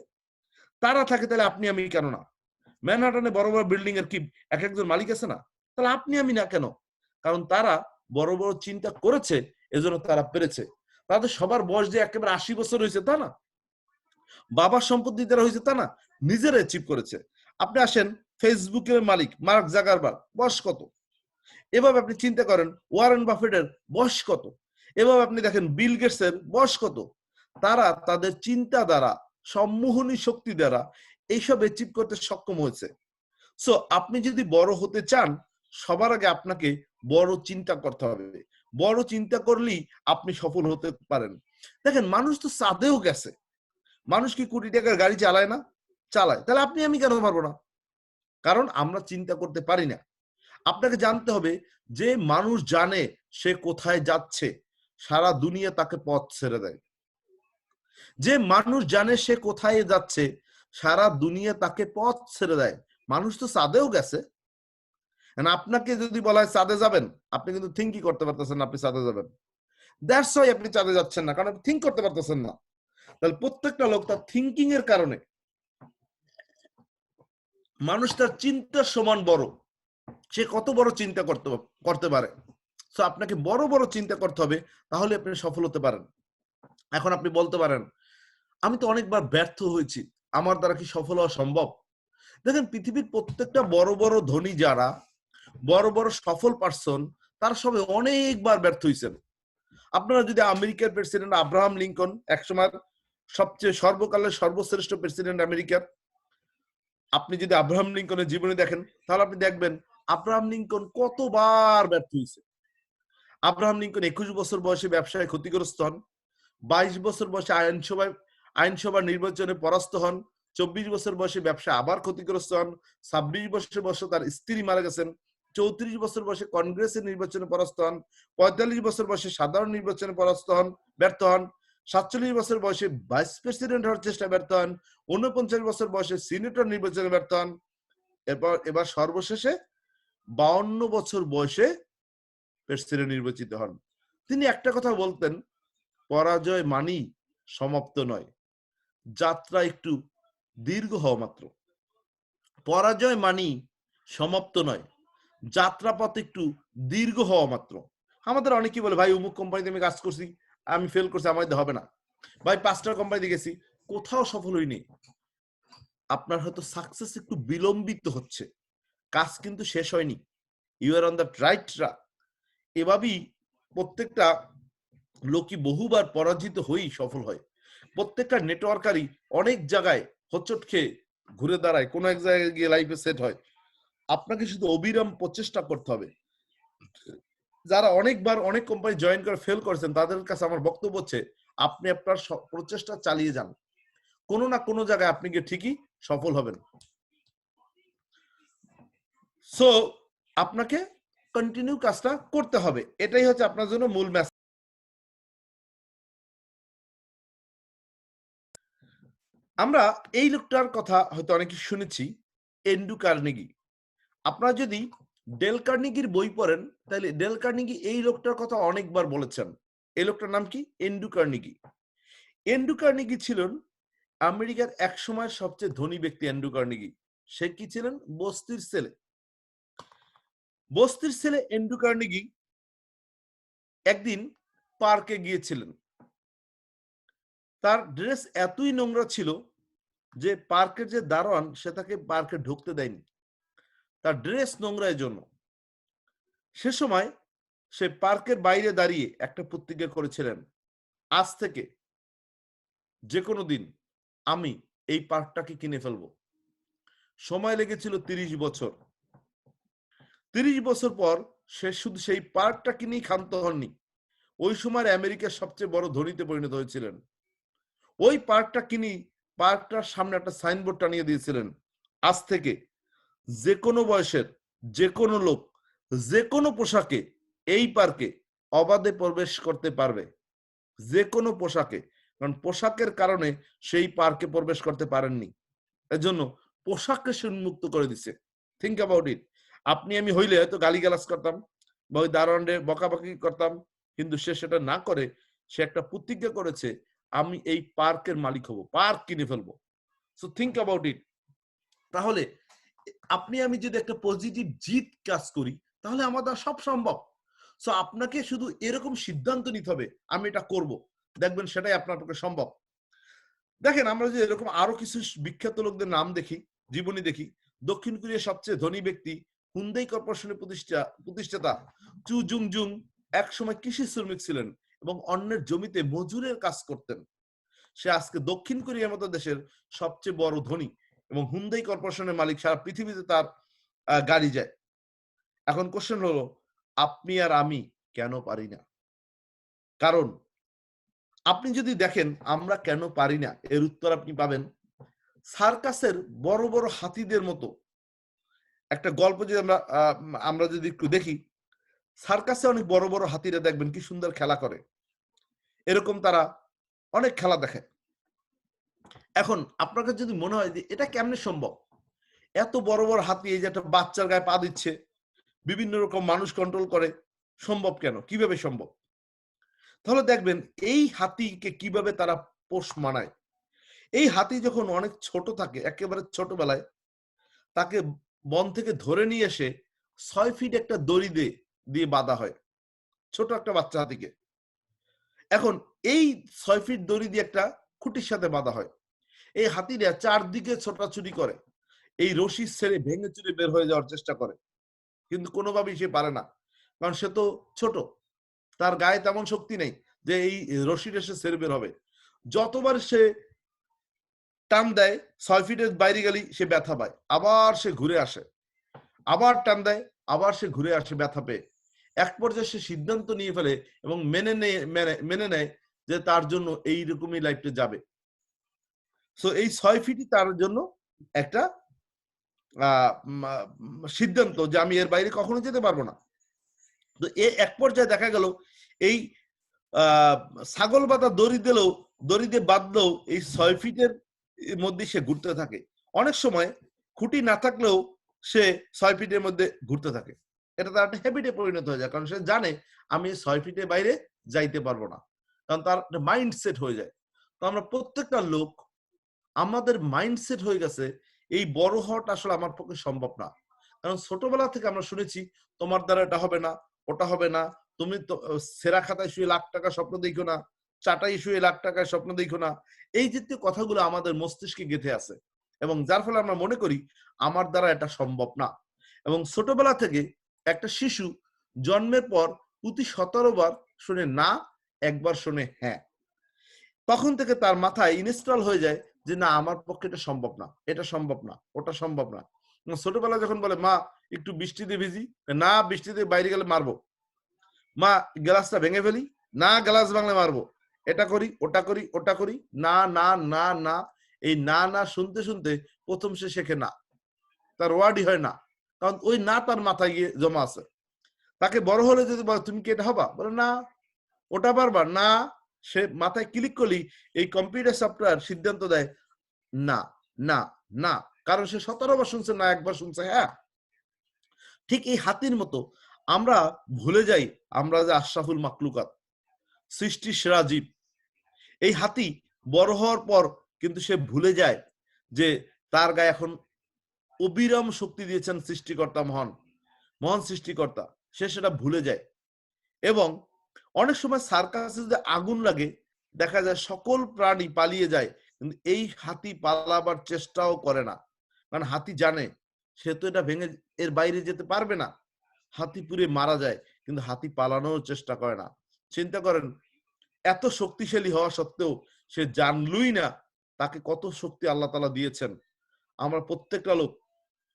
তারা থাকে, তাহলে আপনি আমি কেন না? ম্যানহাটনে বড় বড় বিল্ডিং এর কি এক একজন মালিক আছে না? তাহলে আপনি আমি না কেন? কারণ তারা বড় বড় চিন্তা করেছে, এজন্য তারা পেরেছে। তাদের সবার বয়স যে একেবারে 80 বছর হয়েছে তা না, বাবার সম্পত্তি তারা হয়েছে তা না, নিজেরা অ্যাচিভ করেছে। আপনি আসেন ফেসবুকের মালিক মার্ক জাকারবার্গ, বয়স কত? এভাবে আপনি চিন্তা করেন ওয়ারেন বাফেটের বয়স কত? এভাবে আপনি দেখেন বিল গেটসের বয়স কত? তারা তাদের চিন্তা দ্বারা, সম্মোহনী শক্তি দ্বারা এইসব অ্যাচিভ করতে সক্ষম হয়েছে। সো আপনি যদি বড় হতে চান, সবার আগে আপনাকে বড় চিন্তা করতে হবে। বড় চিন্তা করলেই আপনি সফল হতে পারেন। দেখেন মানুষ তো চাঁদেও গেছে, মানুষ কি কোটি টাকার গাড়ি চালায় না? চালায়। তাহলে আপনি আমি কেন পারবো না? কারণ আমরা চিন্তা করতে পারি না। আপনাকে জানতে হবে যে মানুষ জানে সে কোথায় যাচ্ছে, সারা দুনিয়া তাকে পথ ছেড়ে দেয়। যে মানুষ জানে সে কোথায় যাচ্ছে, সারা দুনিয়া তাকে পথ ছেড়ে দেয়। মানুষ তো চাঁদেও গেছে। আপনাকে যদি বলা হয় চাঁদে যাবেন, আপনি কিন্তু থিঙ্কই করতে পারতেছেন না আপনি চাঁদে যাবেন। দ্যাটস ওয়াই আপনি চাঁদে যাচ্ছেন না, কারণ আপনি থিঙ্ক করতে পারতেছেন না। তাহলে প্রত্যেকটা লোক তার থিঙ্কিং এর কারণে, মানুষ তার চিন্তার সমান বড়, সে কত বড় চিন্তা করতে পারে। তো আপনাকে বড় বড় চিন্তা করতে হবে, তাহলে আপনি সফল হতে পারেন। এখন আপনি বলতে পারেন আমি তো অনেকবার ব্যর্থ হয়েছি, আমার দ্বারা কি সফল হওয়া সম্ভব? দেখেন পৃথিবীর প্রত্যেকটা বড় বড় ধনী যারা, বড় বড় সফল পার্সন, তারা সবাই অনেকবার ব্যর্থ হয়েছেন। আপনারা যদি আমেরিকার প্রেসিডেন্ট আব্রাহাম লিঙ্কন, একসময় সবচেয়ে সর্বকালের সর্বশ্রেষ্ঠ প্রেসিডেন্ট আমেরিকার, আপনি যদি আব্রাহাম লিঙ্কনের জীবনে দেখেন, তাহলে আপনি দেখবেন আব্রাহাম লিঙ্কন কতবার ব্যর্থ হয়েছে। আব্রাহাম লিঙ্কন 21 বছর বয়সে ব্যবসায় ক্ষতিগ্রস্ত হন, 22 বছর বয়সে আইনসভা নির্বাচনে পরাস্ত হন, 24 বছর বয়সে ব্যবসা আবার ক্ষতিগ্রস্ত হন, 26 বছর বয়সে তার স্ত্রী মারা গেছেন, 34 বছর বয়সে কংগ্রেসের নির্বাচনে পরাস্ত হন, 45 বছর বয়সে সাধারণ নির্বাচনে ব্যর্থ হন, 47 বছর বয়সে ভাইস প্রেসিডেন্ট হওয়ার চেষ্টা ব্যর্থ হন, 49 বছর বয়সে সিনেটর নির্বাচনে ব্যর্থ হন, এবার সর্বশেষে 52 বছর বয়সে প্রেসিডেন্ট নির্বাচিত হন। তিনি একটা কথা বলতেন, পরাজয় মানি সমাপ্ত নয়, যাত্রা একটু দীর্ঘ হওয়া মাত্র। পরাজয় মানি সমাপ্ত নয়, যাত্রাপথ একটু দীর্ঘ হওয়া মাত্র। আমাদের অনেকেই বলে ভাই অমুক কোম্পানিতে আমি কাজ করছি, আমি ফেল করছি, আমার দিয়ে হবে না। ভাই 5টা কোম্পানিতে গেছি, কোথাও সফল হইনি। আপনার হয়তো সাকসেস একটু বিলম্বিত হচ্ছে, কাজ কিন্তু শেষ হয়নি। You are on the right track. এভাবেই প্রত্যেকটা লোকই বহুবার পরাজিত হয়েই সফল হয়। প্রত্যেকটা নেটওয়ার্কারই অনেক জায়গায় হোঁচট খেয়ে ঘুরে দাঁড়ায়, কোনো এক জায়গায় গিয়ে লাইফে সেট হয়। আপনাকে শুধু অবিরাম প্রচেষ্টা করতে হবে। যারা অনেকবার অনেক কোম্পানি জয়েন করে ফেল করেছেন, তাদের কাছে আমার বক্তব্য হচ্ছে আপনি আপনার প্রচেষ্টা চালিয়ে যান, কোনো না কোনো জায়গায় আপনি গিয়ে ঠিকই সফল হবেন। সো আপনাকে কন্টিনিউ কাজটা করতে হবে, এটাই হচ্ছে আপনার জন্য মূল মেসেজ। আমরা এই লোকটার কথা হয়তো অনেকে শুনেছি, এন্ড্রু কার্নেগি। আপনারা যদি ডেল কার্নেগির বই পড়েন, তাহলে ডেল কার্নেগি এই লোকটার কথা অনেকবার বলেছেন। এই লোকটার নাম কি? Andrew Carnegie. এন্ড্রু কার্নেগি ছিলেন আমেরিকার এক সময়ের সবচেয়ে ধনী ব্যক্তি। এন্ড্রু কার্নেগি সে কি ছিলেন? বস্তির ছেলে। বস্তির ছেলে এন্ড্রু কার্নেগি একদিন পার্কে গিয়েছিলেন। তার ড্রেস এতই নোংরা ছিল যে পার্কের যে দারোয়ান সে তাকে পার্কে ঢুকতে দেয়নি, তার ড্রেস নোংরার জন্য। সে সময় সে পার্কের বাইরে দাঁড়িয়ে একটা প্রতিজ্ঞা করেছিলেন, আজ থেকে যে কোনো দিন আমি এই পার্কটাকে কিনে ফেলবো। সময় লেগেছিল 30 বছর। 30 বছর পর সে শুধু সেই পার্কটা কিনেই ক্ষান্ত হননি, ওই সময় আমেরিকার সবচেয়ে বড় ধনীতে পরিণত হয়েছিলেন। ওই পার্কটা কিনি, পার্কটার সামনে একটা সাইনবোর্ড টানিয়ে দিয়েছিলেন, আজ থেকে যে কোনো বয়সের যে কোনো লোক যে কোনো পোশাকে এই পার্কে অবাধে প্রবেশ করতে পারবে, যে কোনো পোশাকে। কারণ পোশাকের কারণে সেই পার্কে প্রবেশ করতে পারেননি, এজন্য পোশাককে সে উন্মুক্ত করে দিছে। Think about it. আপনি আমি হইলে হয়তো গালিগালাজ করতাম বা ওই দারোয়ানরে বকাবকি করতাম, কিন্তু সে সেটা না করে সে একটা প্রতিজ্ঞা করেছে, আমি এই পার্কের মালিক হব, পার্ক কিনে ফেলবো। So think about it. তাহলে আপনি আমি যদি একটা পজিটিভ জিত কাজ করি, তাহলে আমাদের সব সম্ভব। সো আপনাকে শুধু এরকম সিদ্ধান্ত নিতে হবে, আমি এটা করব, দেখবেন সেটাই আপনার পক্ষে সম্ভব। দেখেন, আমরা যে এরকম আরো কিছু বিখ্যাত লোকদের নাম দেখি, জীবনী দেখি। দক্ষিণ কোরিয়ার সবচেয়ে ধনী ব্যক্তি হুন্দাই কর্পোরেশনের প্রতিষ্ঠাতা চু জুং জুং এক সময় কৃষি শ্রমিক ছিলেন এবং অন্যের জমিতে মজুরের কাজ করতেন। সে আজকে দক্ষিণ কোরিয়ার মতো দেশের সবচেয়ে বড় ধনী এবং হুন্দাই কর্পোরেশনের মালিক। সারা পৃথিবীতে তার গাড়ি যায়। এখন কোশ্চেন হলো, আপনি আর আমি কেন পারি না? কারণ আপনি যদি দেখেন আমরা কেন পারি না, এর উত্তর আপনি পাবেন সার্কাসের বড় বড় হাতিদের মতো একটা গল্প। যদি আমরা যদি একটু দেখি, সার্কাসে অনেক বড় বড় হাতিরা দেখবেন কি সুন্দর খেলা করে, এরকম তারা অনেক খেলা দেখে। এখন আপনার কাছে যদি মনে হয় যে এটা কেমনে সম্ভব, এত বড় বড় হাতি এই যে একটা বাচ্চার গায়ে পা দিচ্ছে, বিভিন্ন রকম মানুষ কন্ট্রোল করে, সম্ভব কেন, কিভাবে সম্ভব? তাহলে দেখবেন এই হাতিকে কিভাবে তারা পোষ মানায়। এই হাতি যখন অনেক ছোট থাকে, একেবারে ছোটবেলায় তাকে বন থেকে ধরে নিয়ে এসে 6 ফিট একটা দড়ি দিয়ে বাঁধা হয়, ছোট একটা বাচ্চা হাতিকে। এখন এই 6 ফিট দড়ি দিয়ে একটা খুঁটির সাথে বাঁধা হয়। এই হাতিরা চারদিকে ছোটাছুটি করে, এই রশি ছেড়ে ভেঙে চুরে বের হয়ে যাওয়ার চেষ্টা করে, কিন্তু কোনোভাবেই সে পারে না, কারণ সে তো ছোট, তার গায়ে তেমন শক্তি নেই যে এই রশিটা সে ছেড়ে বের হবে। যতবার সে টান দেয় 6 ফিটের বাইরে গেলেই সে ব্যথা পায়, আবার সে ঘুরে আসে, আবার টান দেয়, আবার সে ঘুরে আসে ব্যথা পেয়ে। এক পর্যায়ে সে সিদ্ধান্ত নিয়ে ফেলে এবং মেনে নেয় যে তার জন্য এইরকমই লাইফটা যাবে। সো এই 6 ফিটই তার জন্য একটা সিদ্ধান্ত যে আমি এর বাইরে কখনো যেতে পারবো না। তো এক পর্যায়ে দেখা গেল এই ছাগল বাঁধা দড়ি দিয়ে বাঁধলেও এই 6 ফিটের মধ্যে সে ঘুরতে থাকে। অনেক সময় খুঁটি না থাকলেও সে 6 ফিটের মধ্যে ঘুরতে থাকে। এটা তার একটা হ্যাবিটে পরিণত হয়ে যায়, কারণ সে জানে আমি 6 ফিটের বাইরে যাইতে পারবো না, কারণ তার একটা মাইন্ডসেট হয়ে যায়। তো আমরা প্রত্যেকটা লোক, আমাদের মাইন্ডসেট হয়ে গেছে এই বড় হওয়াটা আসলে আমার পক্ষে সম্ভব না। কারণ ছোটবেলা থেকে আমরা শুনেছি তোমার দ্বারা এটা হবে না, ওটা হবে না, তুমি তো সেরা খাতায় শুয়ে লাখ টাকা স্বপ্ন দেখো না, চাটাই শুয়ে লাখ টাকার স্বপ্ন দেখো না, এই জাতীয় কথাগুলো আমাদের মস্তিষ্কে গেঁথে আছে, এবং যার ফলে আমরা মনে করি আমার দ্বারা এটা সম্ভব না। এবং ছোটবেলা থেকে একটা শিশু জন্মের পর প্রতি 17 বার শুনে না, একবার শুনে হ্যাঁ, তখন থেকে তার মাথায় ইনস্টল হয়ে যায় যে না, আমার পক্ষে এটা সম্ভব না, এটা সম্ভব না, ওটা সম্ভব না। ছোটবেলা যখন বলে মা একটু বৃষ্টিতে ভিজি, না বৃষ্টিতে বাইরে গেলে মারবো, মা গ্লাসটা ভেঙে ফেলি, না গ্লাস ভাঙলে মারবো, এটা করি ওটা করি ওটা করি, না না না না, এই না না শুনতে শুনতে প্রথম সে শেখে না, তার ওয়ার্ডই হয় না, কারণ ওই না তার মাথায় গিয়ে জমা আছে। তাকে বড় হলে যদি বলে তুমি কি এটা হবা, বলে না, ওটা পারবা না, সে মাথায় ক্লিক করলি এই কম্পিউটার সফটওয়্যার সিদ্ধান্ত দেয় না না না, কারণ সে 17 বার শুনছে না, একবার শুনছে হ্যাঁ। ঠিক এই হাতির মতো আমরা ভুলে যাই আমরা যে আশরাফুল মাকলুকাত, সৃষ্টির সেরা জীব। এই হাতি বড় হওয়ার পর কিন্তু সে ভুলে যায় যে তার গায়ে এখন অবিরাম শক্তি দিয়েছেন সৃষ্টিকর্তা, মহান মহান সৃষ্টিকর্তা, সে সেটা ভুলে যায়। এবং অনেক সময় সার্কাসে যদি আগুন লাগে দেখা যায় সকল প্রাণী পালিয়ে যায়, কিন্তু এই হাতি পালাবার চেষ্টাও করে না, কারণ হাতি জানে সে তো এটা ভেঙে এর বাইরে যেতে পারবে না, হাতি পুড়ে মারা যায়, কিন্তু হাতি পালানোর চেষ্টা করে না। চিন্তা করেন, এত শক্তিশালী হওয়া সত্ত্বেও সে জানলই না তাকে কত শক্তি আল্লাহ তাআলা দিয়েছেন। আমরা প্রত্যেকটা লোক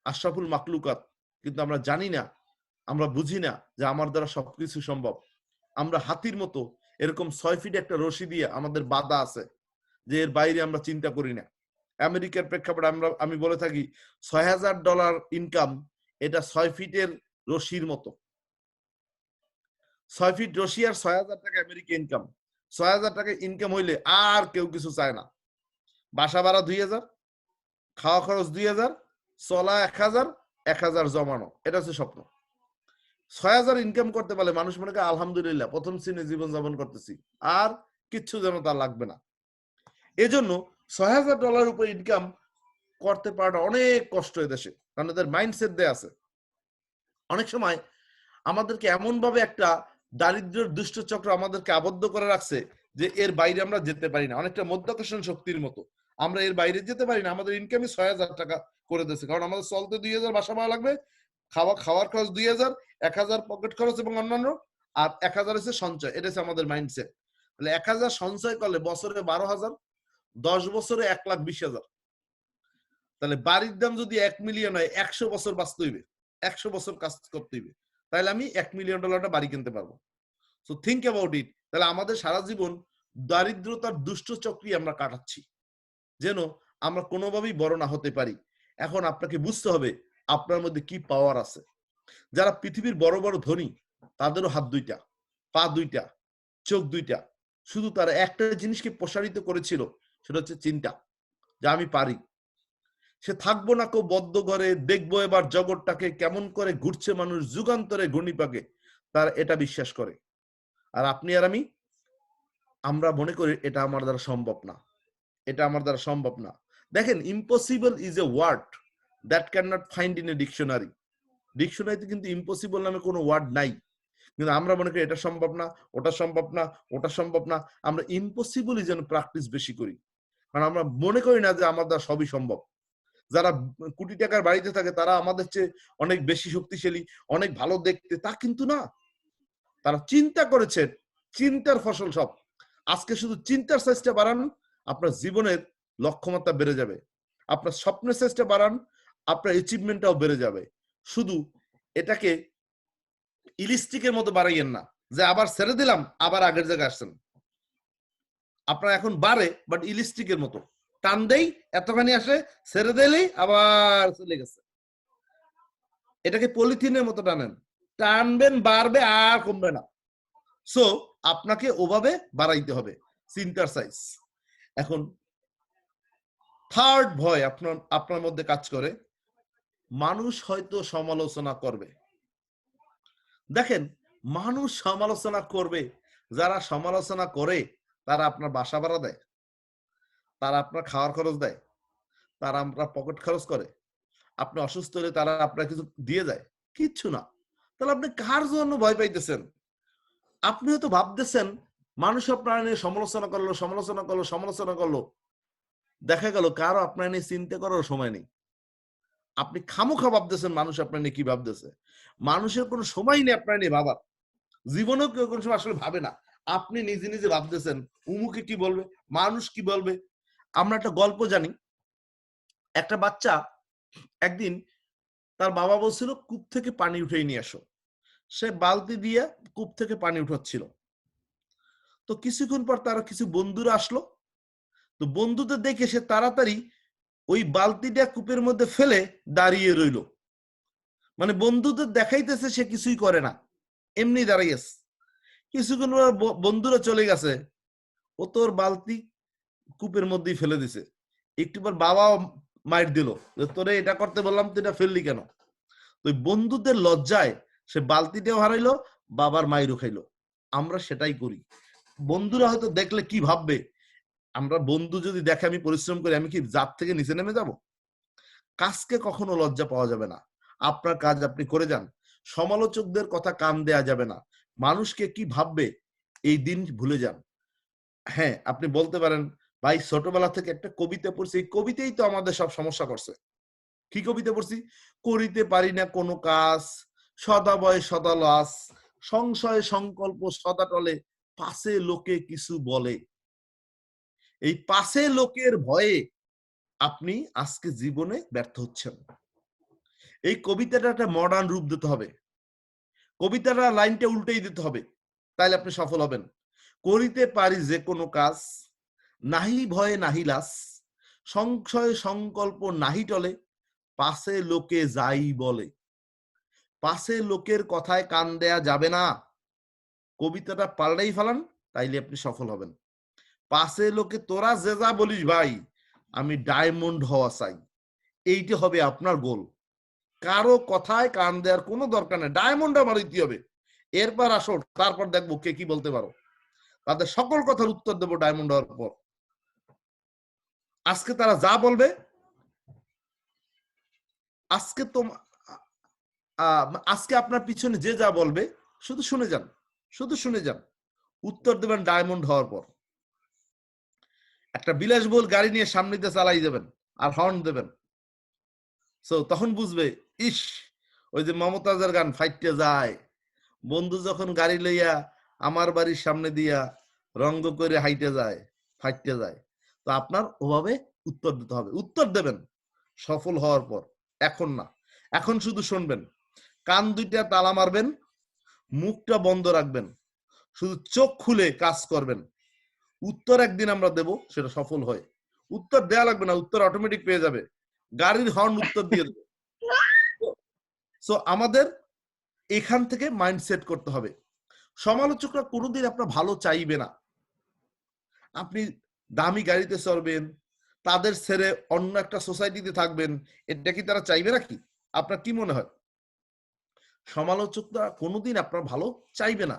আশরাফুল মাকলুকাত, কিন্তু আমরা জানি না, আমরা বুঝি না যে আমার দ্বারা সবকিছু সম্ভব। আমরা হাতির মতো এরকম 6 ফিট একটা রশি দিয়ে আমাদের বাধা আছে, যে এর বাইরে আমরা চিন্তা করি না। আমেরিকার প্রেক্ষাপটে আমি বলে থাকি $6000 ইনকাম, এটা 6 ফিটের রশির মতো। 6 ফিট রশি আর 6000 টাকা আমেরিকা ইনকাম। 6000 টাকা ইনকাম হইলে আর কেউ কিছু চায় না। বাসা ভাড়া 2000, খাওয়া খরচ 2000, চলা 1000, 1000 জমানো, এটা হচ্ছে স্বপ্ন। 6000 ইনকাম করতে পারলে মানুষ মনে করে আলহামদুলিল্লাহ প্রথম শ্রেণী জীবন যাপন করতেছি, আর কিচ্ছু যেন তার লাগবে না। এজন্য $6000 উপর ইনকাম করতে পারাটা অনেক কষ্ট এদেশে, কারণ এদের মাইন্ডসেট দেয়া আছে। অনেক সময় আমাদেরকে এমন ভাবে একটা দারিদ্র্যের দুষ্ট চক্র আমাদেরকে আবদ্ধ করে রাখছে যে এর বাইরে আমরা যেতে পারি না, অনেকটা মধ্যাকর্ষণ শক্তির মতো আমরা এর বাইরে যেতে পারি না। আমাদের ইনকামই 6000 টাকা করে দিয়েছে, কারণ আমাদের চলতে 2000 বাসা ভাড়া লাগবে, খাওয়ার খরচ 2000, 1000 পকেট খরচ এবং অন্যান্য, আর 1000 হচ্ছে সঞ্চয়। এটা হচ্ছে আমাদের মাইন্ডসেট। তাহলে 1000 সঞ্চয় করলে বছরে 12000, 10 বছরে 1,20,000। তাহলে বাড়ির দাম যদি 1 মিলিয়ন হয়, 100 বছর বাঁচতে হইবে, 100 বছর কাজ করতে হইবে, তাহলে আমি $1 মিলিয়ন বাড়ি কিনতে পারবো। So think about it. তাহলে আমাদের সারা জীবন দারিদ্রতার দুষ্ট চক্রী আমরা কাটাচ্ছি, যেন আমরা কোনোভাবেই বড় না হতে পারি। এখন আপনাকে বুঝতে হবে আপনার মধ্যে কি পাওয়ার আছে। যারা পৃথিবীর বড় বড় ধনী, তাদেরও হাত 2টা, পা 2টা, চোখ 2টা, শুধু তারা একটা জিনিসকে প্রসারিত করেছিল, সেটা হচ্ছে চিন্তা, যে আমি পারি। সে থাকবো না কেউ বদ্ধ ঘরে, দেখবো এবার জগৎটাকে কেমন করে ঘুরছে মানুষ যুগান্তরে ঘূর্ণিপাকে, তার এটা বিশ্বাস করে। আর আপনি আর আমরা মনে করি এটা আমার দ্বারা সম্ভব না, এটা আমার দ্বারা সম্ভব না। দেখেন, impossible is a word that can not find in a dictionary. ডিকশনারিতে কিন্তু ইম্পসিবল নামে কোনো ওয়ার্ড নাই, কিন্তু আমরা মনে করি এটা সম্ভব না, ওটা সম্ভব না, ওটা সম্ভব না। আমরা ইম্পসিবলই যেন প্র্যাকটিস বেশি করি, কারণ আমরা মনে করি না যে আমার দ্বারা সবই সম্ভব। যারা কোটি টাকার বাড়িতে থাকে তারা আমাদের চেয়ে অনেক বেশি শক্তিশালী, অনেক ভালো দেখতে, তা কিন্তু না। তারা চিন্তা করেছেন, চিন্তার ফসল সব। আজকে শুধু চিন্তার সাইজটা বাড়ান, আপনার জীবনের লক্ষ্যমাত্রা বেড়ে যাবে। আপনার স্বপ্নের সাইজটা বাড়ান, আপনার অ্যাচিভমেন্টটাও বেড়ে যাবে। শুধু এটাকে ইলিস্টিকের মতো বাড়াইয়েন না, যে আবার ছেড়ে দিলাম আবার আগের জায়গায় আসছেন। আপনার এখন বাড়ে, বাট ইলিস্টিকের মতো টান দেই, এতখানি আসে, ছেড়ে দিলেই আবার চলে গেছে। এটাকে পলিথিনের মতো টানেন, টানবেন বাড়বে আর কমবে না। সো আপনাকে ওভাবে বাড়াইতে হবে চিন্তার সাইজ। এখন থার্ড ভয় আপনার মধ্যে কাজ করে, মানুষ হয়তো সমালোচনা করবে। দেখেন, মানুষ সমালোচনা করবে, যারা সমালোচনা করে তারা আপনার বাসা ভাড়া দেয়, তারা আপনার খাওয়ার খরচ দেয়, তারা আপনার পকেট খরচ করে, আপনি অসুস্থ হলে তারা আপনার কিছু দিয়ে যায়, কিচ্ছু না। তাহলে আপনি কার জন্য ভয় পাইতেছেন? আপনি হয়তো ভাবতেছেন মানুষ আপনার নিয়ে সমালোচনা করলো, দেখা গেল কারো আপনার নিয়ে চিন্তা করার সময় নেই। আপনি খামোখা ভাবতেছেন মানুষ আপনার নিয়ে কি ভাবতেছে। মানুষের কোনো সময় নেই আপনার নিয়ে ভাবার। জীবনেও কেউ কোনো সময় আসলে ভাবে না। আপনি নিজে নিজে ভাবতেছেন উমুকে কি বলবে, মানুষ কি বলবে। আমরা একটা গল্প জানি, একটা বাচ্চা একদিন তার বাবা বলছিল কূপ থেকে পানি উঠিয়ে নিয়ে আসো। সে বালতি দিয়ে কূপ থেকে পানি উঠাচ্ছিল। তো কিছুক্ষণ পর তার কিছু বন্ধুরা আসলো। তো বন্ধুদের দেখে সে তাড়াতাড়ি ওই বালতিটা কূপের মধ্যে ফেলে দাঁড়িয়ে রইল। মানে বন্ধুদের দেখাইতেছে সে কিছুই করে না, এমনি দাঁড়িয়েছে। কিছুক্ষণ পর বন্ধুরা চলে গেছে, ও তোর বালতি কূপের মধ্যেই ফেলে দিছে। একটু পর বাবা মাইর দিল, তোরে এটা করতে বললাম তুই এটা ফেললি কেন। তো বন্ধুদের লজ্জায় সে বালতিটাও হারাইলো, বাবার মাইরও খাইলো। আমরা সেটাই করি। বন্ধুরা হয়তো দেখলে কি ভাববে, আমরা বন্ধু যদি দেখে আমি পরিশ্রম করি, আমি কি জাত থেকে নিচে নেমে যাব। কাজকে কখনো লজ্জা পাওয়া যাবে না। আপনার কাজ আপনি করে যান। সমালোচকদের কথা কান দেয়া যাবে না। মানুষকে কি ভাববে এই দিন ভুলে যান। হ্যাঁ, আপনি বলতে পারেন ভাই ছোটবেলা থেকে একটা কবিতা পড়ছি, এই কবিতাই তো আমাদের সব সমস্যা করছে। কি কবিতা পড়ছি? করিতে পারি না কোনো কাজ, সদা ভয় সদা লাস, সংশয় সংকল্প সদা টলে, পাশে লোকে কিছু বলে। এই পাশে লোকের ভয়ে আপনি আজকে জীবনে ব্যর্থ হচ্ছেন। এই কবিতাটা একটা মডার্ন রূপ দিতে হবে। কবিতাটা লাইনটা উল্টেই দিতে হবে, তাইলে আপনি সফল হবেন। করিতে পারি যে কোনো কাজ, নাহি ভয়ে নাহি লাস, সংশয় সংকল্প নাহি টলে, পাশে লোকে যাই বলে। পাশে লোকের কথায় কান দেয়া যাবে না। কবিতাটা পাল্টাই ফেলান, তাইলে আপনি সফল হবেন। পাশে লোকে তোরা যে যা বলিস ভাই, আমি ডায়মন্ড হওয়া চাই, এইটা হবে আপনার গোল। কারো কথায় কান দেওয়ার কোনো দরকার নেই, ডায়মন্ড আমার হইতে হবে। এরপর আসো, তারপর দেখবো কে কি বলতে পারো। তাদের সকল কথার উত্তর দেবো ডায়মন্ড হওয়ার পর। আজকে তারা যা বলবে, আজকে তো আজকে আপনার পিছনে যে যা বলবে শুধু শুনে যান, শুধু শুনে যান। উত্তর দেবেন ডায়মন্ড হওয়ার পর। একটা বিলাসবহুল গাড়ি নিয়ে সামনে দিয়ে চালাই দেবেন আর হর্ন দেবেন, সো তখন বুঝবে ইস, ওই যে মমতাজের গান ফাইটে যায়, বন্ধু যখন গাড়ি লইয়া আমার বাড়ির সামনে দিয়া রঙ্গ করে হাইটে যায়, ফাইটে যায়। তো আপনার ওভাবে উত্তর দিতে হবে। উত্তর দেবেন সফল হওয়ার পর, এখন না। এখন শুধু শুনবেন, কান দুইটা তালা মারবেন, মুখটা বন্ধ রাখবেন, শুধু চোখ খুলে কাজ করবেন। উত্তর একদিন আমরা দেব, সেটা সফল হয়। উত্তর দেয়া লাগবে না, উত্তর অটোমেটিক পেয়ে যাবে। গাড়ির হর্ন উত্তর দিয়ে দেবে। সো আমাদের এখান থেকে মাইন্ডসেট করতে হবে। সমালোচকরা কোনোদিন আপনার ভালো চাইবে না। আপনি দামি গাড়িতে চড়বেন, তাদের ছেড়ে অন্য একটা সোসাইটিতে থাকবেন, এটা কি তারা চাইবে নাকি? আপনার কি মনে হয়? সমালোচকরা কোনোদিন আপনার ভালো চাইবে না।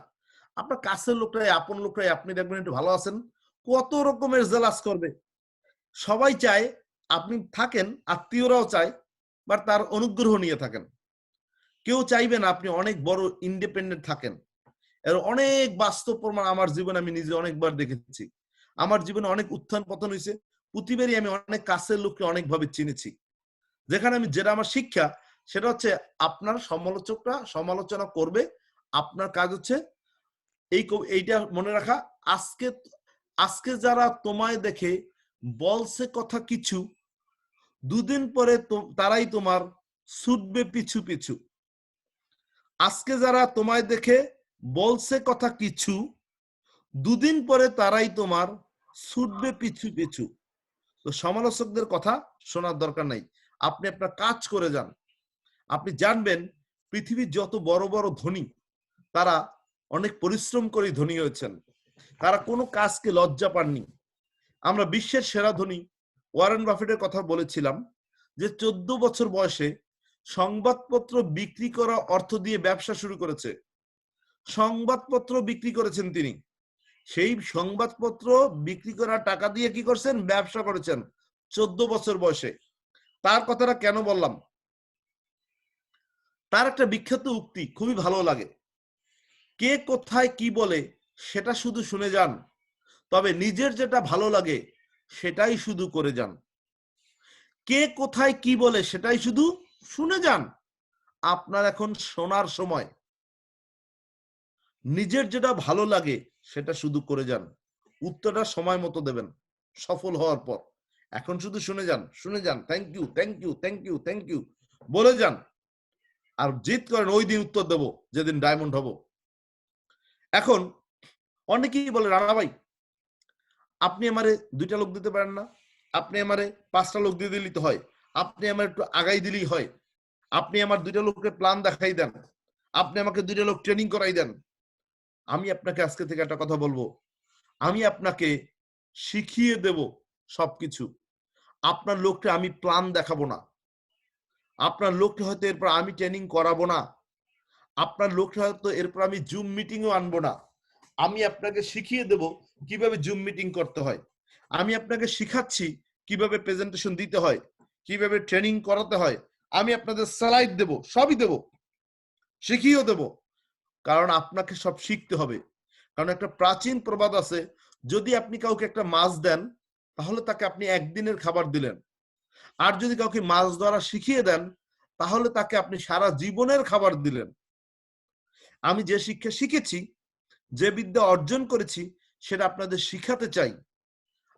আপনার কাছের লোকরাই, আপন লোকরাই, আপনি দেখবেন একটু ভালো আছেন, কত রকমের জেলাস করবে। সবাই চায় আপনি থাকেন, আত্মীয়রাও চায়, বাট তার অনুগ্রহ নিয়ে থাকেন। কেউ চাইবে না আপনি অনেক বড় ইন্ডিপেন্ডেন্ট থাকেন। এর অনেক বাস্তব প্রমাণ আমার জীবনে আমি নিজে অনেকবার দেখেছি। আমার জীবনে অনেক উত্থান পতন হয়েছে, প্রতিবারই আমি অনেক কাছের লোককে অনেকভাবে চিনেছি। যেখানে আমি, যেটা আমার শিক্ষা, সেটা হচ্ছে আপনার সমালোচকরা সমালোচনা করবে, আপনার কাজ হচ্ছে এইটা মনে রাখা, আজকে আজকে যারা তোমায় দেখে বলছে কথা কিছু, দুদিন পরে তারাই তোমার ছুটবে পিছু পিছু। আজকে যারা তোমায় দেখে বলছে কথা কিছু, দুদিন পরে তারাই তোমার ছুটবে পিছু পিছু। তো সমালোচকদের কথা শোনার দরকার নাই, আপনি আপনার কাজ করে যান। আপনি জানবেন পৃথিবীর যত বড় বড় ধনী, তারা অনেক পরিশ্রম করে ধনী হয়েছেন, তারা কোনো কাজকে লজ্জা পাননি। আমরা বিশ্বের সেরা ধনী ওয়ারেন বাফেটের কথা বলেছিলাম, যে 14 বছর বয়সে সংবাদপত্র বিক্রি করা অর্থ দিয়ে ব্যবসা শুরু করেছে। সংবাদপত্র বিক্রি করেছেন তিনি, সেই সংবাদপত্র বিক্রি করা টাকা দিয়ে কি করছেন? ব্যবসা করেছেন 14 বছর বয়সে। তার কথাটা কেন বললাম? তার একটা বিখ্যাত উক্তি খুবই ভালো লাগে, কে কোথায় কি বলে সেটা শুধু শুনে যান, তবে নিজের যেটা ভালো লাগে সেটাই শুধু করে যান। কে কোথায় কি বলে সেটাই শুধু শুনে যান। আপনার এখন শোনার সময়। নিজের যেটা ভালো লাগে সেটা শুধু করে যান। উত্তরটা সময় মতো দেবেন সফল হওয়ার পর। এখন শুধু শুনে যান, শুনে যান, thank you, thank you, thank you, thank you বলে যান। আর জিত করেন ওই দিন উত্তর দেব যেদিন ডায়মন্ড হব। এখন অনেকেই বলে রানা ভাই আপনি আমারে 2টা লোক দিতে পারেন না, আপনি আমারে 5টা লোক দিয়ে দিলেই তো হয়, আপনি আমার একটু আগাই দিলেই হয়, আপনি আমার 2টা লোকের প্ল্যান দেখাই দেন, আপনি আমাকে 2টা লোক ট্রেনিং করাই দেন। আমি আপনাকে আজকে থেকে একটা কথা বলবো, আমি আপনাকে শিখিয়ে দেব সবকিছু। আপনার লোককে আমি প্ল্যান দেখাবো না, আপনার লোককে হয়তো এরপর আমি ট্রেনিং করাবো না, আপনার লোককে হয়তো এরপর আমি জুম মিটিংও আনবো না। আমি আপনাকে শিখিয়ে দেব কিভাবে জুম মিটিং করতে হয়। আমি আপনাকে শিখাচ্ছি কিভাবে প্রেজেন্টেশন দিতে হয়, কিভাবে ট্রেনিং করাতে হয়। আমি আপনাদের স্লাইড দেব, সবই দেব, শিখিয়েও দেব। কারণ আপনাকে সব শিখতে হবে। কারণ একটা প্রাচীন প্রবাদ আছে, যদি আপনি কাউকে একটা মাছ দেন তাহলে তাকে আপনি একদিনের খাবার দিলেন, আর যদি কাউকে মাছ ধরা শিখিয়ে দেন তাহলে তাকে আপনি সারা জীবনের খাবার দিলেন। আমি যে শিক্ষা শিখেছি, যে বিদ্যা অর্জন করেছি সেটা আপনাদের শিখাতে চাই।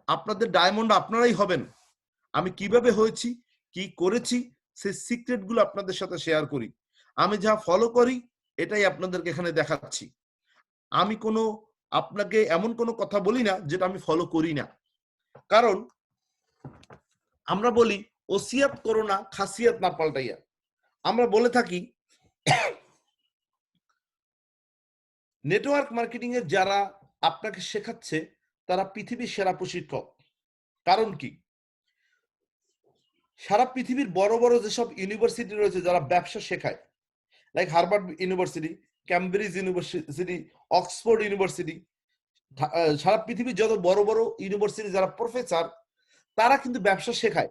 আপনাদের ডায়মন্ড আপনারাই হবেন। আমি কিভাবে হয়েছি, কি করেছি, সেই সিক্রেট গুলো আপনাদের সাথে শেয়ার করি। আমি যা ফলো করি এটাই আপনাদেরকে এখানে দেখাচ্ছি। আমি কোনো আপনাকে এমন কোনো কথা বলি না যেটা আমি ফলো করি না। কারণ আমরা বলি ওসিয়াত করো না খাসিয়াত না পাল্টাইয়া। আমরা বলে থাকি নেটওয়ার্ক মার্কেটিং এর যারা আপনাকে শেখাচ্ছে তারা পৃথিবীর সেরা প্রশিক্ষক। কারণ কি, সারা পৃথিবীর বড় বড় যেসব ইউনিভার্সিটি রয়েছে যারা ব্যবসা শেখায়, like Harvard University, Cambridge University, Oxford University, সারা পৃথিবীর যত বড় বড় ইউনিভার্সিটি যারা প্রফেসর, তারা কিন্তু ব্যবসা শেখায়।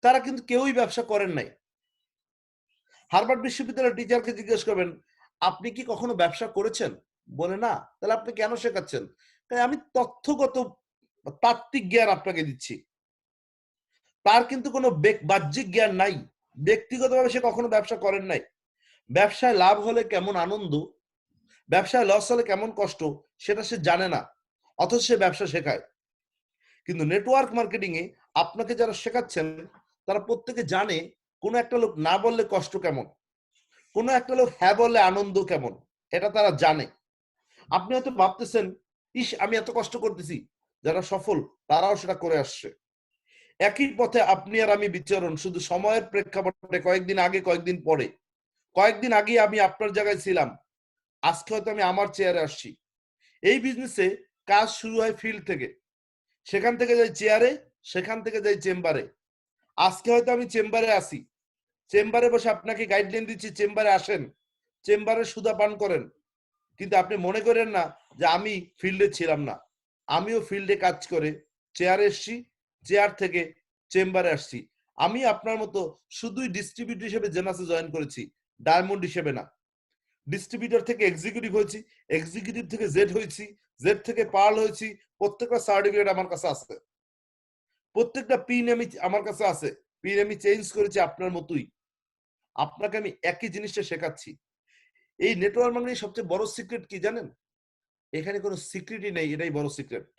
তারা কিন্তু কেউই ব্যবসা করেন নাই। হার্ভার্ড বিশ্ববিদ্যালয়ের টিচারকে জিজ্ঞেস করবেন আপনি কি কখনো ব্যবসা করেছেন, বলে না, তাহলে আপনি কেন শেখাচ্ছেন? তাই আমি তথ্যগত তাত্ত্বিক জ্ঞান আপনাকে দিচ্ছি। তার কিন্তু কোনো বাহ্যিক জ্ঞান নাই। ব্যক্তিগতভাবে সে কখনো ব্যবসা করেন নাই। ব্যবসায় লাভ হলে কেমন আনন্দ, ব্যবসায় লস হলে কেমন কষ্ট, সেটা সে জানে না, অথচ সে ব্যবসা শেখায়। কিন্তু নেটওয়ার্ক মার্কেটিং এ আপনাকে যারা শেখাচ্ছেন তারা প্রত্যেকে জানে কোনো একটা লোক না বললে কষ্ট কেমন, কোনো একটা লোক হ্যাঁ বললে আনন্দ কেমন, এটা তারা জানে। আপনি হয়তো ভাবতেছেন ইস আমি এত কষ্ট করতেছি, যারা সফল তারাও সেটা করে আসছে। একই পথে আপনি আর আমি বিচরণ, শুধু সময়ের প্রেক্ষাপটে কয়েকদিন আগে কয়েকদিন পরে। কয়েকদিন আগে আমি আপনার জায়গায় ছিলাম, আজকে হয়তো আমি আমার চেয়ারে আসছি। এই বিজনেসে কাজ শুরু হয় ফিল্ড থেকে, সেখান থেকে যাই চেয়ারে, সেখান থেকে যাই চেম্বারে। আজকে হয়তো আমি চেম্বারে আসি, চেম্বারে বসে আপনাকে গাইডলাইন দিচ্ছি, চেম্বারে আসেন, চেম্বারে সুদা পান করেন। কিন্তু আপনি মনে করেন না যে আমি ফিল্ডে ছিলাম না। আমিও ফিল্ডে কাজ করে চেয়ারে এসছি, চেয়ার থেকে চেম্বারে আসছি। আমি আপনার মতো শুধুই ডিস্ট্রিবিউটর হিসেবে জেনাসে জয়েন করেছি, ডায়মন্ড হিসেবে না। ডিস্ট্রিবিউটর থেকে এক্সিকিউটিভ হয়েছি, এক্সিকিউটিভ থেকে জেড হয়েছি, জেড থেকে পার্ল হয়েছি। প্রত্যেকটা সার্টিফিকেট আমার কাছে আছে, প্রত্যেকটা পিন আমি আমার কাছে আছে। পিন আমি চেঞ্জ করেছি আপনার মতোই। আপনাকে আমি একই জিনিসটা শেখাচ্ছি। এই নেটওয়ার্ক মার্কেটিং সবচেয়ে বড় সিক্রেট কি জানেন? এখানে কোনো সিক্রেটই নেই, এটাই বড় সিক্রেট।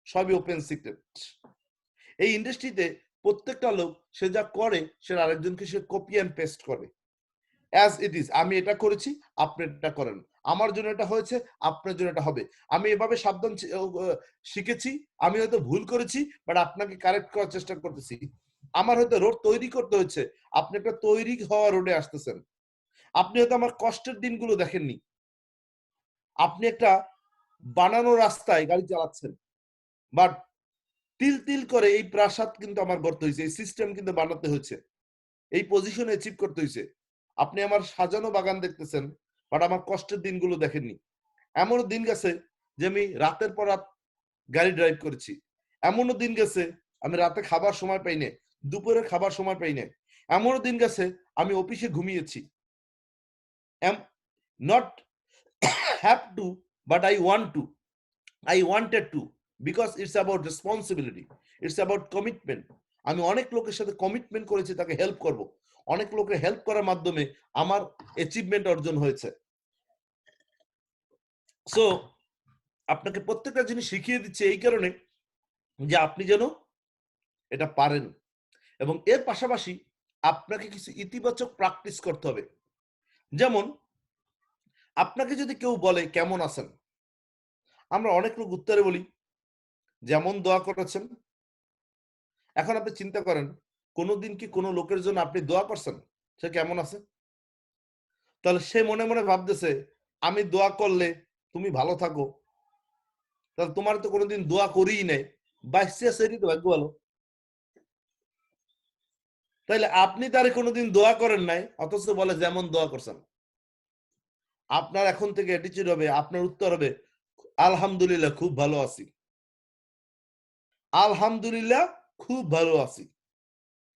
সবই ওপেন সিক্রেট। এই ইন্ডাস্ট্রিতে প্রত্যেকটা লোক সে যা করে সে আরেকজনকে সে কপি অ্যান্ড পেস্ট করে। অ্যাজ ইট ইজ, আমি এটা করেছি আপনি এটা করেন, আমার জন্য এটা হয়েছে আপনার জন্য এটা হবে। আমি এভাবে সাবধান শিখেছি, আমি হয়তো ভুল করেছি বাট আপনাকে কারেক্ট করার চেষ্টা করতেছি। আমার হয়তো রোড তৈরি করতে হচ্ছে, আপনি একটা তৈরি হওয়া রোডে আসতেছেন। আপনি হয়তো আমার কষ্টের দিনগুলো দেখেননি, আপনি একটা বানানো রাস্তায় গাড়ি চালাচ্ছেন, বাট তিল তিল করে এই প্রাসাদ কিন্তু আমার গড়তে হয়েছে, এই সিস্টেম কিন্তু বানাতে হয়েছে, এই পজিশনে অ্যাচিভ করতে হয়েছে। আপনি আমার সাজানো বাগান দেখতেছেন বাট আমার কষ্টের দিনগুলো দেখেননি। এমনও দিন গেছে যে আমি রাতের পর রাত গাড়ি ড্রাইভ করেছি। এমনও দিন গেছে আমি রাতে খাবার সময় পাই না, দুপুরে খাবার সময় পাই না। এমনও দিন গেছে আমি অফিসে ঘুমিয়েছি। Not have to but I wanted to, because it's about responsibility, it's about commitment. আমি অনেক লোকের সাথে কমিটমেন্ট করেছি তাকে হেল্প করব, অনেক লোকের হেল্প করার মাধ্যমে আমার অ্যাচিভমেন্ট অর্জন হয়েছে। সো আপনাকে প্রত্যেকটা জিনিস শিখিয়ে দিচ্ছে এই কারণে যে আপনি যেন এটা পারেন, এবং এর পাশাপাশি আপনাকে কিছু ইতিবাচক প্র্যাকটিস করতে হবে। যেমন আপনাকে যদি কেউ বলে কেমন আছেন, আমরা অনেক লোক উত্তরে বলি যেমন দোয়া করেছেন। এখন আপনি চিন্তা করেন, কোনোদিন কি কোনো লোকের জন্য আপনি দোয়া করছেন সে কেমন আছে? তাহলে সে মনে মনে ভাবতেছে আমি দোয়া করলে তুমি ভালো থাকো, তাহলে তোমার তো কোনোদিন দোয়া করিই নাই, বাইশে সেরই তো ভাগ্য ভালো। তাইলে আপনি তারে কোনোদিন দোয়া করেন নাই, অথচ বলে যেমন দোয়া করছেন। আপনার এখন থেকে অ্যাটিটিউড হবে, আপনার উত্তর হবে আলহামদুলিল্লাহ খুব ভালো আছি, আলহামদুলিল্লাহ খুব ভালো আছি।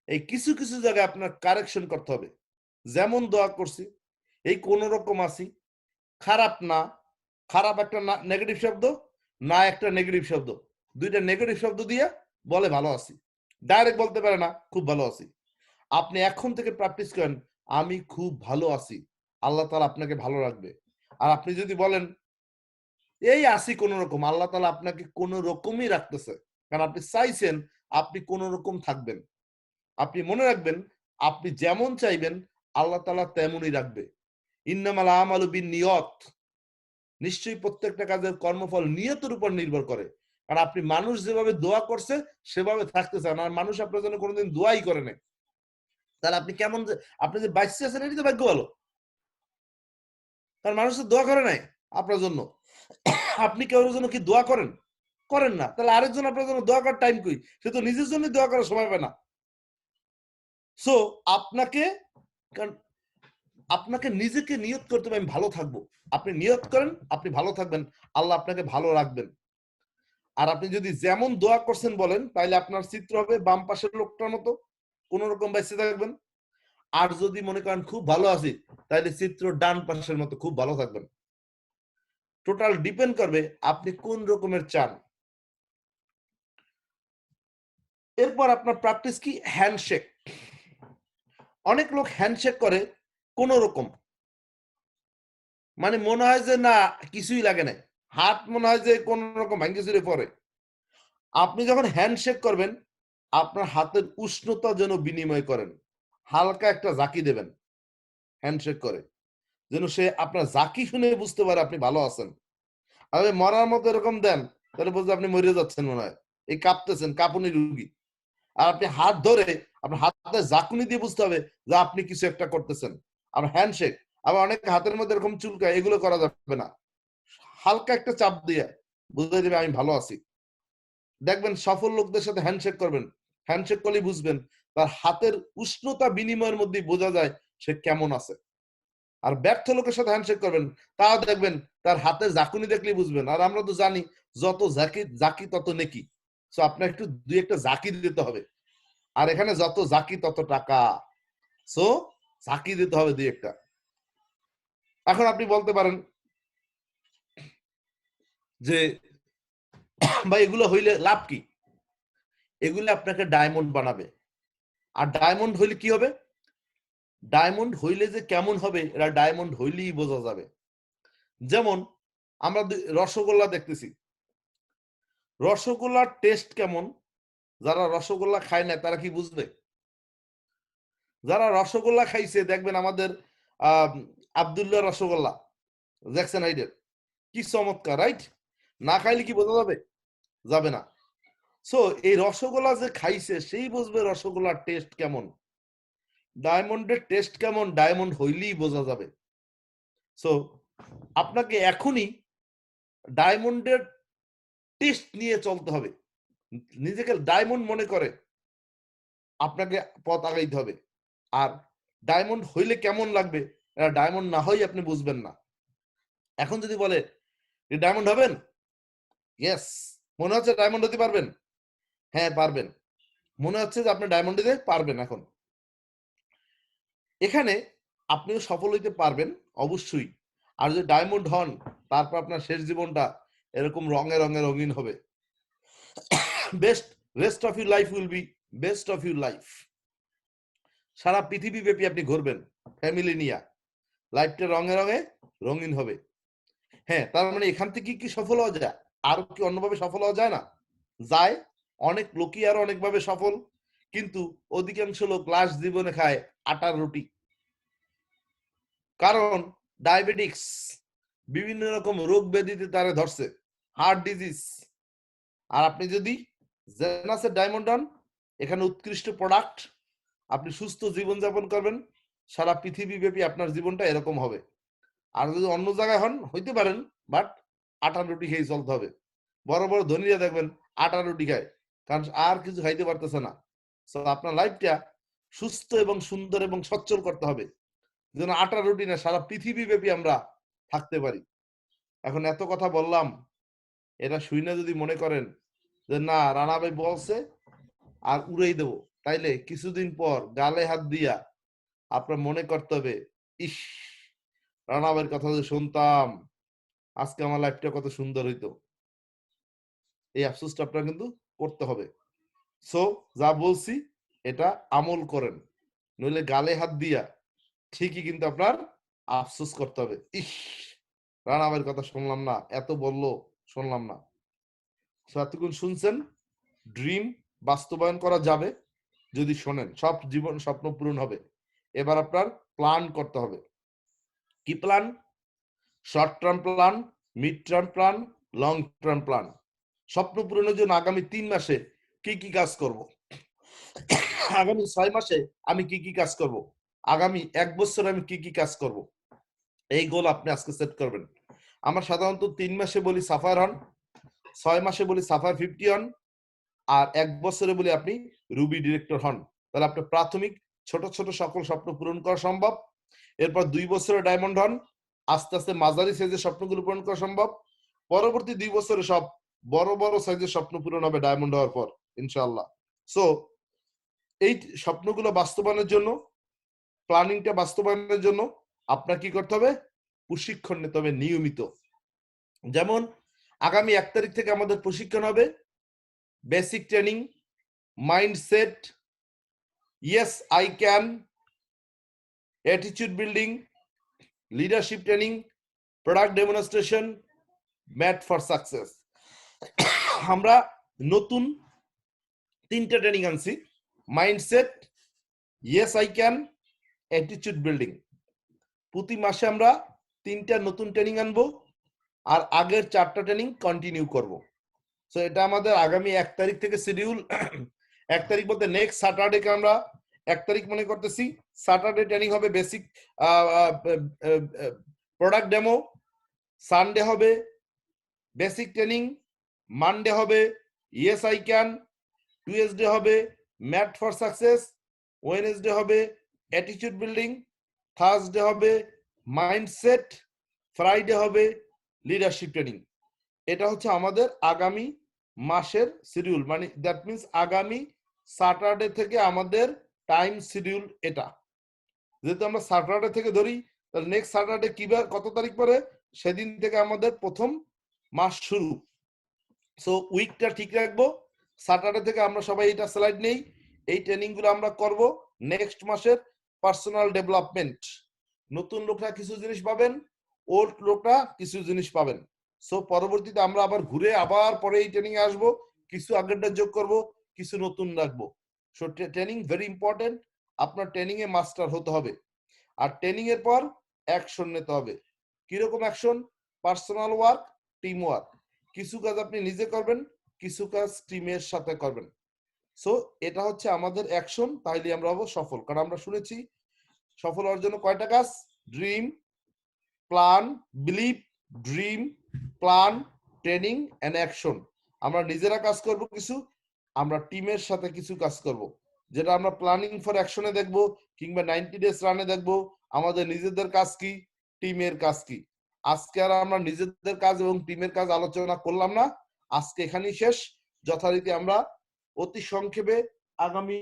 এই কিছু কিছু জায়গায় আপনার কারেকশন করতে হবে। যেমন দোয়া করছি, এই কোন রকম আছি, খারাপ না, খারাপ একটা নেগেটিভ শব্দ, না একটা নেগেটিভ শব্দ, দুইটা নেগেটিভ শব্দ দিয়ে বলে ভালো আছি। ডাইরেক্ট বলতে পারে না খুব ভালো আছি। আপনি এখন থেকে প্র্যাকটিস করেন আমি খুব ভালো আছি, আল্লাহ তাআলা আপনাকে ভালো রাখবে। আর আপনি যদি বলেন এই আসি কোন রকম, আল্লাহ তাআলা আপনাকে কোন রকমই রাখতেছে, কারণ আপনি চাইছেন আপনি কোন রকম থাকবেন। আপনি মনে রাখবেন আপনি যেমন চাইবেন আল্লাহ তাআলা তেমনই রাখবে। ইন্নামাল আমালু বিন্নিয়াত, নিশ্চয়ই প্রত্যেকটা কাজের কর্মফল নিয়তের উপর নির্ভর করে। কারণ আপনি মানুষ যেভাবে দোয়া করছে সেভাবে থাকতে চান, আর মানুষ আপনার জন্য কোনোদিন দোয়াই করে নাই, তাহলে আপনি কেমন আপনি যে বাইসে আছেন এটাই তো ভাগ্য ভালো। কারণ মানুষ তো দোয়া করে নাই আপনার জন্য। আপনি কারোর জন্য কি দোয়া করেন? করেন না। তাহলে আরেকজন আপনার জন্য দোয়া করার টাইম কই? সে তো নিজের জন্য দোয়া করার সময় পায় না। সো আপনাকে আপনাকে নিজেকে নিয়ত করতে হবে আমি ভালো থাকবো। আপনি নিয়ত করেন আপনি ভালো থাকবেন, আল্লাহ আপনাকে ভালো রাখবেন। আর আপনি যদি যেমন দোয়া করছেন বলেন, তাহলে আপনার চিত্র হবে বাম পাশের লোকটার মতো, কোন রকম বেঁচে থাকবেন। আর যদি মনে করেন খুব ভালো আছি, তাহলে চিত্র ডান পাশের মতো খুব ভালো থাকবেন। টোটাল ডিপেন্ড করবে আপনি কোন রকমের চান। এরপর আপনার প্র্যাকটিস কি? হ্যান্ডশেক। অনেক লোক হ্যান্ডশেক করে কোন রকম, মানে মনে হয় যে না কিছুই লাগে না, হাত মনে হয় যে কোন রকম ভাঙ্গি চুরে পড়ে। আপনি যখন হ্যান্ডশেক করবেন আপনার হাতের উষ্ণতা যেন বিনিময় করেন, হালকা একটা জাকি দেবেন হ্যান্ডশেক করে, যেন সে আপনার জাকি শুনে বুঝতে পারে আপনি ভালো আছেন। আর মরার মতো এরকম দেন, তাহলে বুঝতে আপনি মরে যাচ্ছেন মনে হয়, এই কাঁপতেছেন, কাঁপুনি রুগী। আর আপনি হাত ধরে আপনার হাতে জাকুনি দিয়ে বুঝতে হবে যে আপনি কিছু একটা করতেছেন। আর হ্যান্ডশেক, আবার অনেক হাতের মধ্যে এরকম চুলকায়, এগুলো করা যাবে না। হালকা একটা চাপ দিয়ে বুঝতে দেবে আমি ভালো আছি। দেখবেন সফল লোকদের সাথে হ্যান্ডশেক করবেন, হ্যান্ডশেক করলেই বুঝবেন তার হাতের উষ্ণতা বিনিময়ের মধ্যে বোঝা যায় সে কেমন আছে। আর ব্যর্থ লোকের সাথে হ্যান্ডশেক করবেন, তাও দেখবেন তার হাতের জাকুনি দেখলেই বুঝবেন। আর আমরা তো জানি যত জাকি তত নেকি। সো আপনার একটু দুই একটা জাকি দিতে হবে। আর এখানে যত জাকি তত টাকা। সো জাকি দিতে হবে দুই একটা। এখন আপনি বলতে পারেন যে ভাই এগুলো হইলে লাভ কি? এগুলো আপনাকে ডায়মন্ড বানাবে। আর ডায়মন্ড হইলে কি হবে? ডায়মন্ড হইলে যে কেমন হবে এরা ডায়মন্ড হইলেই বোঝা যাবে। যেমন আমরা রসগোল্লা দেখতেছি, রসগোল্লার টেস্ট কেমন যারা রসগোল্লা খায় না তারা কি বুঝবে? যারা রসগোল্লা খাইছে দেখবেন আমাদের আব্দুল্লাহ রসগোল্লা, জ্যাকসন হাইডের, কি চমৎকার, রাইট? না খাইলে কি বোঝা যাবে? যাবে না। সো এই রসগোল্লা যে খাইছে সেই বুঝবে রসগোল্লার টেস্ট কেমন। ডায়মন্ডের টেস্ট কেমন ডায়মন্ড হইলেই বোঝা যাবে। সো আপনাকে এখনই ডায়মন্ডের টেস্ট নিয়ে চলতে হবে। নিজেকে ডায়মন্ড মনে করে আপনাকে পথ আগাইতে হবে। আর ডায়মন্ড হইলে কেমন লাগবে এটা ডায়মন্ড না হই আপনি বুঝবেন না। এখন যদি বলে ডায়মন্ড হবেন, ইয়েস, মনে হচ্ছে ডায়মন্ড হতে পারবেন, হ্যাঁ পারবেন, মনে হচ্ছে যে আপনি ডায়মন্ড দিতে পারবেন। এখন এখানে আপনিও সফল হইতে পারবেন অবশ্যই। আর যদি ডায়মন্ড হন তারপর আপনার শেষ জীবনটা এরকম রঙে রঙে রঙিন হবে। Best rest of your life will be best of your life. সারা পৃথিবী ব্যাপী আপনি ঘুরবেন ফ্যামিলি নিয়ে, লাইফটা রঙে রঙে রঙিন হবে। হ্যাঁ, তার মানে এখান থেকে কি সফল হওয়া যায়? আর কি অন্যভাবে সফল হওয়া যায় না? যায়। অনেক লোকই আর অনেকভাবে সফল, কিন্তু অধিকাংশ লোক লাস্ট জীবনে খায় আটার রুটি। কারণ ডায়াবেটিক্স, বিভিন্ন রকম রোগ ব্যাধিতে তারা ধরছে, হার্ট ডিজিজ। আর আপনি যদি জেনাসের ডায়মন্ড হন, এখানে উৎকৃষ্ট প্রোডাক্ট, আপনি সুস্থ জীবনযাপন করবেন, সারা পৃথিবী ব্যাপী আপনার জীবনটা এরকম হবে। আর যদি অন্য জায়গায় হন হইতে পারেন, বাট আটা রুটি খেয়ে চলতে হবে। বড় বড় ধনীরা দেখবেন আটা রুটি খায়, কারণ আর কিছু খাইতে পারতেছে না। আপনার লাইফটা সুস্থ এবং সুন্দর এবং সচ্ছল করতে হবে, যেন আটা রুটি না সারা পৃথিবী ব্যাপী আমরা থাকতে পারি। এখন এত কথা বললাম, এটা শুনে যদি মনে করেন যে না রানা ভাই বলছে আর উড়াই দেবো, তাইলে কিছুদিন পর গালে হাত দিয়া আপনার মনে করতে হবে, ইস রানা ভাইয়ের কথা যদি শুনতাম আজকে আমার লাইফটা কত সুন্দর হইতো। এই আফসোসটা আপনার কিন্তু করতে হবে। সো যা বলছি এটা আমল করেন, নইলে গালে হাত দিয়া ঠিকই কিন্তু আপনার আফসোস করতে হবে, ইস রানা ভাইয়ের কথা শুনলাম না, এত বললো শুনলাম না। এতক্ষণ শুনছেন, ড্রিম বাস্তবায়ন করা যাবে যদি শোনেন, সব জীবন স্বপ্ন পূরণ হবে। এবার আপনার প্ল্যান করতে হবে। কি plan? Short term plan, mid term plan, long term plan. স্বপ্ন পূরণের জন্য আগামী 3 মাসে কি কি কাজ করব, আগামী 6 মাসে আমি কি কি কাজ করব, আগামী 1 বছরে আমি কি কি কাজ করব, এই গোল আপনি আজকে সেট করবেন। আমরা সাধারণত 3 মাসে বলি সাফার হন, 6 মাসে বলি সাফার 50 হন, আর 1 বছরে বলি আপনি রুবি ডিরেক্টর হন। তাহলে আপনার প্রাথমিক ছোট ছোট সকল স্বপ্ন পূরণ করা সম্ভব। এরপর 2 বছরে ডায়মন্ড হন, আস্তে আস্তে মাঝারি সাইজের স্বপ্নগুলো পূরণ করা সম্ভব। পরবর্তী 2 বছরে সব বড় বড় সাইজের স্বপ্ন পূরণ হবে ডায়মন্ড হওয়ার পর ইনশাআল্লাহ। সো এই স্বপ্নগুলো বাস্তবায়নের জন্য, প্ল্যানিংটা বাস্তবায়নের জন্য আপনার কি করতে হবে? প্রশিক্ষণ নিতে হবে নিয়মিত। যেমন আগামী 1 তারিখ থেকে আমাদের প্রশিক্ষণ হবে basic training, mindset, yes I can, attitude building, leadership training, product demonstration, mat for success. আমরা নতুন 3টা ট্রেনিং আনছি, mindset, yes I can, attitude building. প্রতি মাসে আমরা 3টা নতুন ট্রেনিং আনবো, আর আগের 4টা ট্রেনিং কন্টিনিউ করব। সো এটা আমাদের আগামী 1 তারিখ থেকে শিডিউল। 1 তারিখ বলতে নেক্সট স্যাটারডে কে আমরা 1 তারিখ মনে করতেছি। স্যাটারডে ট্রেনিং হবে বেসিক প্রোডাক্ট ডেমো, সানডে হবে বেসিক ট্রেনিং, মানডে হবে ইয়েস আই ক্যান, টুয়েসডে হবে ম্যাট ফর সাকসেস, ওয়েডনেসডে হবে অ্যাটিটিউড বিল্ডিং, থার্সডে হবে মাইন্ডসেট, ফ্রাইডে হবে লিডারশিপ ট্রেনিং। এটা হচ্ছে আমাদের আগামী মাসের শিডিউল, মানে দ্যাট মিন্স আগামী স্যাটারডে থেকে আমাদের টাইম শিডিউল এটা। যেহেতু আমরা স্যাটারডে থেকে ধরি, তাহলে নেক্সট স্যাটারডে কিবার কত তারিখ পরে, সেদিন থেকে আমাদের প্রথম মাস শুরু। সো উইকটা ঠিক রাখবো, স্যাটারডে থেকে আমরা সবাই এটা স্লাইড নেই, এই ট্রেনিং গুলো আমরা করব। নেক্সট মাসের পার্সোনাল ডেভেলপমেন্ট, নতুন লোকরা কিছু জিনিস পাবেন, ওল্ড লোকরা কিছু জিনিস পাবেন। সো পরবর্তীতে আমরা আবার ঘুরে আবার পরে এই ট্রেনিং এ আসবো, কিছু আগেরটা যোগ করব, কিছু নতুন রাখবো। সো ট্রেনিং ভেরি ইম্পর্টেন্ট, আপনার ট্রেনিং এ মাস্টার হতে হবে। আর ট্রেনিং এর পর অ্যাকশন নিতে হবে। কিরকম action? Personal work, team work. কিছু কাজ আপনি নিজে করবেন, কিছু কাজ টিমের সাথে করবেন। সো এটা হচ্ছে আমাদের অ্যাকশন, তাইলে আমরা হবো সফল। কারণ আমরা শুনেছি সফল হওয়ার জন্য কয়টা কাজ? Dream, plan, believe, dream, plan, training and action. আমরা নিজেরা কাজ করব কিছু, আমরা টিমের সাথে কিছু কাজ করব, যেটা আমরা প্ল্যানিং ফর অ্যাকশনে দেখবো, কিংবা 90 ডেজ রানে দেখবো আমাদের নিজেদের কাজ কি, টিমের কাজ কি। আজকে আর আমরা নিজেদের কাজ এবং টিমের কাজ আলোচনা করলাম না, আজকে এখানেই শেষ। যথারীতি আমরা অতি সংক্ষেপে আগামী